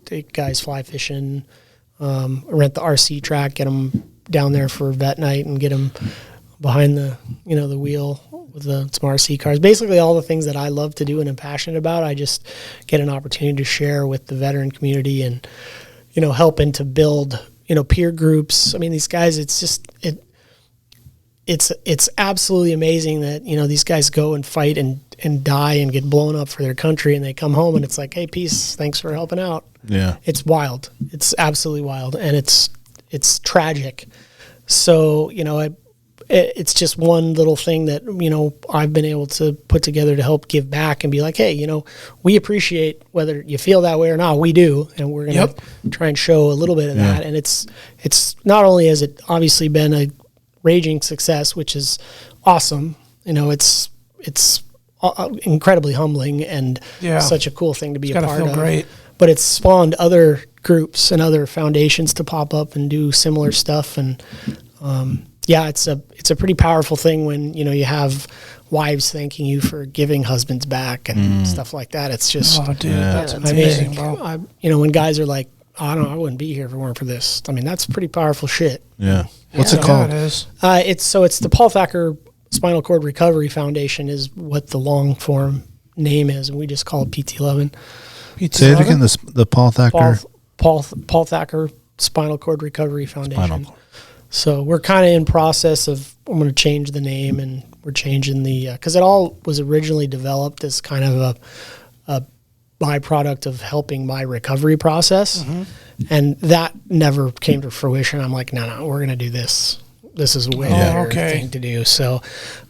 take guys fly fishing, rent the RC track, get them down there for vet night, and get them behind the wheel with some RC cars. Basically all the things that I love to do and am passionate about, I just get an opportunity to share with the veteran community and, helping to build, peer groups. I mean, these guys, it's absolutely amazing that, these guys go and fight and die and get blown up for their country, and they come home and it's like, hey, peace, thanks for helping out. Yeah. It's wild. It's absolutely wild. And it's tragic. So, it's just one little thing that, I've been able to put together to help give back and be like, hey, we appreciate whether you feel that way or not. We do. And we're going to try and show a little bit of that. And it's not only has it obviously been a raging success, which is awesome. It's incredibly humbling and such a cool thing to be a part of. Great. But it's spawned other groups and other foundations to pop up and do similar stuff. And, it's a pretty powerful thing when, you have wives thanking you for giving husbands back and stuff like that. It's just, that's amazing, bro. When guys are like, I wouldn't be here if it weren't for this. I mean, that's pretty powerful shit. Yeah. What's it called? It is. It's the Paul Thacker Spinal Cord Recovery Foundation is what the long form name is, and we just call it PT11. Say it again. The Paul Thacker. Paul Thacker Spinal Cord Recovery Foundation. So we're kind of in process of, I'm going to change the name, and we're changing because it all was originally developed as kind of a byproduct of helping my recovery process. And that never came to fruition. I'm like, no, we're going to do this. This is a way better thing to do. So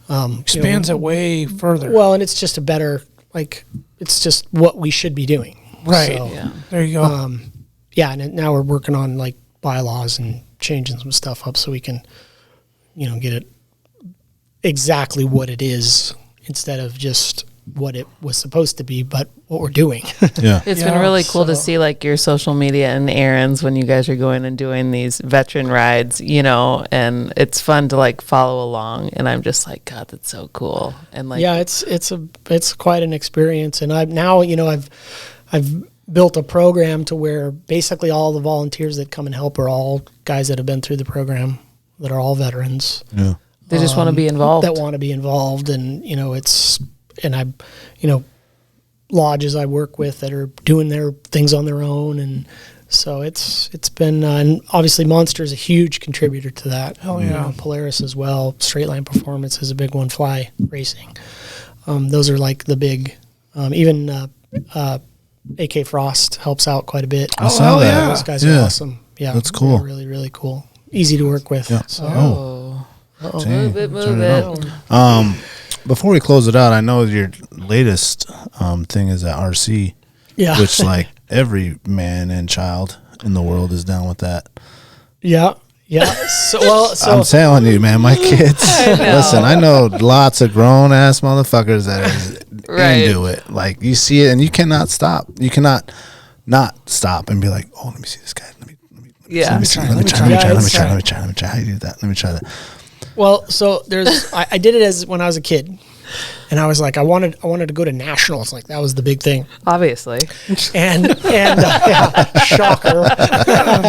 expands it way further. Well, and it's just a better, it's just what we should be doing. Right. So, there you go. And now we're working on bylaws and changing some stuff up so we can, get it exactly what it is instead of just what it was supposed to be, but what we're doing. It's been really cool to see your social media and errands when you guys are going and doing these veteran rides, and it's fun to follow along. And I'm just like, God, that's so cool. And it's quite an experience. And I've built a program to where basically all the volunteers that come and help are all guys that have been through the program, that are all veterans. Yeah. They just want to be involved. That want to be involved. And, lodges I work with that are doing their things on their own. And so it's been, and obviously Monster is a huge contributor to that. Hell yeah. Polaris as well. Straight Line Performance is a big one. Fly Racing. Those are the big, even AK Frost helps out quite a bit. I saw that. Yeah. Those guys are awesome. Yeah. That's cool. Really, really cool. Easy to work with. Yeah. So. Move it. Before we close it out, I know your latest thing is at RC, which every man and child in the world is down with that. Yeah. So I'm telling you, man, my kids. Listen, I know lots of grown ass motherfuckers that are into it. You see it, and you cannot stop. You cannot not stop and be like, "Oh, let me see this guy. Let me try. How do you do that? Let me try that." Well, so I did it when I was a kid, and I was like, I wanted to go to nationals. That was the big thing, obviously. And shocker,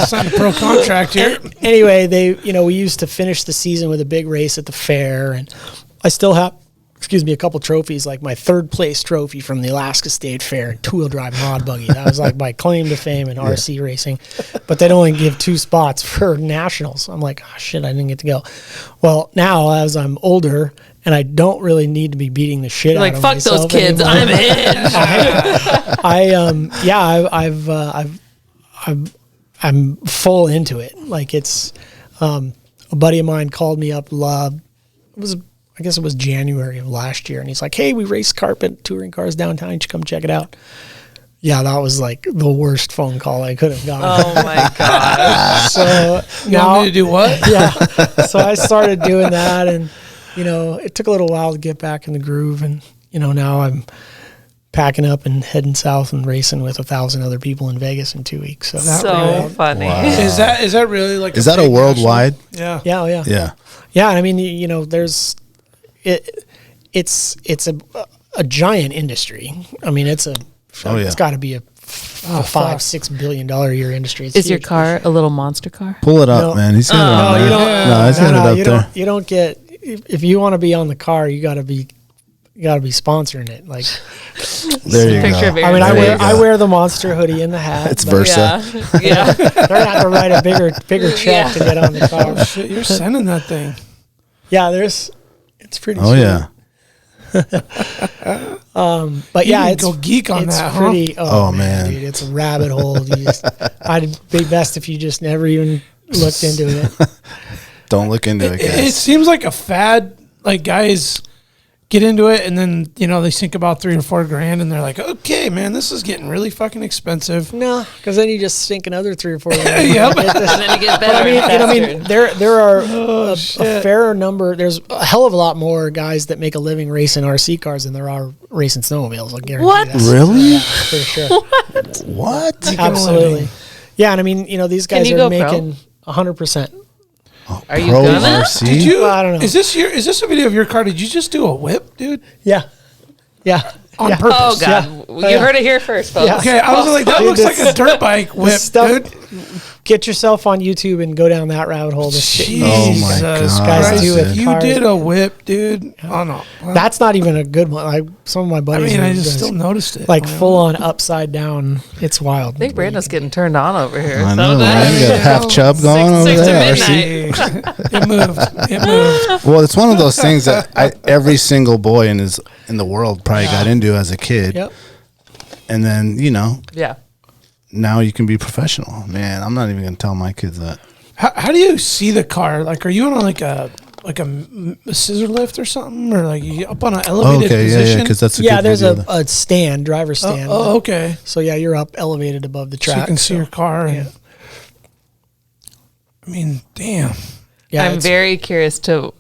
signed a pro contract here. Anyway, we used to finish the season with a big race at the fair, and I still have, a couple trophies, my 3rd place trophy from the Alaska State Fair, 2-wheel drive mod buggy. That was my claim to fame in RC racing, but they'd only give 2 spots for nationals. I'm like, oh shit, I didn't get to go. Well, now as I'm older and I don't really need to be beating the shit out of fuck myself those kids, anymore. I'm full into it. It's a buddy of mine called me up. I guess it was January of last year, and he's like, "Hey, we race carpet touring cars downtown. You should come check it out." Yeah, that was like the worst phone call I could have gotten. Oh my gosh. So You want me to do what? Yeah. So I started doing that, and it took a little while to get back in the groove, and now I'm packing up and heading south and racing with 1,000 other people in Vegas in 2 weeks. So, So funny. Wow. Is that really like? Is that a big worldwide? national- Yeah. yeah, oh, yeah, Yeah. yeah. I mean, there's it's a giant industry. I mean, it's got to be a $5-6 billion a year industry. It's Is your huge. car a little monster car? Pull it up, No. man. He's got it on No, you there. don't. No, he's got it up you there. don't. You don't get if you want to be on the car. You got to be sponsoring it. Like There you Picture of go. it. I mean, There you I go. wear the Monster hoodie and the hat. It's but Versa. Yeah. they're gonna have to write a bigger check to get on the car. Oh shit! You're sending that thing. Yeah, it's pretty. Oh sweet. yeah. But You yeah, can it's go geek on it's that, huh? pretty. Oh, man. dude, it's a rabbit hole. I'd be best if you just never even looked into it. Don't look into it, It guys. seems like a fad. Like guys get into it, and then they sink about $3 or $4 and they're like, okay, man, this is getting really fucking expensive. No, because then you just sink another 3 or 4. Yep. And then it gets better. I mean, there are a shit. fair number. There's a hell of a lot more guys that make a living racing RC cars than there are racing snowmobiles. I guarantee What? that. Really? Yeah, for sure. What? Absolutely. Yeah, and I mean, these guys you are go pro? making 100%. Are you Pro gonna? RC? Did you? Well, I don't know. Is this a video of your car? Did you just do a whip, dude? Yeah. Yeah. On yeah. purpose. Oh god, Yeah. you heard it here first, folks. Yeah. Okay, I was like, that Dude, looks like a dirt bike whip, stuff- dude. Get yourself on YouTube and go down that rabbit hole. The shit you Oh see my Jesus God, guys Christ, do with you cars. did a whip, dude. Oh no. Well, That's not even a good one. Some of my I buddies. mean, I are just doing still noticed it. like Wow. full on upside down. It's wild. I think Brandon's getting turned on over here. I know, Sometimes. man. You got half chub going over Six to there. midnight. RC. It moved. It moved. Well, it's one of those things that every single boy in the world probably got into as a kid. Yep. And then, Yeah. now you can be professional. Man, I'm not even going to tell my kids that. How do you see the car? Like, are you on like a scissor lift or something, or like you up on an elevated Okay, position? yeah, because that's a Yeah, good there's video. a stand, driver stand. Oh, okay. So yeah, you're up elevated above the So track. you can see your car. And, yeah. I mean, damn. Yeah, I'm it's- very curious to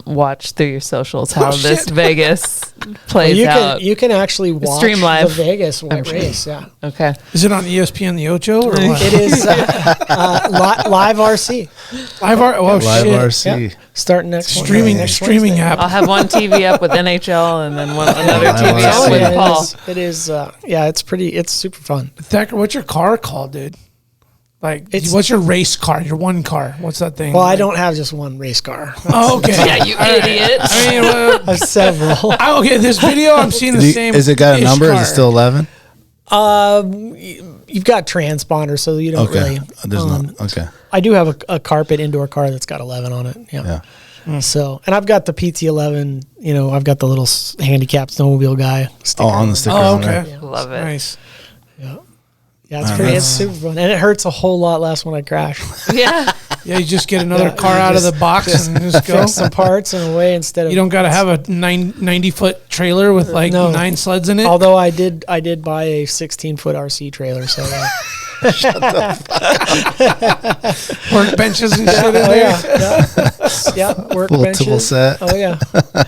watch through your socials how Oh, this shit. Vegas well, plays out. you can actually watch Stream the live. Vegas I'm sure. race. Yeah, Okay. Is it on ESPN the Ocho or what? it is live RC Live Live shit. RC. Yeah. Starting next Streaming next streaming Wednesday. app. I'll have one TV up with NHL and then another Yeah, TV I'll up see. with Yeah, Paul. it is. Yeah, it's super fun. Thacker, what's your car called, dude? Like, It's- what's your race car? Your one car? What's that thing? Well, I Like- don't have just one race car. Oh, okay. Yeah, you idiot. I mean, I have several. okay. This video, I'm seeing the same. Is it got a ish number? car. Is it still 11? You've got transponder, so you don't Okay. really. There's not. Okay. I do have a carpet indoor car that's got 11 on it. Yeah. So, and I've got the PT11. I've got the little handicap snowmobile guy. sticker Oh, on the sticker. Oh, on there. okay. Love it. Nice. Yeah, it's super fun, and it hurts a whole lot less when I crash. Yeah. Yeah, you just get another Yeah, car you out of the just- box and just go. Fix some parts and away instead of. You don't got to have a 90-foot trailer with like No. 9 sleds in it. Although I did buy a 16-foot RC trailer, so Workbenches and shit in there. yeah, Full workbenches. tool set. Oh yeah,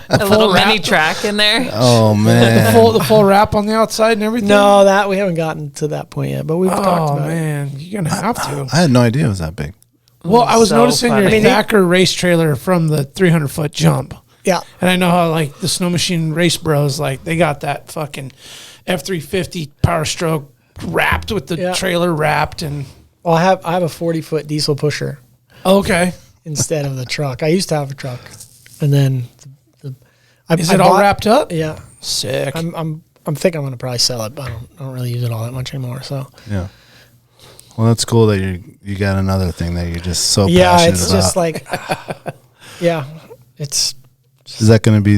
A little wrap. mini track in there. Oh, The man. full wrap on the outside and everything. no, that we haven't gotten to that point yet, but we've talked Oh about it. man, you're gonna have to. I had no idea it was that big. Well, I was So noticing funny. your I mean, Thacker race trailer from the 300-foot jump, Yeah, and I know how like the Snow Machine Race Bros, like they got that fucking F350 Power Stroke wrapped with the Yeah. trailer wrapped, and well, I have a 40-foot diesel pusher okay, instead of the truck. I used to have a truck, and then is it all bought- wrapped up? Yeah, Sick. I'm thinking I'm gonna probably sell it, but I don't really use it all that much anymore. So Yeah. Well, that's cool that you got another thing that you're just so yeah, passionate it's about. just like yeah, it's. Is that going to be?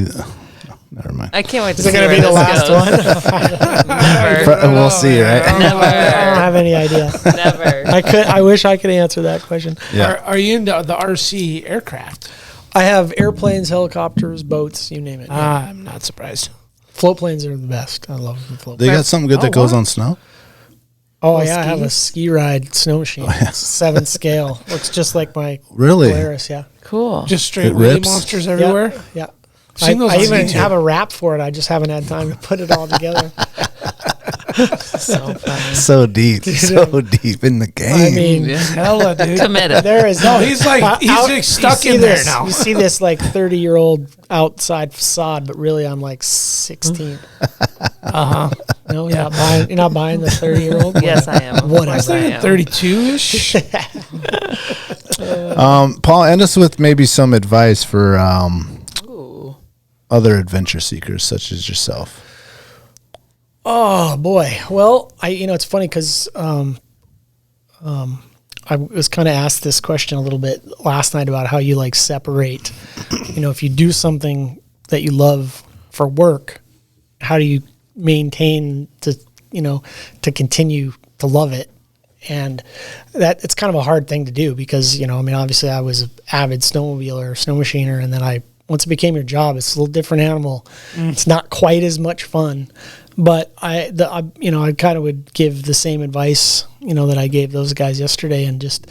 Never mind. I can't wait to Is it see gonna where be the this last goes. one? Never. We'll see, right? I don't Never. have any idea. Never. I wish I could answer that question. Yeah. Are you into the RC aircraft? I have airplanes, helicopters, boats, you name it. I'm not surprised. Float planes are the best. I love the float They planes. got something good Oh, that goes what? on snow. Oh yeah, I have a ski ride snow machine. 7th scale. Looks just like my Really? Polaris. Yeah. Cool. Just straight It wheelie rips? monsters everywhere. Yeah. Seen those I on even YouTube. have a wrap for it. I just haven't had time to put it all together. So deep, so deep in the game. I mean, Hella, dude. Committed. there is No, he's like you stuck see in there this- now. You see this like 30-year-old outside facade, but really I'm like 16. No, you're not buying the 30-year-old. Yes, I am. Whatever. I am. 32-ish. Paul, end us with maybe some advice for Ooh. other adventure seekers such as yourself. Oh boy. Well, it's funny because I was kind of asked this question a little bit last night about how you like separate, if you do something that you love for work, how do you maintain to continue to love it? And that it's kind of a hard thing to do because, obviously I was an avid snowmobiler, snow machiner. And then once it became your job, it's a little different animal. It's not quite as much fun. But I kind of would give the same advice, that I gave those guys yesterday, and just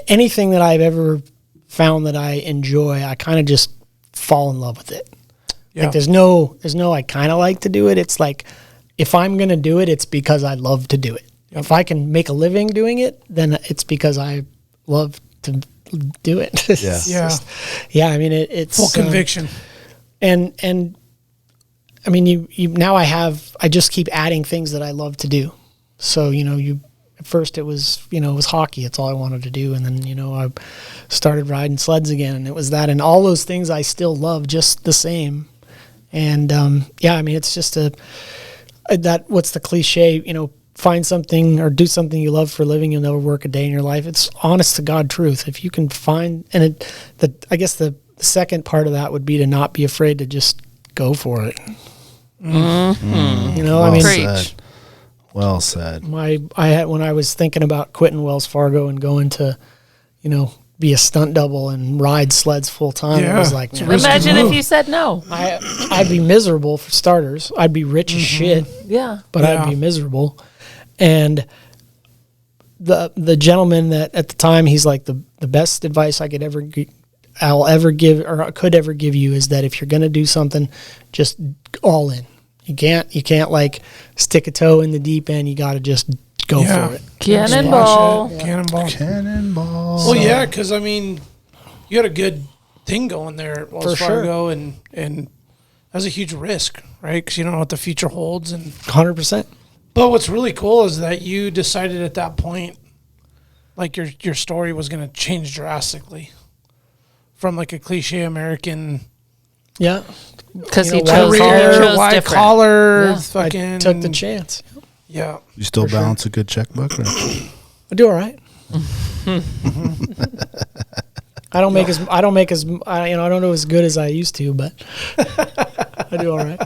anything that I've ever found that I enjoy, I kind of just fall in love with it. Yeah. Like there's no I kind of like to do it. It's like if I'm gonna do it, it's because I love to do it. Yep. If I can make a living doing it, then it's because I love to do it. I mean it's Full conviction. And I mean, you now I just keep adding things that I love to do. So, at first it was hockey. It's all I wanted to do. And then, I started riding sleds again, and it was that, and all those things I still love just the same. And, I mean, it's just what's the cliche, find something or do something you love for a living, you'll never work a day in your life. It's honest to God truth. If you can find, and I guess the second part of that would be to not be afraid to just go for it. Mm-hmm. Well Preach. said. Well said. When I was thinking about quitting Wells Fargo and going to, be a stunt double and ride sleds full time, I was like, man, Imagine if you said no. I'd be miserable for starters. I'd be rich as shit, Yeah. but I'd be miserable. And the gentleman that at the time, he's like the best advice I could ever I'll ever give or could ever give you is that if you're going to do something, just all in. You can't like stick a toe in the deep end. You got to just go for it. Cannonball. Cannonball. Well, yeah, because I mean, you had a good thing going there at Wells Fargo, and that's a huge risk, right? Because you don't know what the future holds. And 100%. But what's really cool is that you decided at that point, like your story was going to change drastically from like a cliche American. Yeah. Because he career, chose white different. collar, Yeah. fucking. I took the chance. Yeah. You still balance a good checkbook? Or? I do all right. I don't make as I don't know as good as I used to, but I do all right.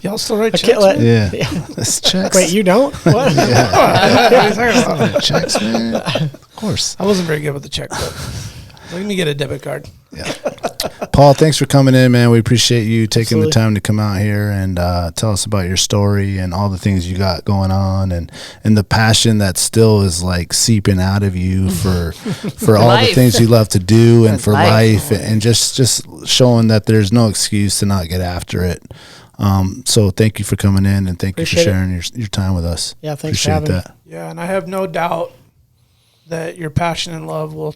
Y'all still write checks? Yeah. That's checks. Wait, you don't? What? Checks, man. Of course. I wasn't very good with the checkbook. Let me get a debit card. Yeah. Paul, thanks for coming in, man. We appreciate you taking Absolutely. the time to come out here and tell us about your story and all the things you got going on and the passion that still is like seeping out of you for all the things you love to do and for life and just showing that there's no excuse to not get after it. So thank you for coming in and thank you for sharing your time with us. Yeah, thanks for having me. Yeah, and I have no doubt that your passion and love will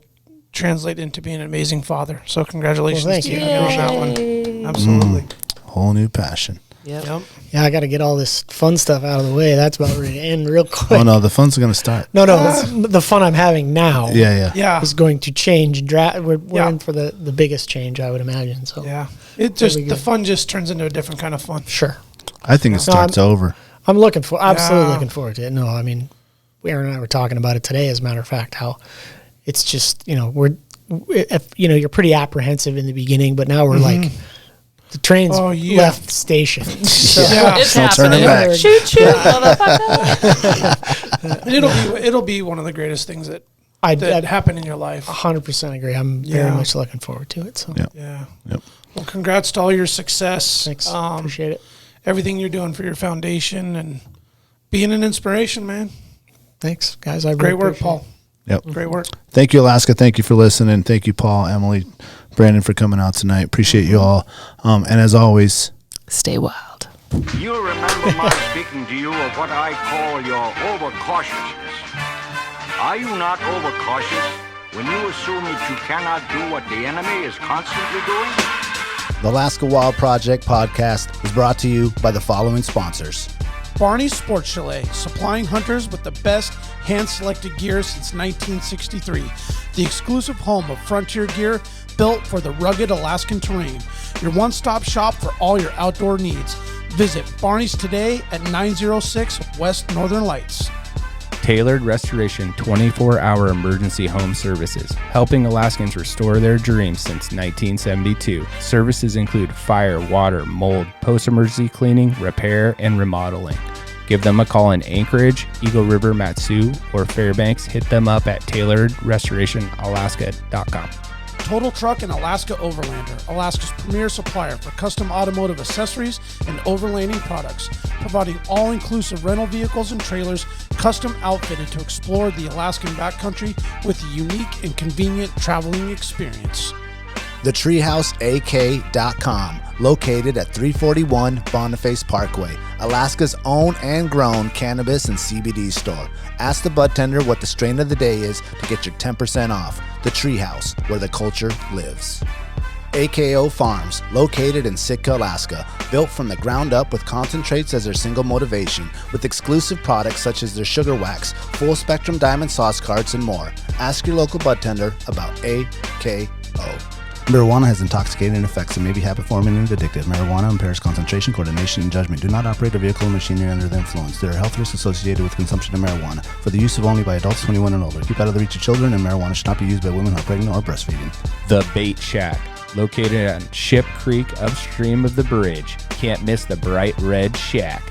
translate into being an amazing father. So congratulations to you on that one. Absolutely. Whole new passion. Yep. Yeah, I got to get all this fun stuff out of the way. That's about ready to end real quick. Oh, no, the fun's going to start. No, the fun I'm having now Yeah. is going to change. We're in for the biggest change, I would imagine. So Yeah. The fun just turns into a different kind of fun. Sure. I think it starts over. I'm absolutely looking forward to it. No, I mean, Aaron and I were talking about it today, as a matter of fact, how it's just, you're pretty apprehensive in the beginning, but now we're like, the train's left the station. So It's happening. Back. Shoot, motherfucker. It'll be one of the greatest things that happen in your life. 100% agree. I'm very much looking forward to it. So Yeah. Yep. Well, congrats to all your success. Thanks. Appreciate it. Everything you're doing for your foundation and being an inspiration, man. Thanks, guys. I Great really work, appreciate Paul. Yep. Great work. Thank you, Alaska. Thank you for listening. Thank you, Paul, Emily, Brandon, for coming out tonight. Appreciate you all. And as always, Stay wild. You'll remember my speaking to you of what I call your overcautiousness. Are you not overcautious when you assume that you cannot do what the enemy is constantly doing? The Alaska Wild Project podcast is brought to you by the following sponsors. Barney's Sports Chalet, supplying hunters with the best hand-selected gear since 1963. The exclusive home of frontier gear built for the rugged Alaskan terrain. Your one-stop shop for all your outdoor needs. Visit Barney's today at 906 West Northern Lights. Tailored Restoration 24-hour emergency home services, helping Alaskans restore their dreams since 1972. Services include fire, water, mold, post-emergency cleaning, repair, and remodeling. Give them a call in Anchorage, Eagle River, Matsu, or Fairbanks. Hit them up at tailoredrestorationalaska.com. Total Truck and Alaska Overlander, Alaska's premier supplier for custom automotive accessories and overlanding products, providing all-inclusive rental vehicles and trailers custom outfitted to explore the Alaskan backcountry with a unique and convenient traveling experience. TheTreehouseAK.com, located at 341 Boniface Parkway, Alaska's own and grown cannabis and CBD store. Ask the bud tender what the strain of the day is to get your 10% off. The Treehouse, where the culture lives. AKO Farms, located in Sitka, Alaska, built from the ground up with concentrates as their single motivation, with exclusive products such as their sugar wax, full spectrum diamond sauce carts, and more. Ask your local bud tender about AKO. Marijuana has intoxicating effects and may be habit-forming and addictive. Marijuana impairs concentration, coordination, and judgment. Do not operate a vehicle or machinery under the influence. There are health risks associated with consumption of marijuana. For the use of only by adults 21 and older. Keep out of the reach of children, and marijuana should not be used by women who are pregnant or breastfeeding. The Bait Shack, located on Ship Creek upstream of the bridge. Can't miss the bright red shack.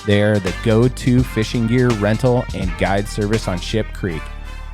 They are the go-to fishing gear rental and guide service on Ship Creek.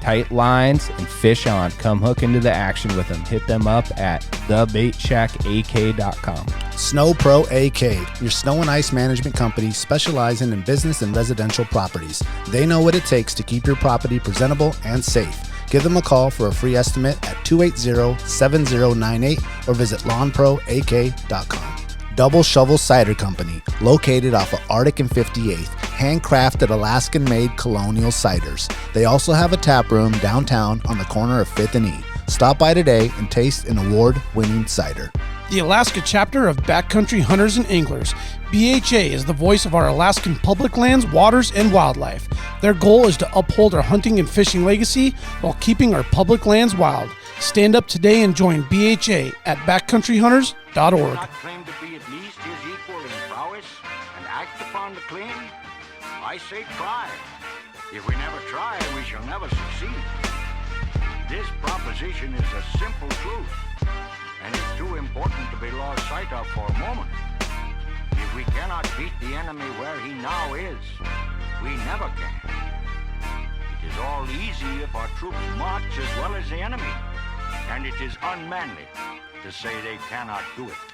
Tight lines and fish on. Come hook into the action with them. Hit them up at thebaitshackak.com. Snow Pro AK, your snow and ice management company specializing in business and residential properties. They know what it takes to keep your property presentable and safe. Give them a call for a free estimate at 280-7098 or visit lawnproak.com. Double Shovel Cider Company, located off of Arctic and 58th, handcrafted Alaskan-made colonial ciders. They also have a tap room downtown on the corner of 5th and E. Stop by today and taste an award-winning cider. The Alaska chapter of Backcountry Hunters and Anglers. BHA is the voice of our Alaskan public lands, waters, and wildlife. Their goal is to uphold our hunting and fishing legacy while keeping our public lands wild. Stand up today and join BHA at backcountryhunters.org. Claim to be at least his equal in prowess and act upon the claim? I say try. If we never try, we shall never succeed. This proposition is a simple truth, and it's too important to be lost sight of for a moment. If we cannot beat the enemy where he now is, we never can. It is all easy if our troops march as well as the enemy, and it is unmanly to say they cannot do it.